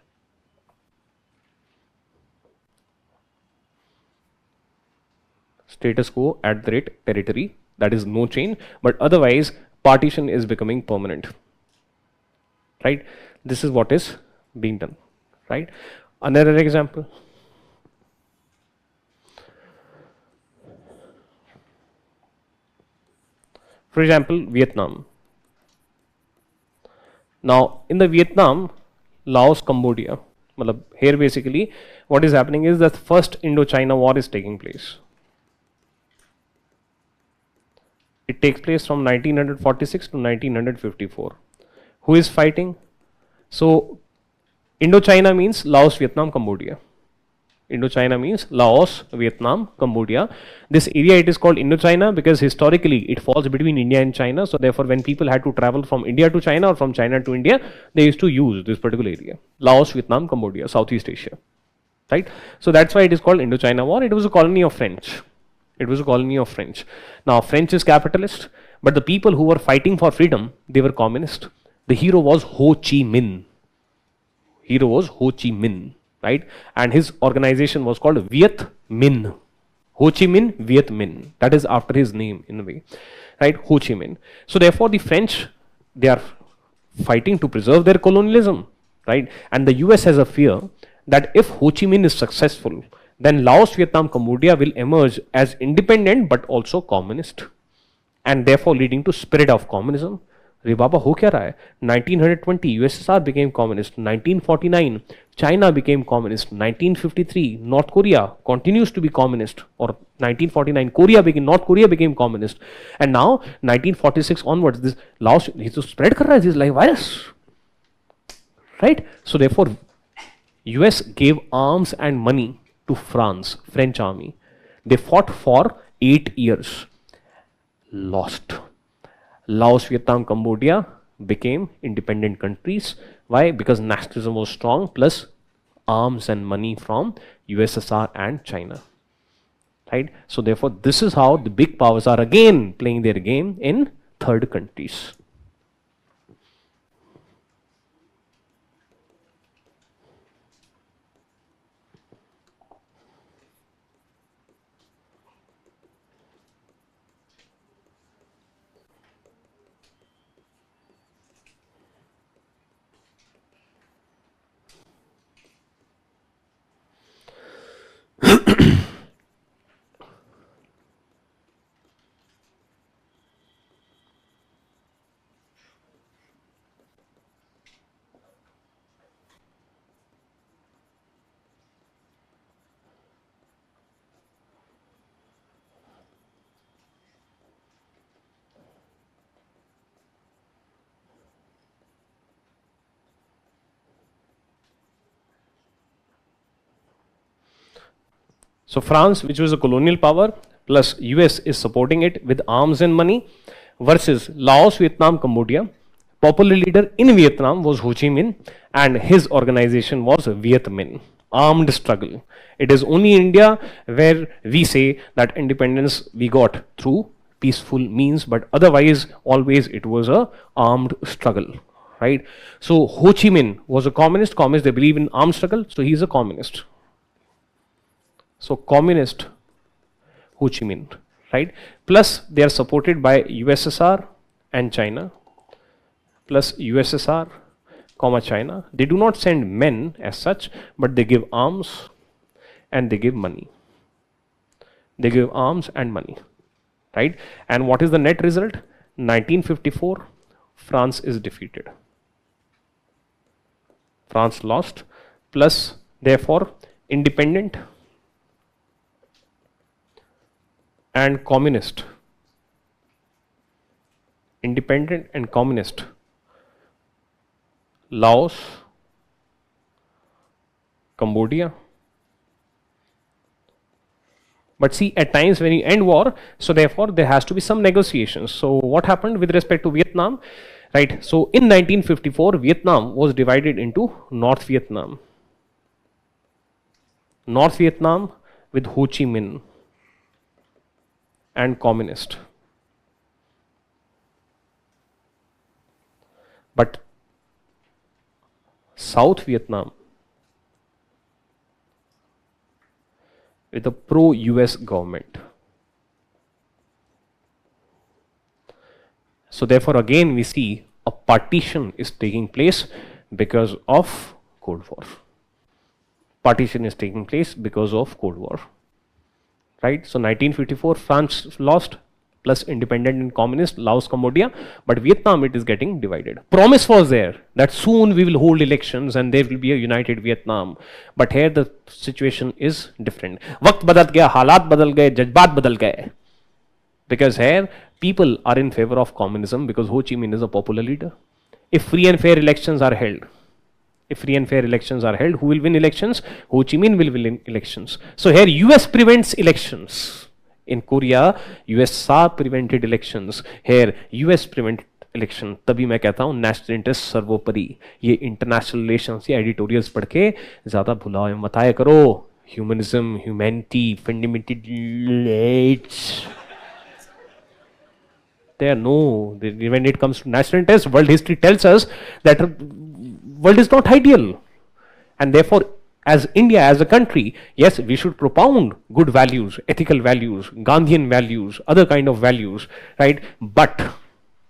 Status quo at the rate territory, that is no change, but otherwise partition is becoming permanent, right? This is what is being done, right? Another example. For example, Vietnam. Now, in the Vietnam, Laos, Cambodia, here basically what is happening is that first Indo-China war is taking place. It takes place from 1946 to 1954. Who is fighting? So, Indo-China means Laos, Vietnam, Cambodia. Indo-China means Laos, Vietnam, Cambodia. This area, it is called Indo-China because historically it falls between India and China. So therefore, when people had to travel from India to China or from China to India, they used to use this particular area. Laos, Vietnam, Cambodia, Southeast Asia. Right? So that's why it is called Indo-China War. It was a colony of French. It was a colony of French. Now, French is capitalist, but the people who were fighting for freedom, they were communist. The hero was Ho Chi Minh. Hero was Ho Chi Minh. Right? And his organization was called Viet Minh. Ho Chi Minh, Viet Minh. That is after his name in a way. Right? Ho Chi Minh. So therefore the French, they are fighting to preserve their colonialism. Right? And the US has a fear that if Ho Chi Minh is successful, then Laos, Vietnam, Cambodia will emerge as independent but also communist. And therefore leading to spread of communism. अरे बाबा हो क्या रहा है 1920 USSR became communist, 1949 China became communist, 1953 North Korea continues to be communist, or 1949 North Korea became communist, and now 1946 onwards this Laos is to spread कर रहा है this like virus, right? So therefore US gave arms and money to France, French army. They fought for 8 years, lost. Laos, Vietnam, Cambodia became independent countries. Why? Because nationalism was strong, plus arms and money from USSR and China. Right? So therefore, this is how the big powers are again playing their game in third countries. So France, which was a colonial power, plus US is supporting it with arms and money, versus Laos, Vietnam, Cambodia. Popular leader in Vietnam was Ho Chi Minh, and his organization was Viet Minh. Armed struggle. It is only India where we say that independence we got through peaceful means, but otherwise always it was a armed struggle. Right? So Ho Chi Minh was a communist. Communists, they believe in armed struggle, so he is a communist. So communist Ho Chi Minh, right? Plus they are supported by USSR and China, plus USSR, comma China. They do not send men as such, but they give arms and they give money. They give arms and money, right? And what is the net result? 1954, France is defeated. France lost, plus therefore independent and communist, independent and communist Laos, Cambodia. But see, at times when you end war, so therefore there has to be some negotiations. So what happened with respect to Vietnam, right? So in 1954, Vietnam was divided into North Vietnam. North Vietnam with Ho Chi Minh and communist. But South Vietnam with a pro-US government. So therefore again we see a partition is taking place because of Cold War. Partition is taking place because of Cold War. Right? So 1954 France lost, plus independent and communist, Laos, Cambodia, but Vietnam it is getting divided. Promise was there that soon we will hold elections and there will be a united Vietnam, but here the situation is different. Waqt badal gaya, halat badal gaye, jazbaat badal gaye. Because here people are in favor of communism because Ho Chi Minh is a popular leader. If free and fair elections are held, who will win elections? Ho Chi Minh will win elections. So here US prevents elections. In Korea, USA prevented elections. Here US prevented election. तभी मैं कहता हूँ national interest सर्वोपरि. ये international relations या editorials पढ़ के ज़्यादा भुलाओ एवं बताया करो. Humanism, humanity, fundamental rights. There no, when it comes to national interest, world history tells us that world is not ideal, and therefore as India, as a country, yes, we should propound good values, ethical values, Gandhian values, other kind of values, right? But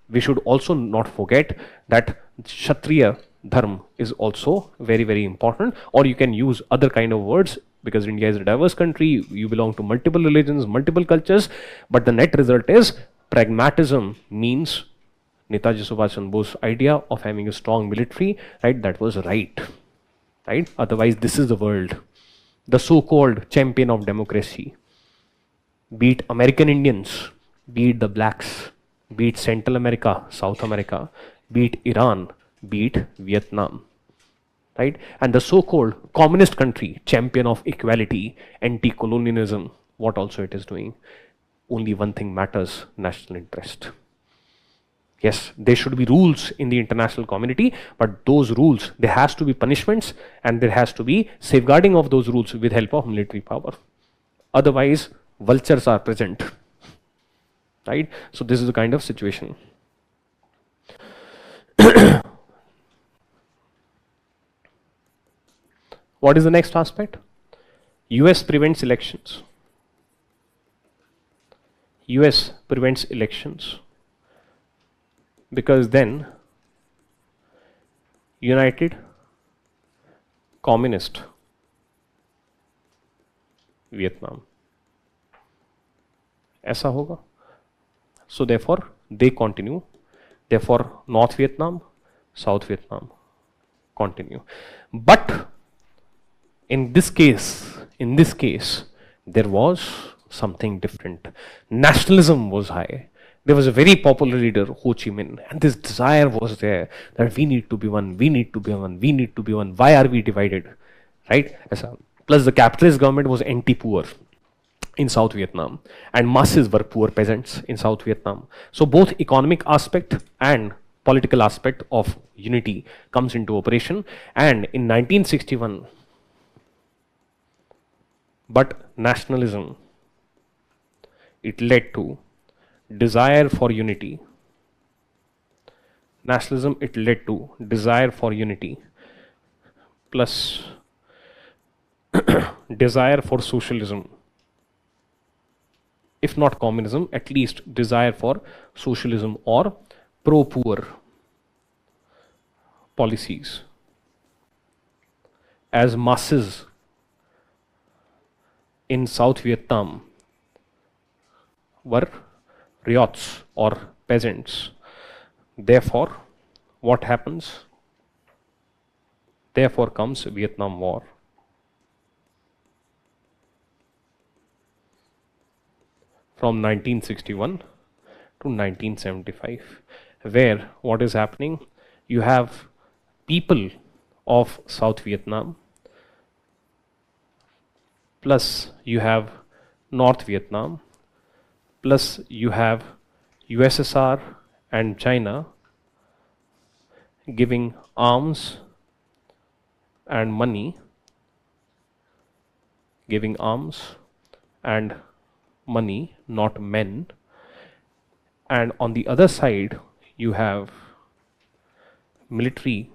we should also not forget that Kshatriya Dharma is also very, very important, or you can use other kind of words because India is a diverse country, you belong to multiple religions, multiple cultures, but the net result is pragmatism means Netaji Subhash Chandra Bose's idea of having a strong military, right? That was right. Right? Otherwise, this is the world. The so-called champion of democracy. Beat American Indians, beat the blacks, beat Central America, South America, beat Iran, beat Vietnam. Right? And the so-called communist country, champion of equality, anti-colonialism, what also it is doing? Only one thing matters, national interest. Yes, there should be rules in the international community, but those rules, there has to be punishments and there has to be safeguarding of those rules with help of military power. Otherwise, vultures are present. Right? So this is the kind of situation. What is the next aspect? US prevents elections. US prevents elections. Because then United Communist Vietnam ऐसा होगा. So therefore they continue. Therefore North Vietnam, South Vietnam continue. But in this case, there was something different. Nationalism was high. There was a very popular leader, Ho Chi Minh, and this desire was there that we need to be one, we need to be one, we need to be one. Why are we divided? Right? Plus the capitalist government was anti-poor in South Vietnam and masses were poor peasants in South Vietnam. So both economic aspect and political aspect of unity comes into operation, and in 1961, but nationalism, it led to desire for unity. Nationalism, it led to desire for unity plus desire for socialism. If not communism, at least desire for socialism or pro-poor policies. As masses in South Vietnam were ryots or peasants. Therefore, what happens? Therefore comes Vietnam War. From 1961 to 1975, where what is happening? You have people of South Vietnam, plus you have North Vietnam, plus you have USSR and China giving arms and money, giving arms and money, not men. And on the other side, you have military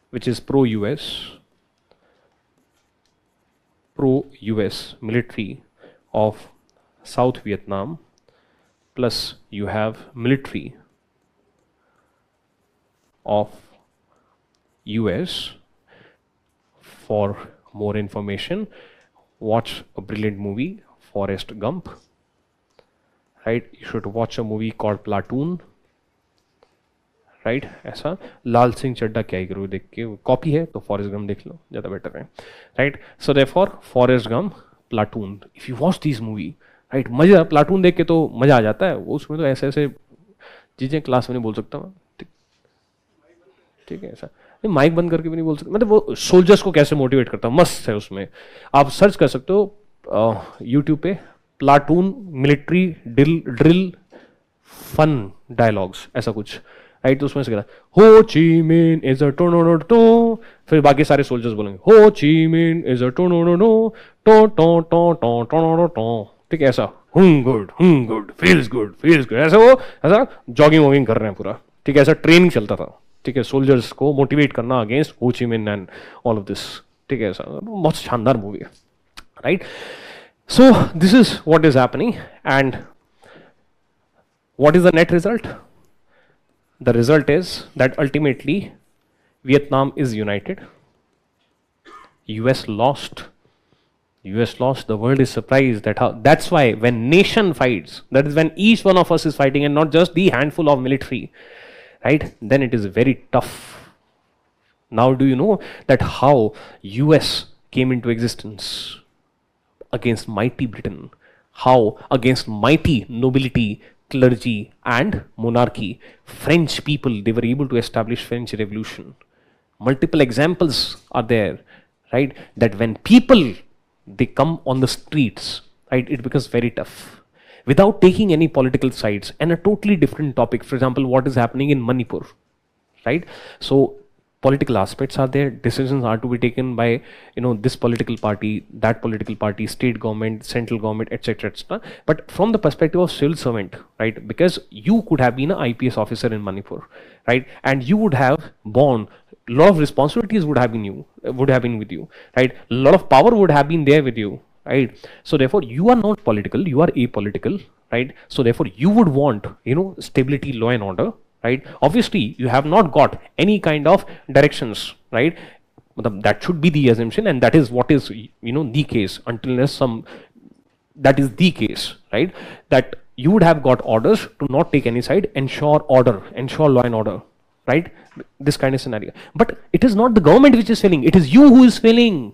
which is pro-US military of South Vietnam, plus you have military of US. For more information, watch a brilliant movie, Forrest Gump. Right? You should watch a movie called Platoon. Right ऐसा लाल सिंह चड्ढा क्या ही करो देख के, copy है तो Forrest Gump देख लो, ज़्यादा better है. Right, so therefore Forrest Gump, platoon, if you watch this movie, right, मज़ा, प्लाटून देख के तो मज़ा आ जाता है. वो उसमें तो ऐसे ऐसे चीज़ें क्लास में नहीं बोल सकता मैं, ठीक है, ऐसा नहीं, माइक बंद करके भी नहीं बोल सकता. मतलब वो सोल्जर्स को कैसे मोटिवेट करता है, मस्त है उसमें. आप सर्च कर सकते हो यूट्यूब पे, platoon military drill fun dialogues, ऐसा कुछ. राइट, तो उसमें से कहता हो ची मिन इज अ टोनोटो, फिर बाकी सारे सोल्जर्स बोलेंगे Ho Chi Minh is a टोनोटो टो टो टो टो टो, ठीक है, ऐसा गुड फील्स गुड, ऐसा वो ऐसा जॉगिंग वॉगिंग कर रहे हैं पूरा, ठीक है, ऐसा ट्रेनिंग चलता था, ठीक है, सोल्जर्स को मोटिवेट करना अगेंस्ट हो ची मिन एंड ऑल ऑफ दिस, ठीक है, ऐसा बहुत शानदार मूवी है. Right, so this is what is happening and what is the net result? The result is that ultimately Vietnam is united. US lost. US lost. The world is surprised that how. That's why when nation fights, that is when each one of us is fighting and not just the handful of military, right? Then it is very tough. Now do you know that how US came into existence against mighty Britain? How against mighty nobility, clergy and monarchy, French people, they were able to establish French Revolution. Multiple examples are there, right? That when people, they come on the streets, right, it becomes very tough. Without taking any political sides, and a totally different topic, for example, what is happening in Manipur, right? So political aspects are there, decisions are to be taken by, you know, this political party, that political party, state government, central government, etc., etc. But from the perspective of civil servant, right, because you could have been an IPS officer in Manipur, right, and you would have borne a lot of responsibilities would have been with you, right, a lot of power would have been there with you, right. So therefore you are not political, you are apolitical, right. So therefore you would want, you know, stability, law and order, right. Obviously you have not got any kind of directions, right. That should be the assumption, and that is what is, you know, the case until unless some, that is the case, right, that you would have got orders to not take any side, ensure order, ensure law and order, right, this kind of scenario. But it is not the government which is failing, it is you who is failing.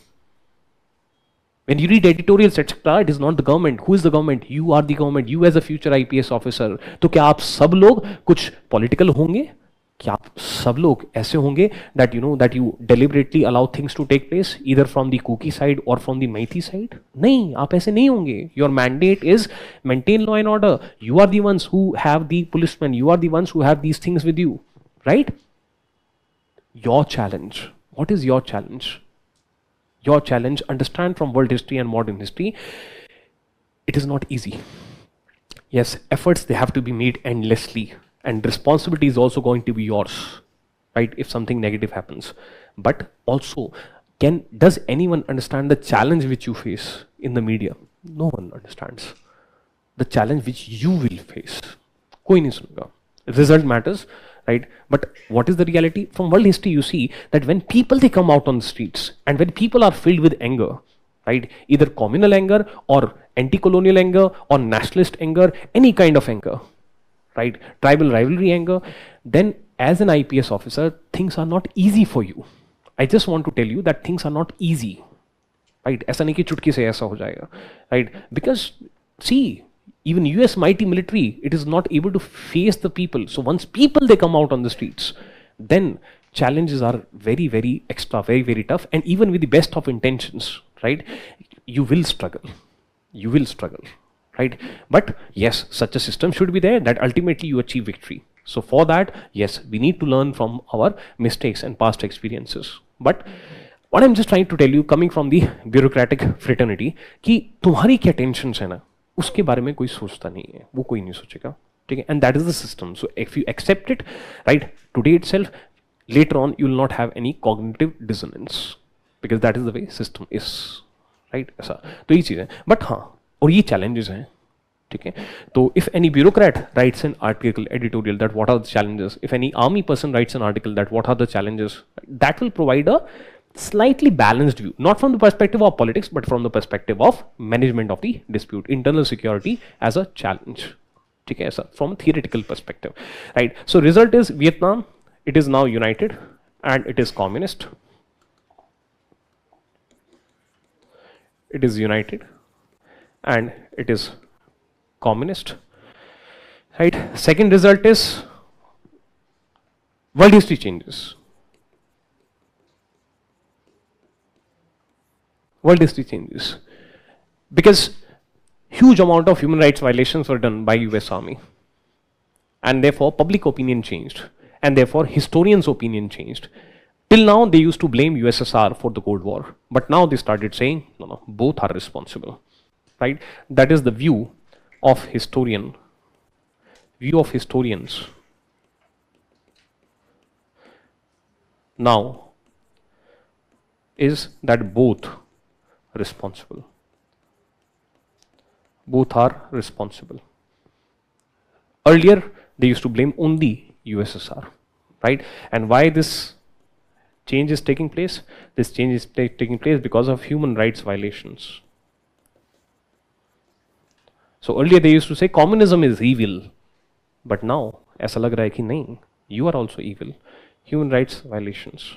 When you read editorials, etc., it is not the government. Who is the government? You are the government. You as a future IPS officer. तो क्या आप सब लोग कुछ political होंगे? क्या आप सब लोग ऐसे होंगे that you know that you deliberately allow things to take place either from the Kuki side or from the Maithi side? नहीं, आप ऐसे नहीं होंगे. Your mandate is maintain law and order. You are the ones who have the policemen. You are the ones who have these things with you, right? Your challenge. What is your challenge? Your challenge, understand from world history and modern history, it is not easy. Yes, efforts, they have to be made endlessly, and responsibility is also going to be yours, right, if something negative happens. But also, does anyone understand the challenge which you face in the media? No one understands the challenge which you will face. कोई नहीं सुनेगा. Result matters, right? But what is the reality? From world history, you see that when people, they come out on the streets, and when people are filled with anger, right, either communal anger or anti-colonial anger or nationalist anger, any kind of anger, right, tribal rivalry anger, then as an IPS officer, things are not easy for you. I just want to tell you that things are not easy, right? ऐसा नहीं कि चुटकी से ऐसा हो जाएगा, right? Because see, even US mighty military, it is not able to face the people. So once people, they come out on the streets, then challenges are very, very extra, very, very tough. And even with the best of intentions, right, you will struggle. You will struggle, right? But yes, such a system should be there that ultimately you achieve victory. So for that, yes, we need to learn from our mistakes and past experiences. But what I'm just trying to tell you, coming from the bureaucratic fraternity, कि तुम्हारी क्या tensions है ना, उसके बारे में कोई सोचता नहीं है, वो कोई नहीं सोचेगा, ठीक है. And that is the system. So if you accept it, right, today itself, later on you will not have any cognitive dissonance, because that is the way system is, right? ऐसा तो ये चीज़ है. बट हाँ, और ये challenges हैं, ठीक है. तो if any bureaucrat writes an article editorial that what are the challenges, if any army person writes an article that what are the challenges, that will provide a slightly balanced view, not from the perspective of politics but from the perspective of management of the dispute, internal security as a challenge. ठीक है, ऐसा from a theoretical perspective, right? So result is Vietnam, it is now united and it is communist. It is united and it is communist, right? Second result is world history changes. World history changes because huge amount of human rights violations were done by US Army, and therefore public opinion changed, and therefore historians' opinion changed. Till now they used to blame USSR for the Cold War, but now they started saying no, both are responsible, right? That is the view of historians now, is that both responsible. Both are responsible. Earlier they used to blame only USSR, right? And why this change is taking place? This change is taking place because of human rights violations. So earlier they used to say communism is evil, but now ऐसा लग रहा है कि नहीं, you are also evil. Human rights violations,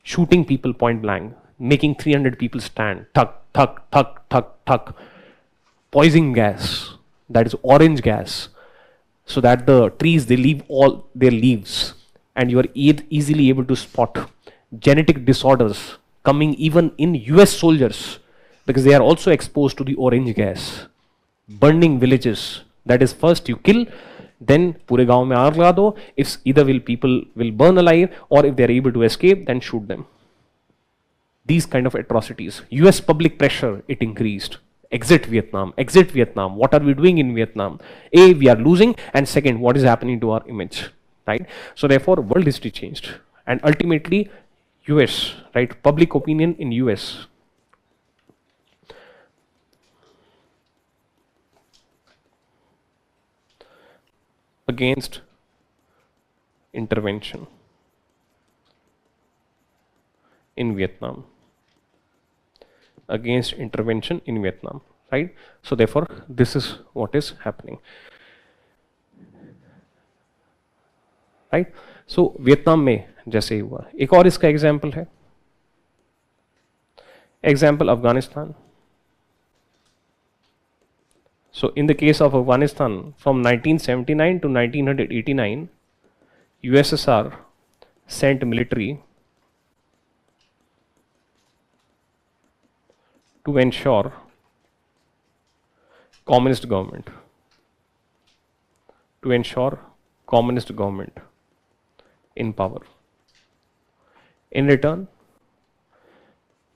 shooting people point blank, making 300 people stand, thuk thuk thuk thuk thuk, poison gas, that is orange gas, so that the trees they leave all their leaves, and you are easily able to spot genetic disorders coming even in US soldiers because they are also exposed to the orange gas. Burning villages, that is first you kill, then पूरे गांव में आग लगा दो. If either people will burn alive, or if they are able to escape, then shoot them. These kind of atrocities. US public pressure, it increased. Exit Vietnam, exit Vietnam. What are we doing in Vietnam? A, we are losing, and second, what is happening to our image, right? So therefore, world history changed, and ultimately, US, right? Public opinion in US. Against intervention in Vietnam. Against intervention in Vietnam, right? So therefore, this is what is happening, right? So Vietnam में जैसे ही हुआ, एक और इसका example है, example Afghanistan. So in the case of Afghanistan, from 1979 to 1989, USSR sent military to ensure communist government, in power. In return,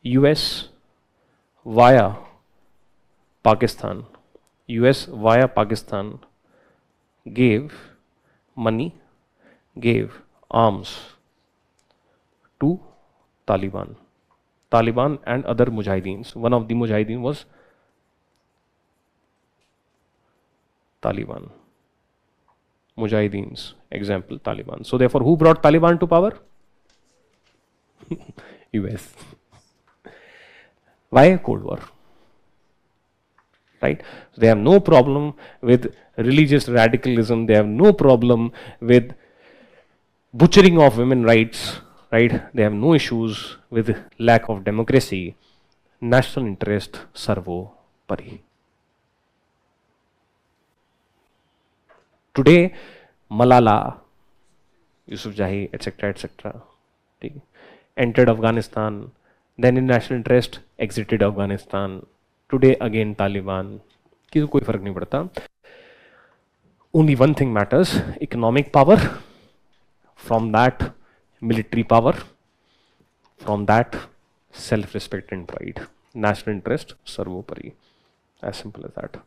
US via Pakistan gave money, gave arms to Taliban and other Mujahideens. One of the Mujahideen was Taliban. Mujahideens, example Taliban. So therefore, who brought Taliban to power? US. Why? Cold War. Right? So they have no problem with religious radicalism. They have no problem with butchering of women's rights. Right? They have no issues with lack of democracy. National interest sarvopari. Today, Malala Yousafzai, etc., entered Afghanistan. Then in national interest, exited Afghanistan. Today again Taliban. किसी कोई फर्क नहीं पड़ता. Only one thing matters: economic power. From that, military power. From that, self-respect and pride. National interest, sarvopari. As simple as that.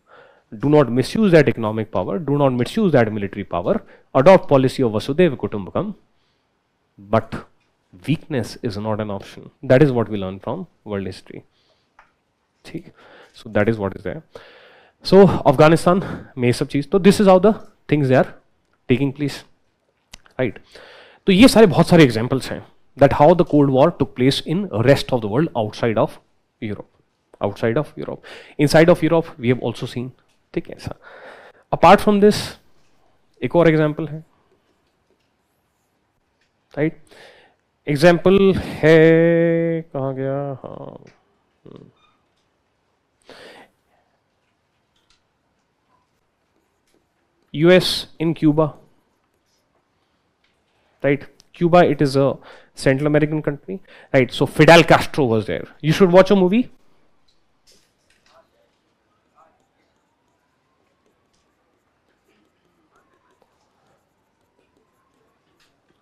Do not misuse that economic power. Do not misuse that military power. Adopt policy of Vasudhaiva Kutumbakam. But weakness is not an option. That is what we learn from world history. So that is what is there. So Afghanistan में सब चीज, तो this is how the things they are taking place, right? तो ये सारे बहुत सारे examples हैं that how the Cold War took place in rest of the world outside of Europe, outside of Europe. Inside of Europe we have also seen, ठीक है sir. Apart from this एक और example है, right? Example है, कहाँ गया, हाँ, US in Cuba, right? Cuba, it is a Central American country, right? So Fidel Castro was there. You should watch a movie.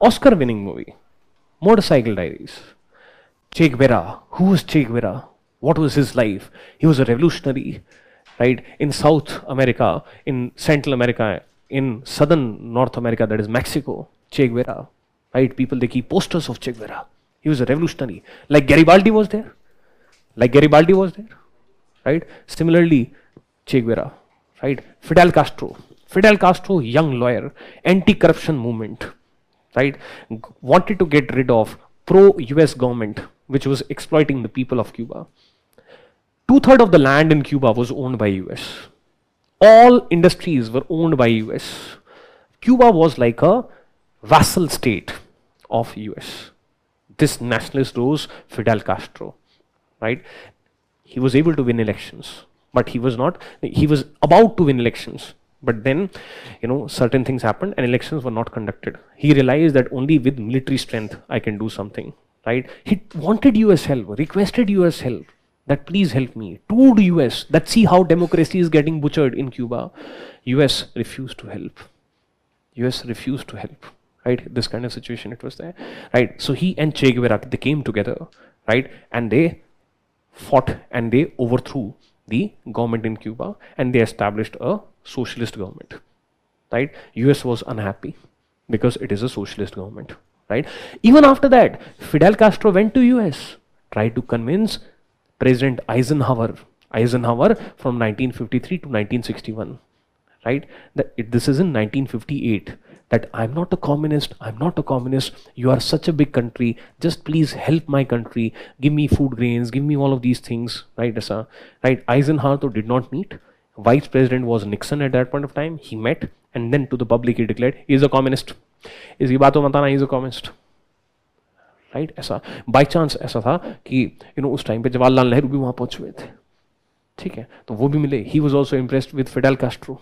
Oscar winning movie, Motorcycle Diaries. Che Guevara. Who was Che Guevara? What was his life? He was a revolutionary, right? In South America, in Central America, in Southern North America, that is Mexico, Che Guevara, right? People, they keep posters of Che Guevara. He was a revolutionary. Like Garibaldi was there. Like Garibaldi was there, right? Similarly, Che Guevara, right? Fidel Castro. Fidel Castro, young lawyer, anti-corruption movement, right? Wanted to get rid of pro-US government, which was exploiting the people of Cuba. 2/3 of the land in Cuba was owned by US. All industries were owned by US. Cuba was like a vassal state of US. This nationalist rose Fidel Castro, right? He was able to win elections, but he was about to win elections. But then, certain things happened and elections were not conducted. He realized that only with military strength I can do something, right? He wanted US help, requested US help, that please help me. Toured US, that see how democracy is getting butchered in Cuba. US refused to help. US refused to help, right? This kind of situation it was there, right? So he and Che Guevara, they came together, right? And they fought and they overthrew the government in Cuba and they established a socialist government, right? US was unhappy because it is a socialist government, right? Even after that, Fidel Castro went to US, tried to convince President Eisenhower from 1953 to 1961, right? This is in 1958, that I'm not a communist, you are such a big country, just please help my country, give me food grains, give me all of these things, right? Right? Eisenhower did not meet. Vice President was Nixon at that point of time. He met and then to the public he declared he is a communist. इसकी बात तो बताना, he is a communist, right? ऐसा by chance ऐसा था कि उस time पे जवाहरलाल नेहरू भी वहां पहुंचे हुए थे, ठीक है, तो वो भी मिले. He was also impressed with Fidel Castro,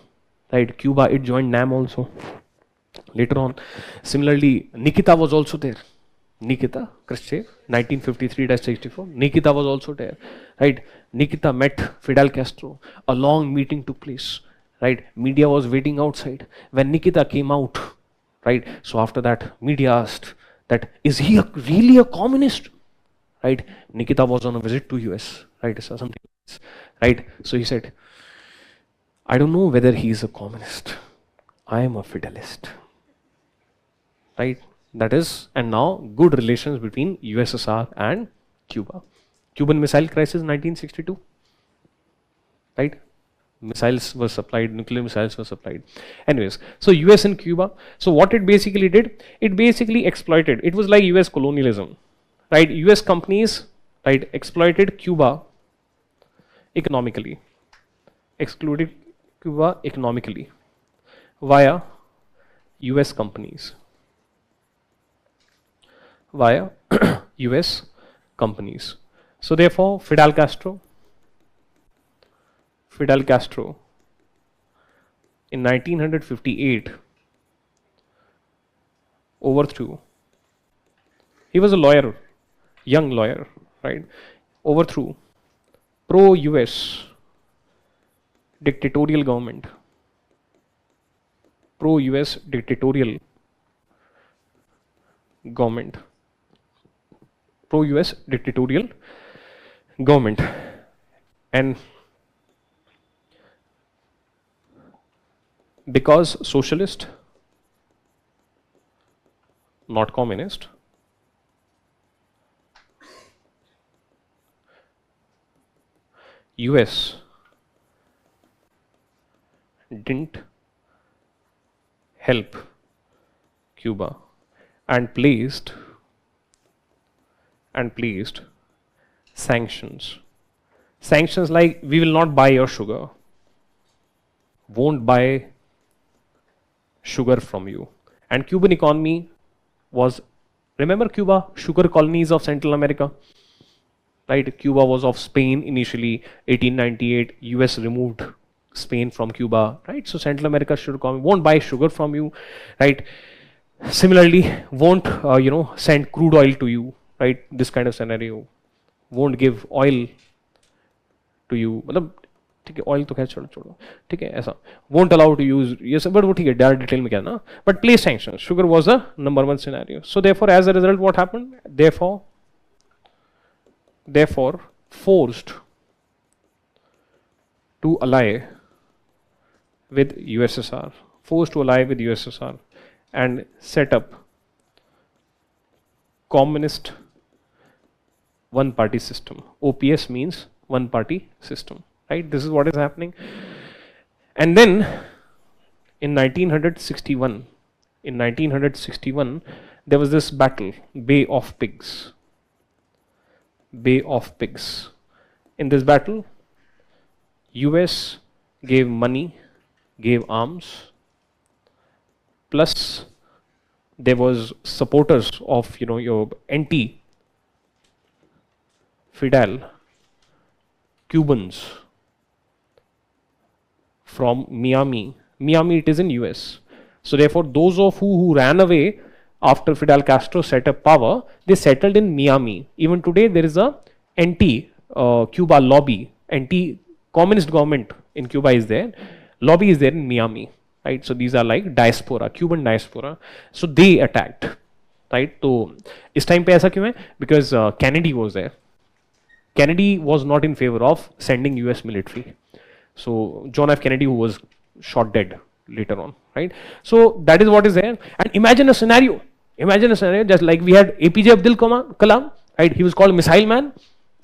right? Cuba, it joined NAM also later on. Similarly, Nikita was also there. Nikita Khrushchev, 1953-64. Nikita was also there, right? Nikita met Fidel Castro. A long meeting took place, right? Media was waiting outside. When Nikita came out, right? So after that, media asked that, is he really a communist? Right? Nikita was on a visit to US, right? So something, right? So he said, I don't know whether he is a communist. I am a Fidelist, right? That is, and now good relations between USSR and Cuba. Cuban Missile Crisis 1962, right? Missiles were supplied, nuclear missiles were supplied. Anyways, so US and Cuba. So what it basically did, it basically exploited. It was like US colonialism, right? US companies, right, exploited Cuba economically, excluded Cuba economically via US companies. Via US companies. So therefore, Fidel Castro in 1958 overthrew. He was a lawyer, young lawyer, right? Overthrew pro-US dictatorial government. Pro-US dictatorial government. Pro-US dictatorial government. And because socialist, not communist, US didn't help Cuba and placed sanctions. Sanctions like we will not buy your sugar, won't buy sugar from you. And Cuban economy was, remember Cuba, sugar colonies of Central America, right? Cuba was of Spain initially, 1898, US removed Spain from Cuba, right? So Central America sugar colony won't buy sugar from you, right? Similarly, won't send crude oil to you, right? This kind of scenario, won't give oil to you. मतलब ठीक है, oil तो खैर छोड़ो, ठीक है, ऐसा won't allow to use, ये सब, बट वो ठीक है, डायरेक्ट डिटेल में क्या ना, but place sanction. Sugar was the number one scenario. So therefore as a result what happened, therefore forced to ally with USSR, and set up communist one party system. OPS means one party system, right? This is what is happening. And then in 1961, there was this battle, Bay of Pigs. In this battle, US gave money, gave arms, plus there was supporters of your anti-Fidel Cubans from Miami. It is in US. So therefore, those of who ran away after Fidel Castro set up power, they settled in Miami. Even today, there is a anti-Cuba lobby, anti-communist government in Cuba is there. Lobby is there in Miami, right? So these are like diaspora, Cuban diaspora. So they attacked, right? So इस time पे ऐसा क्यों है? Because Kennedy was there. Kennedy was not in favor of sending US military. So John F. Kennedy, who was shot dead later on, right? So that is what is there. And imagine a scenario just like we had APJ Abdul Kalam, right? He was called Missile Man,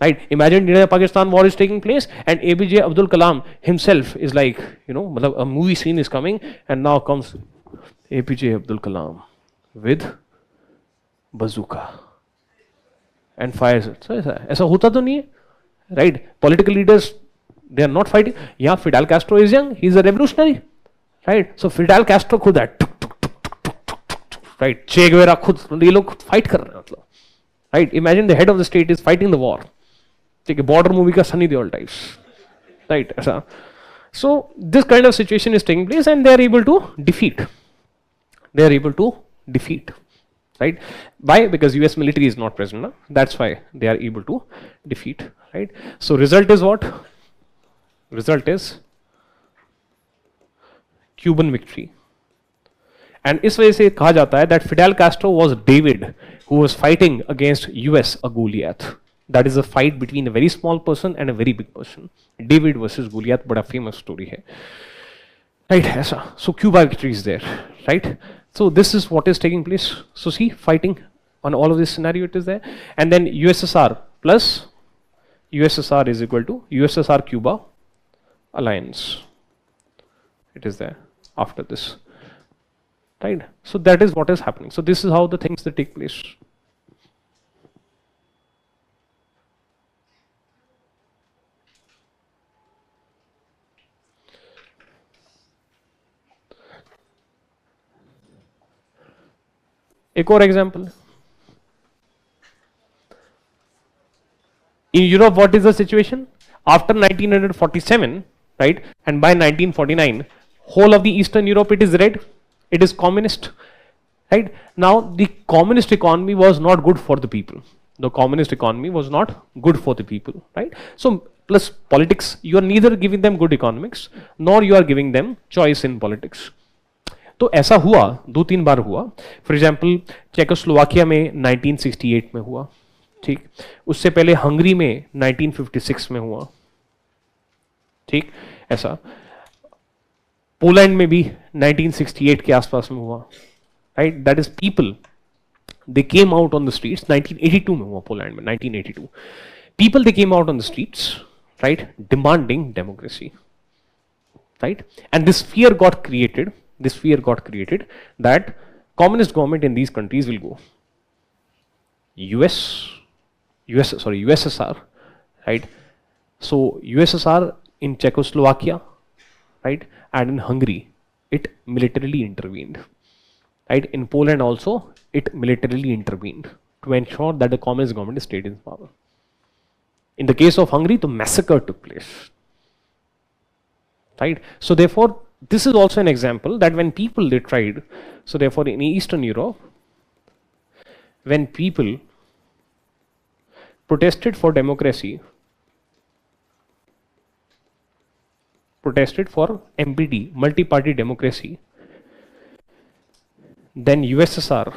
right? Imagine India-Pakistan war is taking place and APJ Abdul Kalam himself is like, a movie scene is coming, and now comes APJ Abdul Kalam with bazooka and fires it. So ऐसा होता तो नहीं है, right? Political leaders, they are not fighting. Yeah, Fidel Castro is young, he is a revolutionary, right? So Fidel Castro खुद है, right? Che Guevara खुद, ये लोग fight कर रहे हैं मतलब, right? Imagine the head of the state is fighting the war. ठीक है, border movie का Sunny Deol types, right? ऐसा. So this kind of situation is taking place, and they are able to defeat. Right? Why? Because US military is not present. No? That's why they are able to defeat. Right? So result is what? Result is Cuban victory. And इस वजह से कहा जाता है that Fidel Castro was David who was fighting against US a Goliath. That is a fight between a very small person and a very big person. David versus Goliath, बड़ा famous story है. Right? ऐसा. So Cuba victory is there. Right? So this is what is taking place. So see, fighting on all of this scenario, it is there. And then USSR plus USSR is equal to USSR-Cuba alliance. It is there after this. Right? So that is what is happening. So this is how the things that take place. एक और example, in Europe, what is the situation? After 1947, right, and by 1949, whole of the Eastern Europe, it is red, it is communist, right? Now, the communist economy was not good for the people. Right? So, plus politics, you are neither giving them good economics, nor you are giving them choice in politics. तो ऐसा हुआ, 2-3 बार हुआ. For example Czechoslovakia में 1968 में हुआ, ठीक. उससे पहले हंगरी में 1956 में हुआ, ठीक. ऐसा पोलैंड में भी 1968 के आसपास में हुआ, right. That is people, they came out on the streets. 1982 में हुआ पोलैंड में, 1982. People they came out on the streets, right, demanding democracy. right? And this fear got created. This fear got created that communist government in these countries will go. USSR, right? So USSR in Czechoslovakia, right, and in Hungary, it militarily intervened, right? In Poland also, it militarily intervened to ensure that the communist government stayed in power. In the case of Hungary, the massacre took place, right? So therefore, this is also an example that when people they tried, so therefore in Eastern Europe, when people protested for democracy, protested for MPD, multi-party democracy, then USSR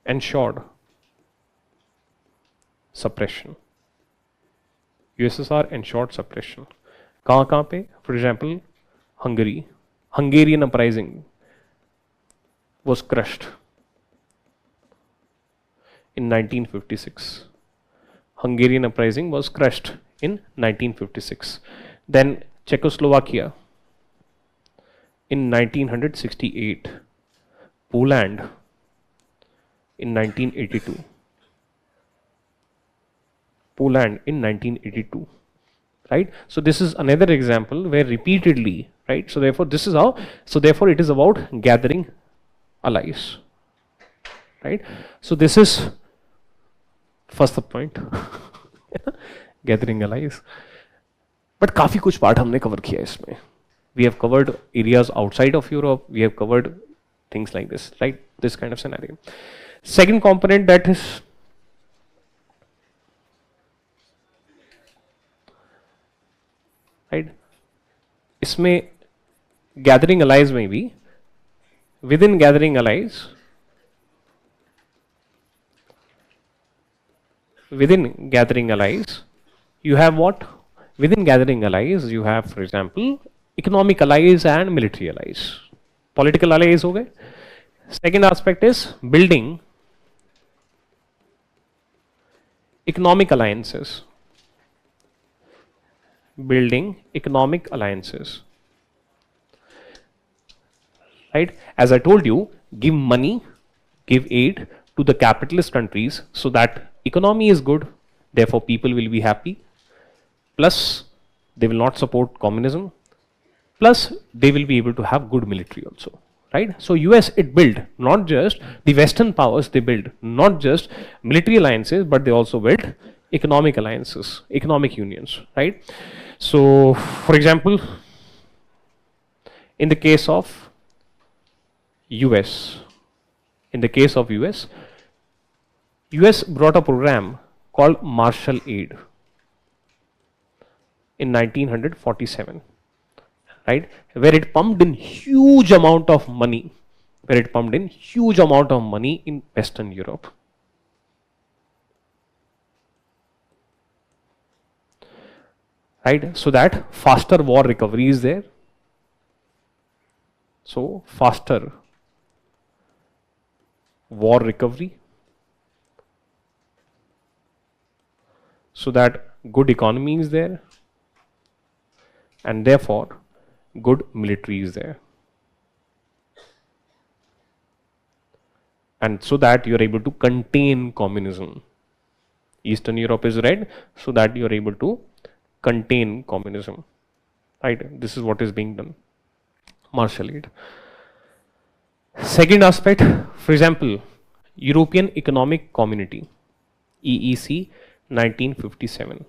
ensured suppression. USSR ensured suppression. कहाँ पे? For example, Hungary. Hungarian uprising was crushed in 1956. Hungarian uprising was crushed in 1956. Then Czechoslovakia in 1968. Poland in 1982. Poland in 1982. Right? So this is another example where repeatedly, right? So therefore this is how, so therefore it is about gathering allies. Right? So this is first point. Gathering allies. But काफी कुछ part हमने cover किया इसमें. We have covered areas outside of Europe. We have covered things like this, right? This kind of scenario. Second component that is right. इसमें gathering allies में भी within gathering allies, you have what? Within gathering allies, you have, for example, economic allies and military allies. Political allies हो गए. Second aspect is building economic alliances. Building economic alliances. Right? As I told you, give money, give aid to the capitalist countries so that economy is good, therefore people will be happy. Plus, they will not support communism. Plus, they will be able to have good military also. Right? So US, it built not just the Western powers, they built not just military alliances, but they also built economic alliances, economic unions. Right? So, for example, in the case of US, US brought a program called Marshall Aid in 1947, right? Where it pumped in huge amount of money, in Western Europe. Right? So that faster war recovery is there. So faster war recovery, so that good economy is there, and therefore good military is there, and so that you are able to contain communism. Eastern Europe is red, so that you are able to contain communism. Right? This is what is being done. Marshall Aid. Second aspect, for example, European Economic Community, EEC, 1957.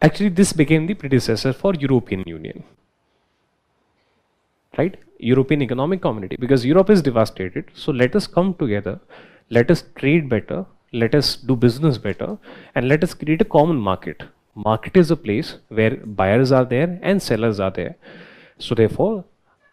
Actually, this became the predecessor for European Union, right? European Economic Community, because Europe is devastated. So let us come together, let us trade better, let us do business better, and let us create a common market. Market is a place where buyers are there and sellers are there. So therefore,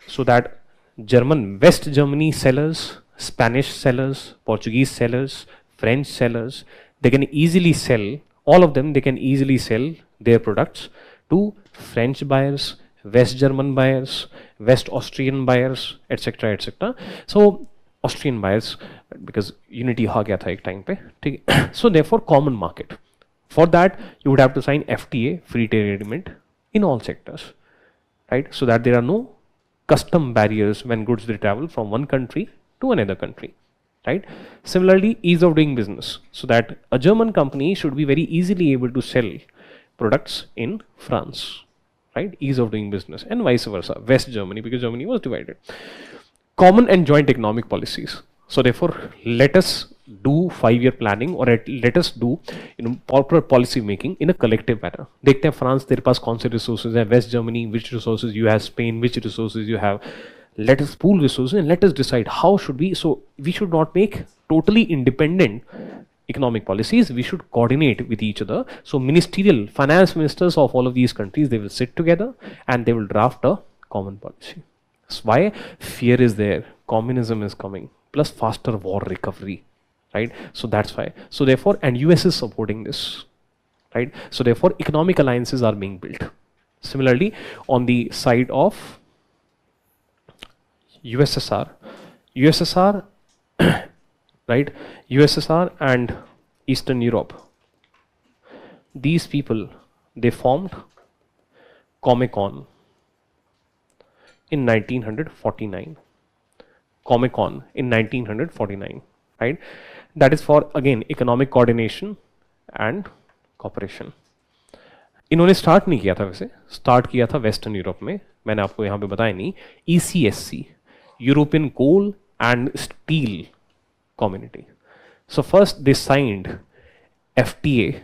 so that West Germany sellers, Spanish sellers, Portuguese sellers, French sellers, they can easily sell, all of them, they can easily sell their products to French buyers, West German buyers, West Austrian buyers, etc. etc. So Austrian buyers, because unity हो गया था एक time पे, ठीक है? So therefore common market. For that you would have to sign FTA, free trade agreement, in all sectors, right? So that there are no custom barriers when goods they travel from one country to another country, right? Similarly, ease of doing business, so that a German company should be very easily able to sell products in France, right? Ease of doing business, and vice versa, West Germany, because Germany was divided. Common and joint economic policies. So therefore, let us do 5-year planning, or let us do proper policy making in a collective manner. देखते हैं France तेरे पास कौन से resources हैं, West Germany which resources you have, Spain which resources you have. Let us pool resources and let us decide how should we. So we should not make totally independent economic policies. We should coordinate with each other. So ministerial finance ministers of all of these countries, they will sit together and they will draft a common policy. That's why fear is there. Communism is coming, plus faster war recovery, right? So that's why. So therefore, and US is supporting this, right? So therefore, economic alliances are being built. Similarly, on the side of USSR, right? USSR and Eastern Europe, these people, they formed Comecon in 1949. Comecon in 1949, right? That is for, again, economic coordination and cooperation. इन्होंने start नहीं किया था, वैसे start किया था western Europe में, मैंने आपको यहाँ पे बताया नहीं. ECSC, European coal and steel community. So first they signed FTA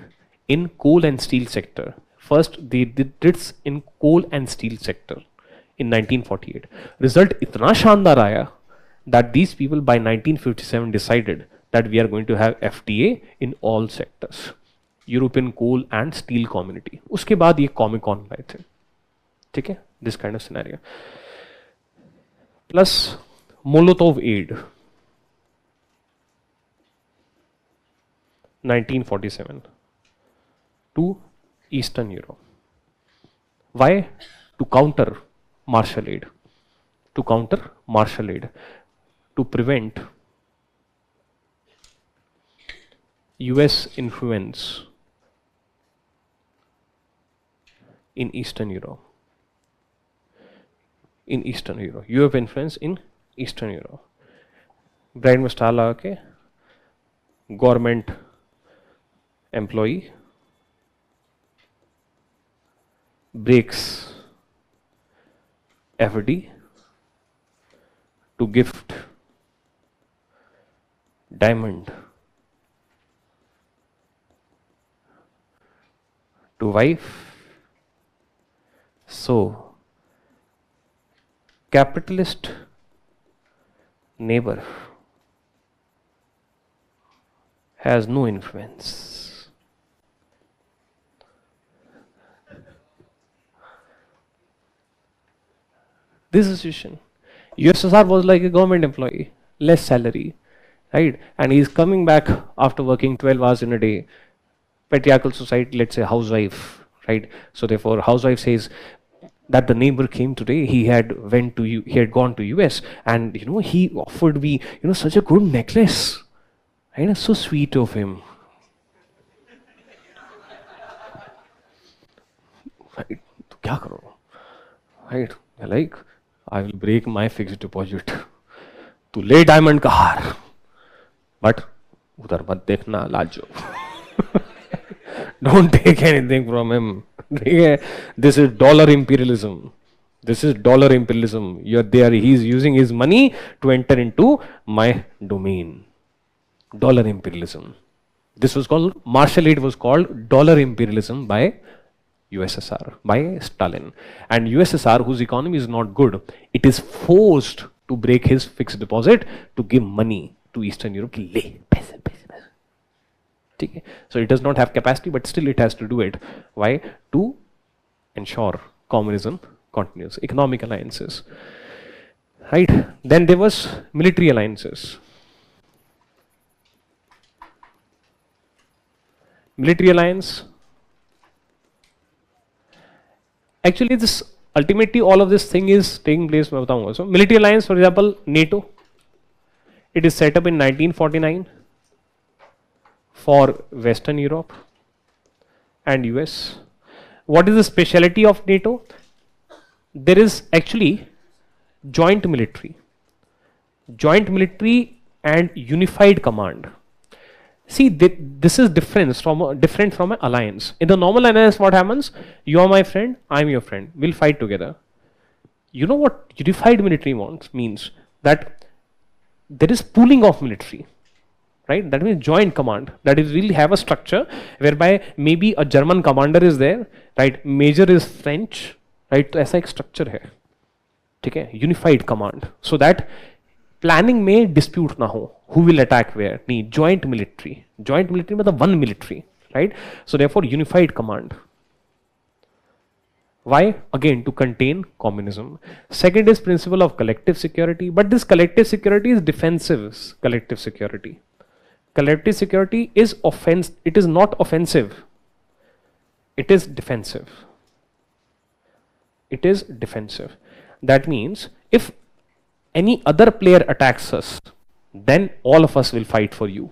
in coal and steel sector. First they did this in coal and steel sector in 1948. Result इतना शानदार आया that these people by 1957 decided that we are going to have FTA in all sectors. European coal and steel community. उसके बाद ये Comecon लाए थे, ठीक है? This kind of scenario. Plus Molotov aid, 1947 to Eastern Europe. Why? To counter Marshall aid. To counter Marshall aid. To prevent US influence in Eastern Europe. In Eastern Europe. Europe influence in Eastern Europe. Brian Mustala, okay? Government employee breaks FD to gift diamond to wife. So capitalist neighbor has no influence. This is the situation. USSR was like a government employee, less salary, right? And he's coming back after working 12 hours in a day. Patriarchal society, let's say housewife, right? So therefore, housewife says that the neighbor came today. He had gone to US, and he offered me such a good necklace. Right? So sweet of him. Right? तो क्या करो? Right? Like, I will break my fixed deposit to lay diamond का हार. But उधर मत देखना Lajo. Don't take anything from him. This is dollar imperialism. This is dollar imperialism. You're there. He's using his money to enter into my domain. Dollar imperialism. This was called, Marshall aid was called dollar imperialism by USSR by Stalin. And USSR, whose economy is not good, it is forced to break his fixed deposit to give money to Eastern Europe. So it does not have capacity, but still it has to do it. Why? To ensure communism continues. Economic alliances. Right? Then there was military alliances. Military alliance. Actually, this ultimately all of this thing is taking place. So, military alliance, for example, NATO. It is set up in 1949 for Western Europe and US. What is the speciality of NATO? There is actually joint military and unified command. See, this is different from an alliance. In the normal alliance, what happens? You are my friend, I am your friend. We'll fight together. You know what unified military means? That there is pooling of military, right? That means joint command. That is really have a structure whereby maybe a German commander is there, right? Major is French, right? तो ऐसा एक structure है, ठीक है? Unified command, so that planning में dispute ना हो. Who will attack where? नहीं, joint military मतलब one military, right? So therefore unified command. Why? Again, to contain communism. Second is principle of collective security, but this collective security is defensive collective security. Collective security is it is not offensive. It is defensive. It is defensive. That means if any other player attacks us, then all of us will fight for you.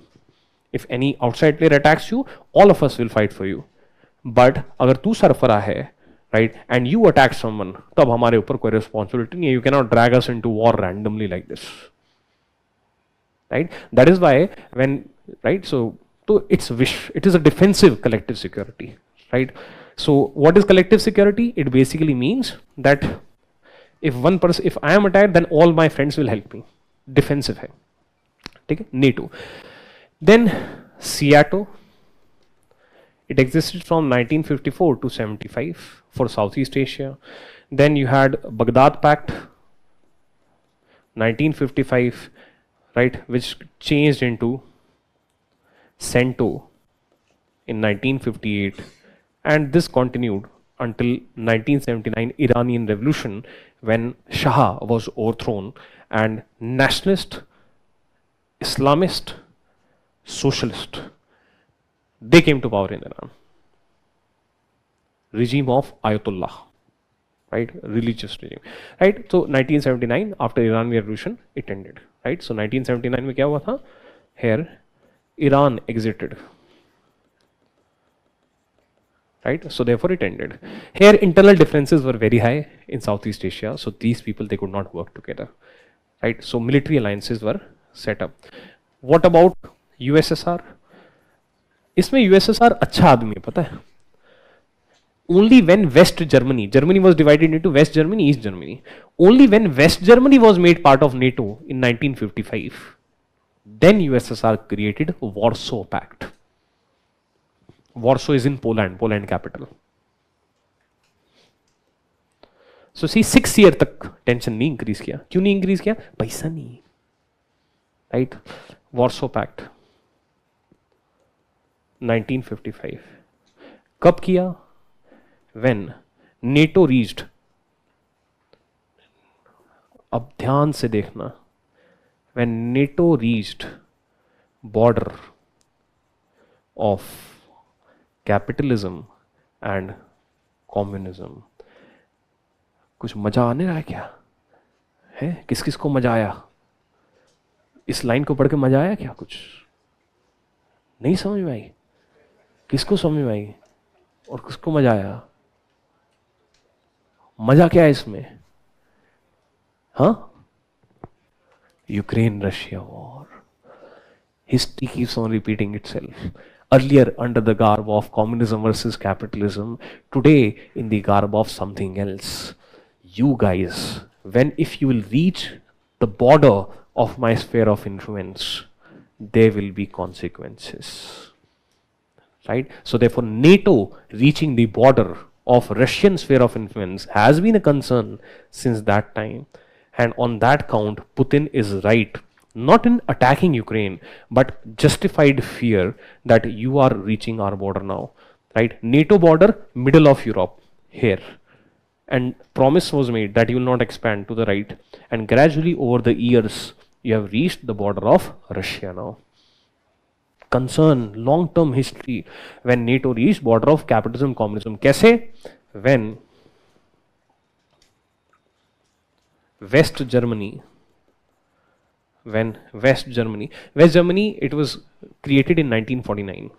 If any outside player attacks you, all of us will fight for you. But अगर तू सरफरा है, right, and you attack someone, तब हमारे ऊपर कोई responsibility नहीं है. You cannot drag us into war randomly like this, right? That is why when, right, so it's it is a defensive collective security, right? So what is collective security? It basically means that if I am attacked, then all my friends will help me. Defensive है, ठीक है? NATO. Then SEATO. It existed from 1954 to 75 for Southeast Asia. Then you had Baghdad Pact, 1955, right, which changed into CENTO in 1958, and this continued until 1979 Iranian Revolution, when Shah was overthrown and nationalist, Islamist, socialist, they came to power in Iran. Regime of Ayatollah, right? Religious regime, right? So 1979, after Iranian Revolution, it ended, right? So 1979 में क्या हुआ था? Here, Iran exited, right? So therefore it ended. Here, internal differences were very high in Southeast Asia, so these people, they could not work together, right? So military alliances were set up. What about USSR? इसमें USSR अच्छा आदमी है, पता है? Only when West Germany was divided into West Germany, East Germany. Only when West Germany was made part of NATO in 1955, then USSR created Warsaw Pact. Warsaw is in Poland capital. So see, 6 years तक tension नहीं increase किया. क्यों नहीं increase किया? पैसा नहीं, right? Warsaw Pact 1955. कब किया? When NATO reached, अब ध्यान से देखना, when NATO reached border of capitalism and communism. कुछ मजा आने रहा है क्या? है? किस किस को मजा आया? इस लाइन को पढ़ के मजा आया क्या? कुछ नहीं समझ में आई? किसको समझ में आई और किसको मजा आया? मजा क्या है इसमें? हाँ? Ukraine Russia war. History keeps on repeating itself. Earlier under the garb of communism versus capitalism, today in the garb of something else. You guys, if you will reach the border of my sphere of influence, there will be consequences. Right? So therefore NATO reaching the border of Russian sphere of influence has been a concern since that time. And on that count, Putin is right, not in attacking Ukraine, but justified fear that you are reaching our border now, right? NATO border, middle of Europe, here. And promise was made that you will not expand to the right. And gradually over the years, you have reached the border of Russia now. Concern, long-term history, when NATO reached border of capitalism, communism. Kaise? When West Germany, West Germany, it was created in 1949.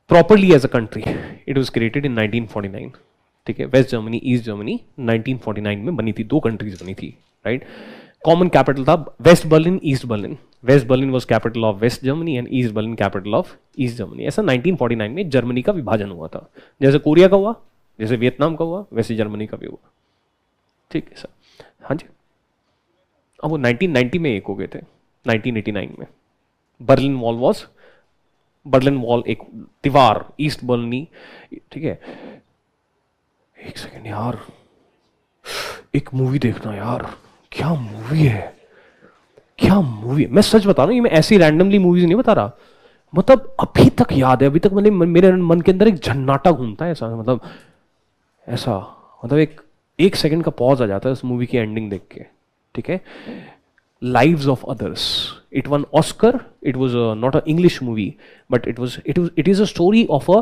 Properly as a country, it was created in 1949. ठीक है, waste Germany, east Germany 1949 में बनी थी, दो countries बनी थी, राइट? Common capital था West Berlin, East Berlin. West Berlin was capital of West Germany and East Berlin capital of East Germany. ऐसा 1949 में जर्मनी का विभाजन हुआ था. जैसे कोरिया का हुआ, जैसे वियतनाम का हुआ, वैसे जर्मनी का भी हुआ. ठीक है सर. हाँ जी. अब वो 1990 में एक हो गए थे, 1989 में. बर्लिन वॉल एक दीवार, ईस्ट बर्लिनी. ठीक है, एक सेकेंड यार, एक मूवी देखना यार, क्या मूवी है, क्या मूवी है. मैं सच बता रहा हूँ, ये मैं ऐसी रैंडमली मूवीज नहीं बता रहा. मतलब अभी तक याद है, अभी तक मतलब मेरे मन के अंदर एक झन्नाटा घूमता है ऐसा, मतलब ऐसा, मतलब एक सेकंड का पॉज आ जाता है उस मूवी की एंडिंग देख के. ठीक है, Lives of Others. It won Oscar. It was not an English movie, but it is a story of a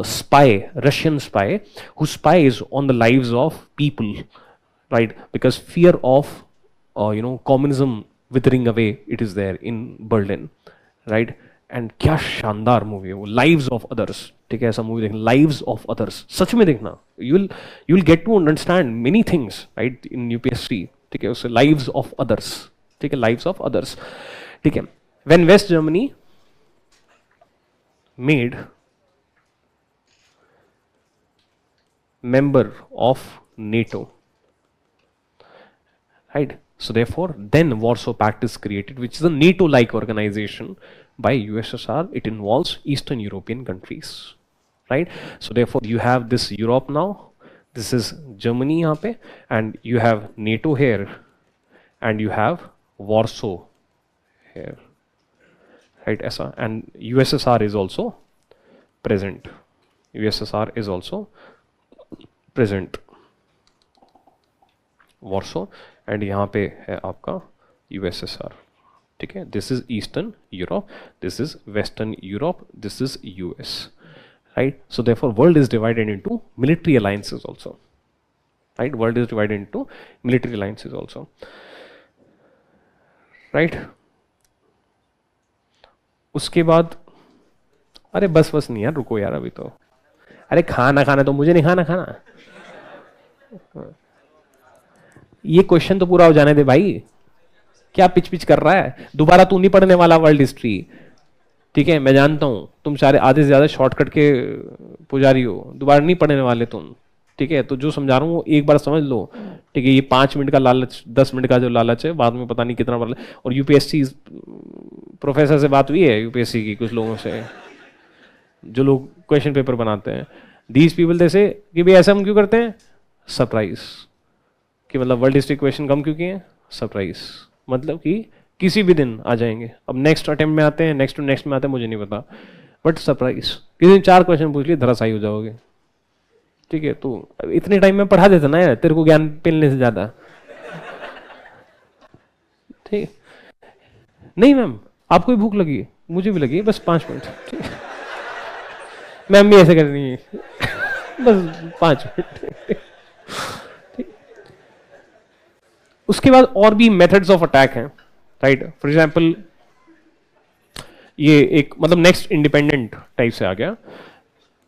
spy, Russian spy, who spies on the lives of people, right? Because fear of communism withering away, it is there in Berlin, right? And क्या शानदार movie है वो, Lives of Others. ठीक है, ऐसा movie देखना, Lives of Others, सच में देखना. You'll get to understand many things, right, in UPSC. ठीक है, उससे Lives of Others. ठीक है, लाइव्स ऑफ अदर्स. ठीक है, when West Germany made member of NATO, right? So therefore, then Warsaw Pact is created, which is a NATO-like organization by USSR. It involves Eastern European countries, right? So therefore, you have this Europe now. This is Germany यहाँ पे, and you have NATO here, and you have Warsaw here, right? ऐसा, and USSR is also present. USSR is also present. Warsaw, and यहाँ पे है आपका USSR. ठीक है, this is Eastern Europe, this is Western Europe, this is US, right? So therefore, world is divided into military alliances also, right? World is divided into military alliances also. Right उसके बाद, अरे बस नहीं यार, रुको यार अभी तो, अरे खाना तो मुझे नहीं खाना. ये क्वेश्चन तो पूरा हो जाने दे भाई, क्या पिच कर रहा है. दोबारा तू नहीं पढ़ने वाला वर्ल्ड हिस्ट्री. ठीक है, मैं जानता हूं तुम सारे आधे से ज्यादा शॉर्टकट के पुजारी हो, दोबारा नहीं पढ़ने वाले तुम. ठीक है, तो जो समझा रहा हूँ एक बार समझ लो. ठीक है, ये 5 मिनट का लालच, 10 मिनट का जो लालच है, बाद में पता नहीं कितना पढ़. और यूपीएससी प्रोफेसर से बात हुई है, यूपीएससी की कुछ लोगों से, जो लोग क्वेश्चन पेपर बनाते हैं. दीज पीपल जैसे कि भाई ऐसा हम क्यों करते हैं, सरप्राइज, कि मतलब वर्ल्ड हिस्ट्री क्वेश्चन कम क्यों किए, सरप्राइज, मतलब कि किसी भी दिन आ जाएंगे. अब नेक्स्ट अटेम्प्ट में आते हैं, नेक्स्ट टू नेक्स्ट में आते हैं, मुझे नहीं पता, बट सरप्राइज, किसी दिन 4 क्वेश्चन पूछ लिए, धराशायी हो जाओगे. ठीक है, तो इतने टाइम में पढ़ा देता ना यार, तेरे को ज्ञान मिलने से ज्यादा. ठीक, नहीं मैम आपको भी भूख लगी है, मुझे भी लगी है, बस 5 मिनट. ठीक, मैम भी ऐसे कर रही है, बस 5 मिनट. ठीक, उसके बाद और भी मेथड्स ऑफ अटैक हैं, राइट? फॉर एग्जाम्पल ये एक मतलब नेक्स्ट इंडिपेंडेंट टाइप से आ गया.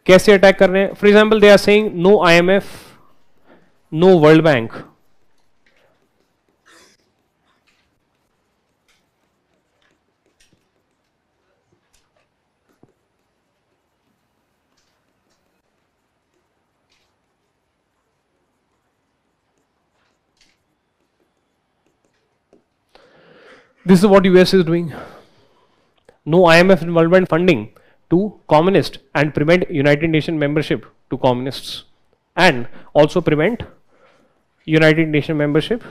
कैसे अटैक कर रहे हैं? For example they are saying no IMF, no World Bank. This is what US is doing. No IMF and World Bank funding to communist and prevent United Nations membership to communists and also prevent United Nations membership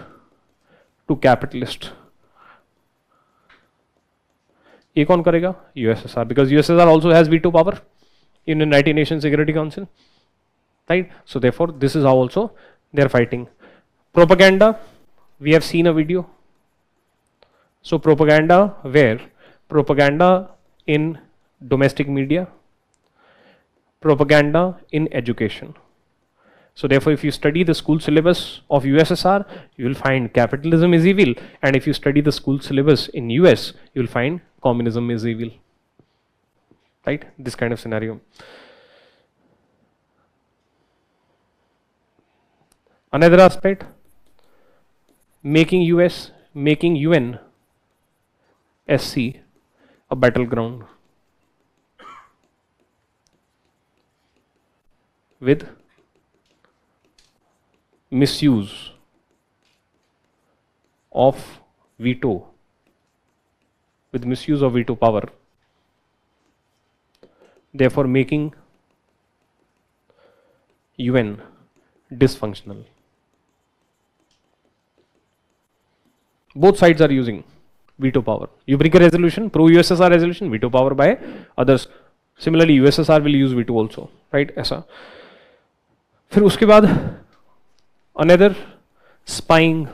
to capitalist. ये कौन करेगा? USSR, because USSR also has veto power in the United Nations Security Council, right? So therefore, this is how also they are fighting. Propaganda, we have seen a video. So propaganda where? Propaganda in domestic media, propaganda in education. So therefore, if you study the school syllabus of USSR, you will find capitalism is evil, and if you study the school syllabus in US, you will find communism is evil. Right? This kind of scenario. Another aspect, making UN SC a battleground with misuse of veto, with misuse of veto power, therefore making UN dysfunctional. Both sides are using veto power. You bring a resolution, pro-USSR resolution, veto power by others. Similarly, USSR will use veto also, right? ऐसा. फिर उसके बाद another spying.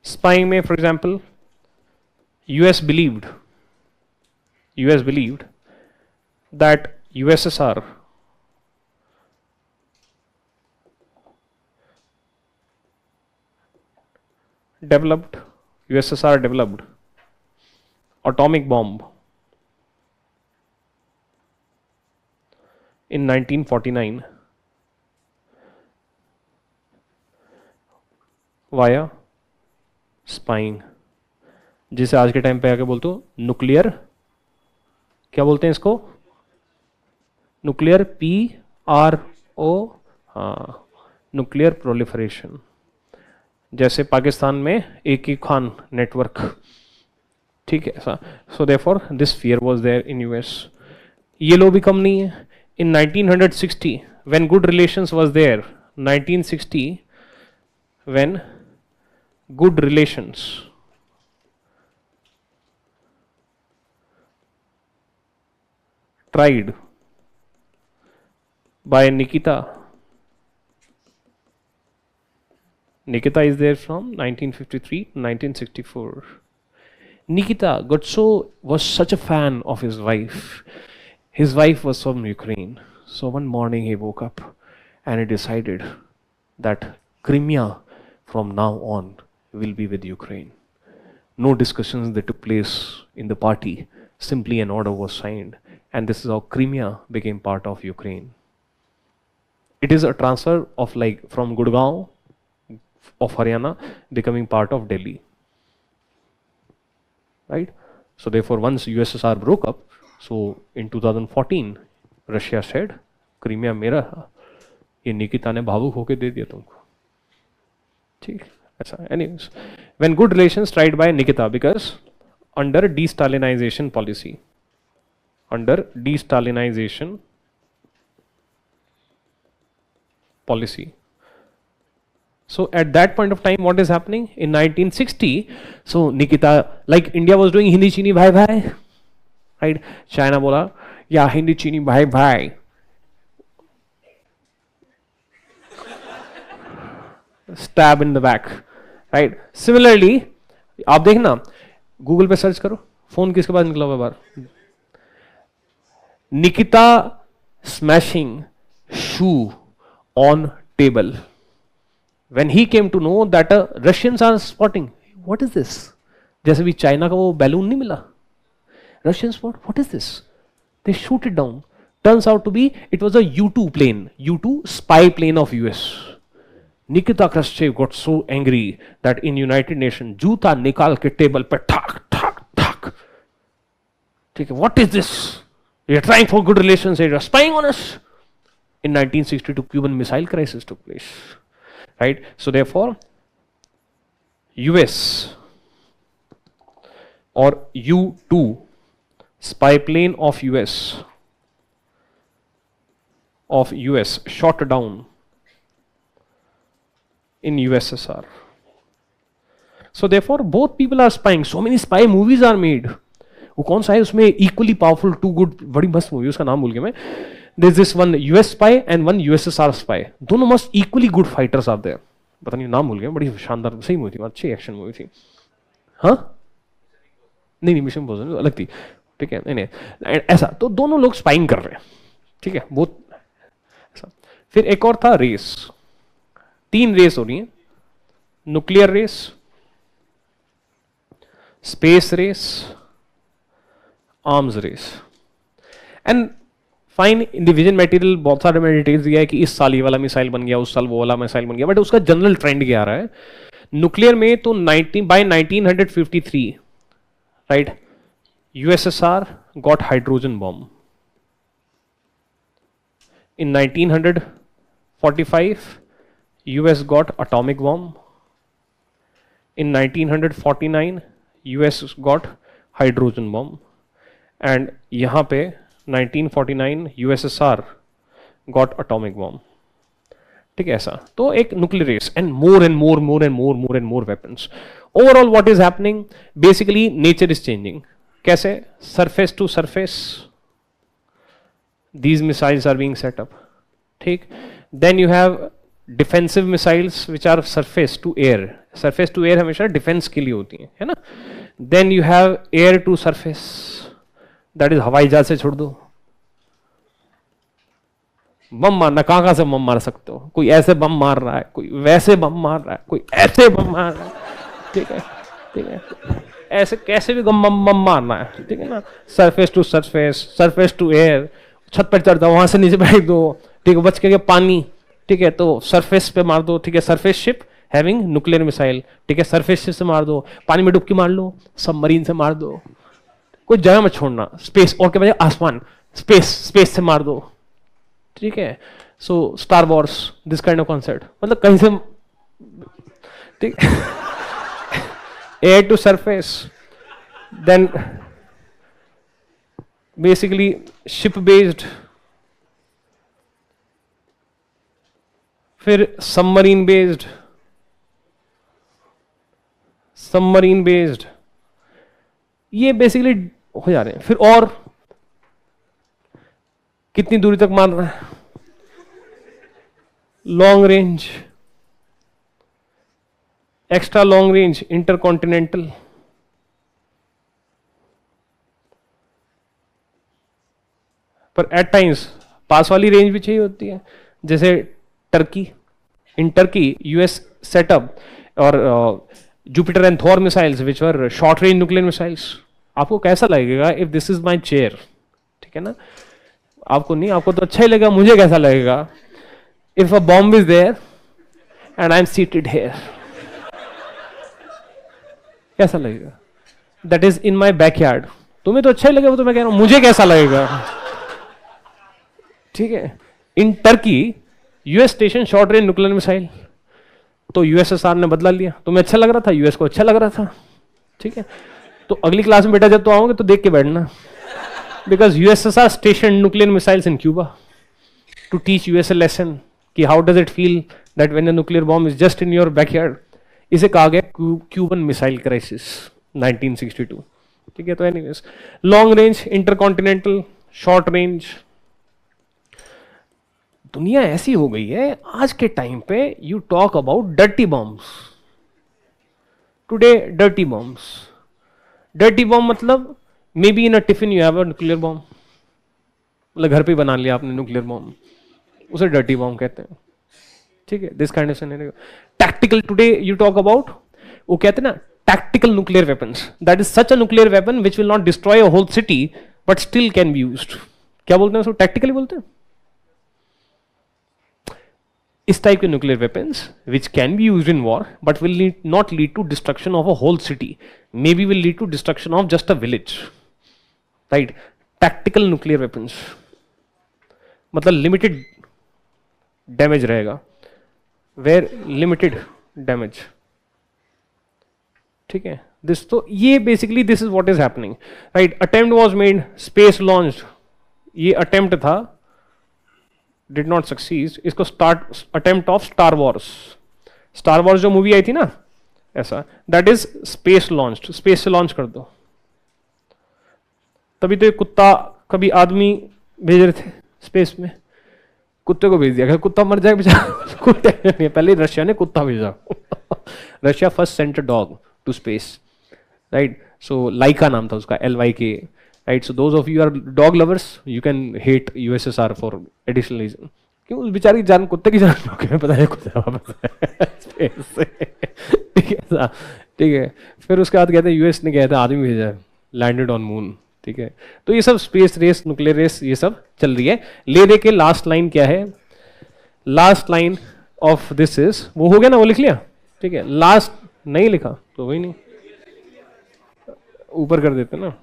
Spying में, for example, US believed that USSR developed atomic bomb in 1949 via spying, जिसे आज के time पे आके बोलते हो न्यूक्लियर, क्या बोलते हैं इसको? न्यूक्लियर PRO, हाँ, न्यूक्लियर प्रोलिफरेशन. जैसे पाकिस्तान में एक खान नेटवर्क, ठीक है ऐसा. So therefore this fear was there in US. ये लो भी कम नहीं है. In 1960 when good relations was there, 1960 when good relations tried by Nikita. Nikita is there from 1953 to 1964. Nikita was such a fan of his wife. His wife was from Ukraine. So one morning he woke up and he decided that Crimea from now on will be with Ukraine. No discussions that took place in the party. Simply an order was signed. And this is how Crimea became part of Ukraine. It is a transfer of like from Gurgaon of Haryana becoming part of Delhi. Right? So therefore once USSR broke up, so in 2014 Russia said Crimea मेरा है, ये निकिता ने भावुक होके दे दिया तुमको. ठीक ऐसा. Anyways, when good relations tried by Nikita, because under de-Stalinization policy, so at that point of time what is happening in 1960, so Nikita, like India was doing Hindi Chini bhai bhai, right? China bola yeah Hindi Chini bhai bhai, stab in the back, right? Similarly आप देखना Google पे search करो, phone किसके पास निकला हुआ बाहर, Nikita smashing shoe on table. When he came to know that Russians are spotting, what is this? जैसे भी चाइना का वो बैलून नहीं मिला, Russians spot, what is this? They shoot it down. Turns out to be it was a U-2 plane, U-2 spy plane of US. Nikita Khrushchev got so angry that in United Nations जूता निकाल के table पे ठाक ठाक ठाक. ठीक है, what is this? We are trying for good relations, they are spying on us. In 1962, Cuban Missile Crisis took place, right? So therefore, US or U-2 spy plane of US of US shot down in USSR. So therefore both people are spying. So many spy movies are made. वो कौन सा है उसमें equally powerful to good, बड़ी मस्त movie, उसका नाम भूल गया मैं. There's this one US spy and one USSR spy. दोनों मस्त equally good fighters are there. पता नहीं नाम भूल गया, बड़ी शानदार सही मूवी थी, अच्छी एक्शन मूवी थी. हाँ नहीं मिशन इम्पॉसिबल अलग थी. ठीक है नहीं ऐसा. तो दोनों लोग स्पाइंग कर रहे हैं. ठीक है बहुत ऐसा. फिर एक और था रेस. 3 रेस हो रही हैं. Nuclear race, space race, arms race. And fine in the vision material बहुत सारे में डिटेल्स दिया है कि इस साल ये वाला मिसाइल बन गया, उस साल वो वाला मिसाइल बन गया, बट उसका जनरल ट्रेंड क्या आ रहा है. न्यूक्लियर में तो 1953 right USSR got hydrogen bomb. In 1945 US got atomic bomb. In 1949 US got hydrogen bomb. And यहां पे 1949 यूएसएसआर गॉट एटॉमिक बॉम्ब. ठीक है ऐसा. तो एक nuclear race and more and more weapons. Overall what is happening, basically nature is changing. कैसे? Surface to surface these missiles are being set up. ठीक. Then you have defensive missiles which are surface to air. Surface to air हमेशा defence के लिए होती है ना. Then you have air to surface, that is हवाई जहाज से छोड़ दो. बम मारना, कहाँ से बम मार सकते हो. कोई ऐसे बम मार रहा है, कोई वैसे बम मार रहा है, कोई ऐसे बम मार रहा है. ठीक है ऐसे कैसे भी बम मारना है. ठीक है ना. Surface to surface, surface to air. छत पर चढ़ जाओ, वहां से नीचे बैठ दो. ठीक है बच के पानी. ठीक है तो सरफेस पे मार दो. ठीक है surface ship having nuclear missile. ठीक है सरफेस शिप से मार दो. पानी में डुबकी मार लो. सबमरीन से मार दो. कोई जगह मत छोड़ना. स्पेस और क्या बचे, आसमान. स्पेस से मार दो. ठीक है. So Star Wars this kind of concept, मतलब कहीं से. ठीक air to surface, then basically ship based, फिर सबमरीन बेस्ड, ये बेसिकली हो जा रहे हैं. फिर और कितनी दूरी तक मार रहा है, long range, extra long range, intercontinental. पर एट टाइम्स पास वाली रेंज भी चाहिए होती है. जैसे Turkey, in Turkey US setup और Jupiter and Thor missiles which were short range nuclear missiles. आपको कैसा लगेगा if this is my chair. ठीक है ना. आपको नहीं, आपको तो अच्छा ही लगेगा. मुझे कैसा लगेगा if a bomb is there and I am seated here. कैसा लगेगा? That is in my backyard. तुम्हें तो अच्छा ही लगेगा, वो तो मैं कह रहा हूं मुझे कैसा लगेगा. ठीक है. इन Turkey US station short range nuclear missile. तो यूएसएसआर ने बदला लिया. तुम्हें अच्छा लग रहा था, यूएस को अच्छा लग रहा था. ठीक है. तो अगली क्लास में बेटा जब तो आओगे तो देख के बैठना, because USSR station nuclear missiles in Cuba to teach US a lesson कि how does it feel that when the nuclear bomb is just in your backyard. इसे कहा गया क्यूबन मिसाइल क्राइसिस 1962. ठीक है. तो anyways long range, intercontinental, short range. दुनिया ऐसी हो गई है आज के टाइम पे. You talk about dirty bombs today. Dirty bomb मतलब may be in a tiffin you have a nuclear bomb. मतलब घर पे बना लिया आपने न्यूक्लियर बॉम्ब, उसे डर्टी बॉम्ब कहते हैं. ठीक है. This kind of scenario. Tactical today you talk about, वो कहते हैं ना tactical nuclear weapons. That is such a nuclear weapon which will not destroy a whole city but still can be used. क्या बोलते हैं उसको? टैक्टिकली बोलते हैं. इस टाइप के nuclear weapons which can be used in war but will not lead to destruction of a whole city, maybe will lead to destruction of just a village. Right. Tactical nuclear weapons मतलब limited damage रहेगा, where limited damage. ठीक है. This तो ये basically this is what is happening. Right. Attempt was made, space launched. ये attempt था did not succeed, इसको start attempt of star Wars, star Wars जो मूवी आई थी ना, ऐसा, that is space launched, space से लॉन्च कर दो। तभी तो ये कुत्ता, कभी आदमी भेज रहे थे स्पेस में, कुत्ते को भेज दिया, अगर कुत्ता मर जाए बेचारा कोई टेंशन नहीं है, पहले रशिया ने कुत्ता भेजा Russia first sent a dog to space, right, so Laika नाम था उसका, LYK, right. So those of you are dog lovers, you can hate USSR for additional reason. क्यों, उस बेचारी की जान, कुत्ते की जान पता है कुत्ते वापस ठीक है, ठीक है। फिर उसके बाद कहते हैं US ने कहते हैं आदमी भेजा है, लैंडेड ऑन मून, ठीक है। तो ये सब स्पेस रेस, न्यूक्लियर रेस, ये सब चल रही है। ले दे के लास्ट लाइन क्या है, last line of this is, वो हो गया ना, वो लिख लिया, ठीक है। लास्ट नहीं लिखा तो वही नहीं, ऊपर कर देते ना।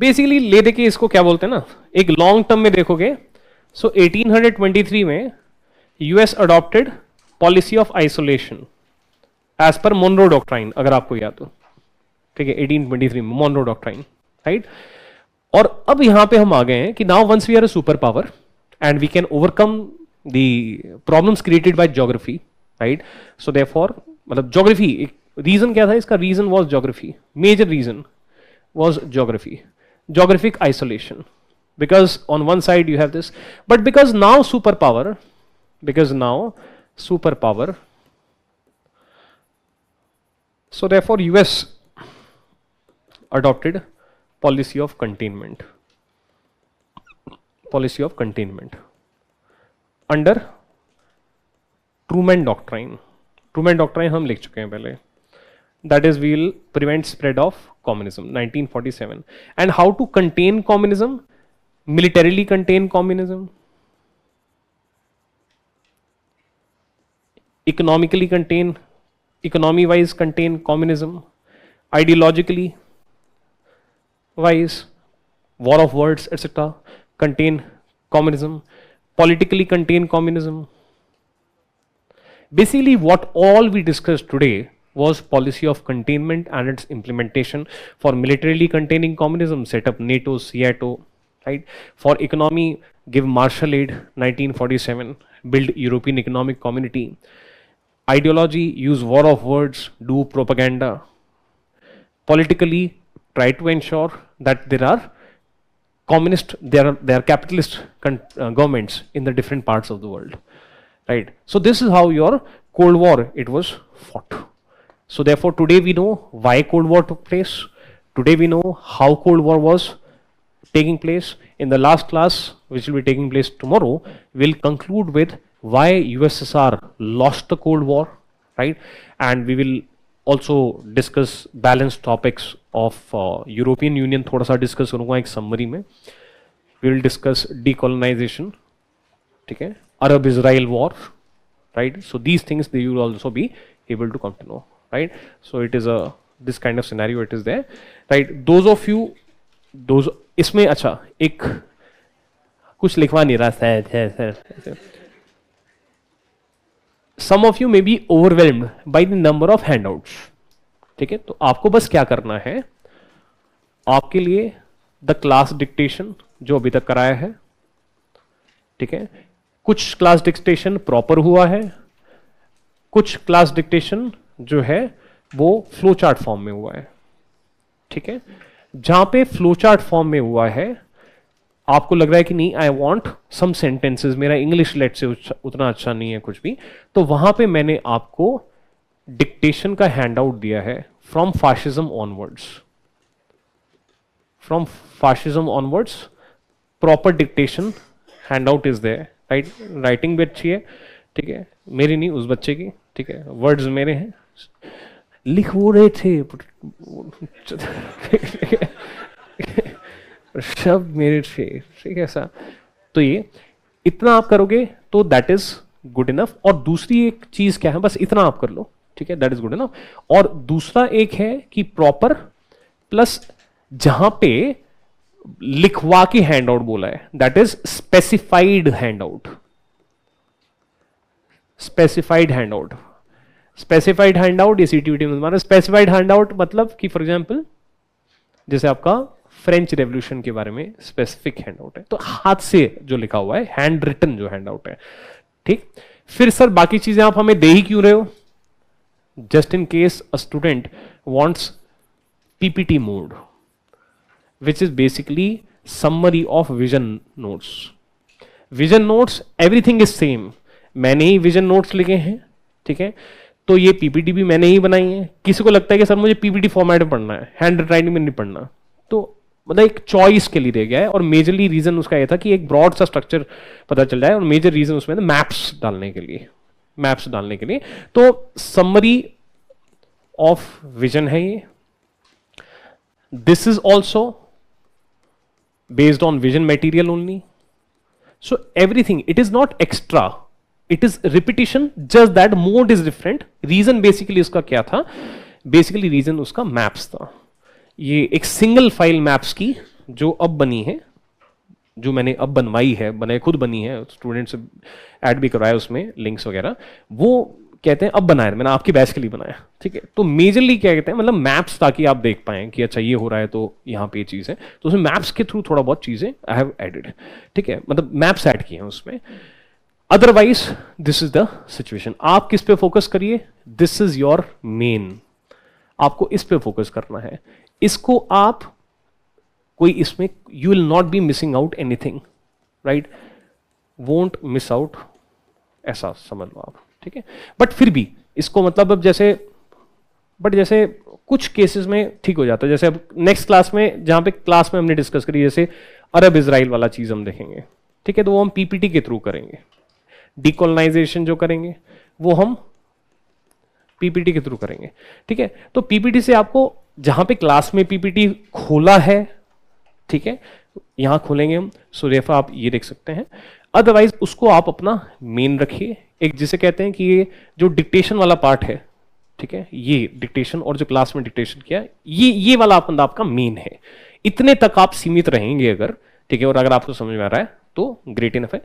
बेसिकली ले दे के इसको क्या बोलते हैं ना, एक लॉन्ग टर्म में देखोगे, सो 1823 में US adopted policy of isolation as per Monroe doctrine, अगर आपको याद हो, ठीक है, 1823 में मोनरो डॉक्ट्राइन, राइट। और अब यहां पे हम आ गए हैं कि now once we are a super power and we can overcome the problems created by geography, right. So therefore, मतलब ज्योग्राफी, एक रीजन क्या था इसका, reason was geography, major reason was geography, geographic isolation, because on one side you have this, but because now superpower, so therefore US adopted policy of containment under Truman doctrine हम लिख चुके हैं पहले, that is we will prevent spread of communism, 1947. And how to contain communism, militarily contain communism, economically contain, economy wise contain communism, ideologically wise, war of words etc., contain communism, politically contain communism. Basically what all we discussed today was policy of containment and its implementation. For militarily containing communism, set up NATO, SEATO, right? For economy, give Marshall Aid, 1947, build European Economic Community. Ideology, use war of words, do propaganda. Politically, try to ensure that there are communist, there are capitalist governments in the different parts of the world, right? So this is how your Cold War, it was fought. So therefore today we know why Cold War took place. Today we know how Cold War was taking place. In the last class, which will be taking place tomorrow, we'll conclude with why USSR lost the Cold War, right? And we will also discuss balanced topics of European Union. थोड़ा सा discuss करूँगा एक summary में. We will discuss decolonization, ठीक है? Arab-Israel war, right? So these things they will also be able to come to know. Right, so it is a this kind of scenario it is there, right? Those of you, those इसमें अच्छा एक कुछ लिखवा नहीं रहा है, some of you may be overwhelmed by the number of handouts, ठीक है। तो आपको बस क्या करना है, आपके लिए द क्लास डिक्टेशन जो अभी तक कराया है, ठीक है, कुछ क्लास डिक्टेशन प्रॉपर हुआ है, कुछ क्लास डिक्टेशन जो है वो फ्लो चार्ट फॉर्म में हुआ है, ठीक है। जहां पे फ्लो चार्ट फॉर्म में हुआ है, आपको लग रहा है कि नहीं, आई वॉन्ट सम सेंटेंसेस, मेरा इंग्लिश लेट से उतना अच्छा नहीं है कुछ भी, तो वहां पे मैंने आपको डिक्टेशन का हैंड आउट दिया है, from fascism onwards, proper dictation hand out is there, right. Writing भी अच्छी है, ठीक है, मेरी नहीं, उस बच्चे की, ठीक है, वर्ड्स मेरे हैं, लिख वो रहे थे शब्द मेरे थे, ठीक है ऐसा। तो ये इतना आप करोगे तो दैट इज गुड इनफ। और दूसरी एक चीज क्या है, बस इतना आप कर लो, ठीक है, दैट इज गुड इनफ। और दूसरा एक है कि प्रॉपर प्लस जहां पे लिखवा के हैंड आउट बोला है, that is specified hand out. Specified hand out, specified hand out ये सीटीवीटी में हमारा स्पेसिफाइड हैंड आउट मतलब कि फॉर एग्जांपल जैसे आपका फ्रेंच रेवोल्यूशन के बारे में स्पेसिफिक हैंड आउट है, तो हाथ से जो लिखा हुआ है, हैंड रिटन जो हैंड आउट है, ठीक। फिर सर बाकी चीजें आप हमें दे ही क्यों रहे हो? Just in case a student wants PPT mode, which is basically summary of vision notes. Vision notes everything is same, मैंने ही विजन नोट्स लिखे हैं, ठीक है, तो ये पीपीटी भी मैंने ही बनाई है। किसी को लगता है कि सर मुझे पीपीटी फॉर्मेट में पढ़ना है, हैंड राइटिंग में नहीं पढ़ना, तो मतलब एक चॉइस के लिए रह गया है। और मेजरली रीजन उसका यह था कि एक ब्रॉड सा स्ट्रक्चर पता चल जाए, और मेजर रीजन उसमें था मैप्स डालने के लिए, मैप्स डालने के लिए। तो समरी ऑफ विजन है ये। This is also based on vision material only, so everything it is not extra, it is repetition, just that mode is different. Reason basically उसका क्या था? बेसिकली रीजन उसका मैप्स था। ये एक सिंगल फाइल मैप्स की जो अब बनी है, जो मैंने अब बनवाई है, बनाई खुद बनी है, स्टूडेंट से ऐड भी करवाया उसमें लिंक्स वगैरह, वो कहते हैं अब बनाया, मैंने आपकी बैच के लिए बनाया, ठीक है। तो मेजरली क्या कहते हैं, मतलब मैप्स, ताकि आप देख पाएं कि अच्छा ये हो रहा है तो यहाँ पे ये चीज़ है, तो उसमें मैप्स के थ्रू थोड़ा बहुत चीज़ें आई हैव एडेड, ठीक है, मतलब मैप्स ऐड किए हैं उसमें। Otherwise this is the situation. आप किस पे फोकस करिए, दिस इज योर मेन, आपको इस पे फोकस करना है। इसको आप कोई इसमें you will not be missing out anything, right, won't miss out, ऐसा समझ लो आप, ठीक है। बट फिर भी इसको मतलब अब जैसे, बट जैसे कुछ केसेस में ठीक हो जाता है, जैसे अब नेक्स्ट क्लास में, जहां पे क्लास में हमने डिस्कस करी, जैसे अरब इजराइल वाला चीज हम देखेंगे, ठीक है, तो वो हम पीपीटी के थ्रू करेंगे। डिकोलोनाइजेशन जो करेंगे वो हम पीपीटी के थ्रू करेंगे, ठीक है। तो पीपीटी से आपको जहां पे क्लास में पीपीटी खोला है, ठीक है, यहां खोलेंगे हम, सो रेफा आप ये देख सकते हैं। अदरवाइज उसको आप अपना मेन रखिए, एक जिसे कहते हैं कि ये जो डिक्टेशन वाला पार्ट है, ठीक है, ये डिक्टेशन और जो क्लास में डिक्टेशन किया, ये वाला बंदा आपका मेन है। इतने तक आप सीमित रहेंगे अगर, ठीक है, और अगर आपको समझ में आ रहा है तो ग्रेट इनफ है।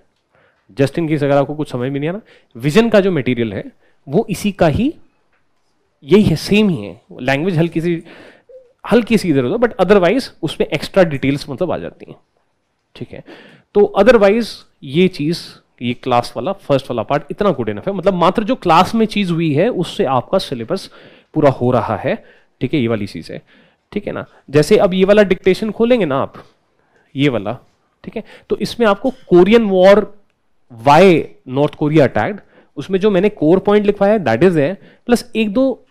जस्ट इन केस अगर आपको कुछ समझ में नहीं आ रहा, विजन का जो मटेरियल है वो इसी का ही, यही है, सेम ही है। लैंग्वेज हल्की सी इधर उधर, बट अदरवाइज उसमें एक्स्ट्रा डिटेल्स मतलब आ जाती हैं, ठीक है। तो अदरवाइज ये चीज, ये क्लास वाला फर्स्ट वाला पार्ट इतना गुड इनफ है, मतलब मात्र जो क्लास में चीज हुई है उससे आपका सिलेबस पूरा हो रहा है, ठीक है, ये वाली चीज है, ठीक है ना। जैसे अब ये वाला डिक्टेशन खोलेंगे ना आप, ये वाला, ठीक है, तो इसमें आपको Korean war, why North Korea attacked, उसमें जो मैंने कोर पॉइंट लिखवाया है दैट इज है, प्लस एक दो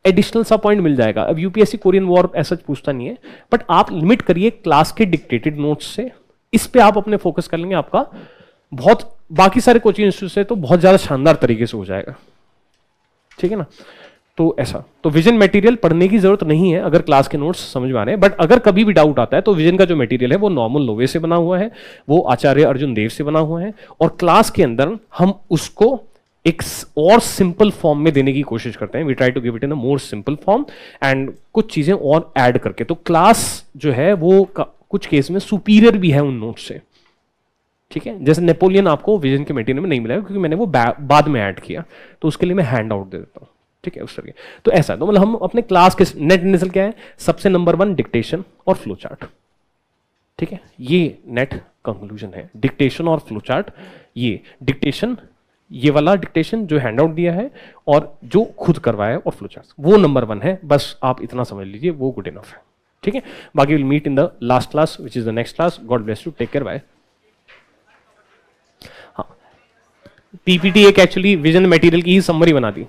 एडिशनल सा पॉइंट मिल जाएगा। अब यूपीएससी कोरियन वॉर ऐसा पूछता नहीं है, बट आप लिमिट करिए क्लास के डिक्टेटेड नोट्स से, इस पे आप अपने फोकस कर लेंगे, आपका बहुत, बाकी सारे कोचिंग इंस्टीट्यूट से तो बहुत ज्यादा शानदार तरीके से हो जाएगा, ठीक है ना। तो ऐसा, तो विजन मटेरियल पढ़ने की जरूरत नहीं है अगर क्लास के नोट्स समझ में आ रहे हैं, बट अगर कभी भी डाउट आता है तो विजन का जो मटेरियल है वो नॉर्मल लोवे से बना हुआ है, वो आचार्य अर्जुन देव से बना हुआ है, और क्लास के अंदर हम उसको एक और सिंपल फॉर्म में देने की कोशिश करते हैं। We try to give it in a more simple form and कुछ चीजें और ऐड करके, तो क्लास जो है वो कुछ केस में सुपीरियर भी है उन नोट्स से, ठीक है। जैसे नेपोलियन आपको विजन के मटेरियल में नहीं मिलेगा क्योंकि मैंने वो बाद में ऐड किया, तो उसके लिए मैं हैंड आउट दे देता हूँ, ठीक है, उस तरह। तो ऐसा, तो मतलब हम अपने क्लास के नेट निकल क्या है, सबसे नंबर 1 डिक्टेशन और फ्लो चार्ट, ठीक है, ये नेट कंक्लूजन है, डिक्टेशन और फ्लो चार्ट। ये डिक्टेशन, ये वाला डिक्टेशन जो हैंड आउट दिया है और जो खुद करवाया है, और फ्लो चार्ट, वो नंबर 1 है, बस आप इतना समझ लीजिए, वो गुड इनफ है, ठीक है। बाकी will meet in the last class which is the next class. God bless you, take care, bye. हाँ, पीपीटी एक एक्चुअली विजन मटेरियल की ही समरी बना दी।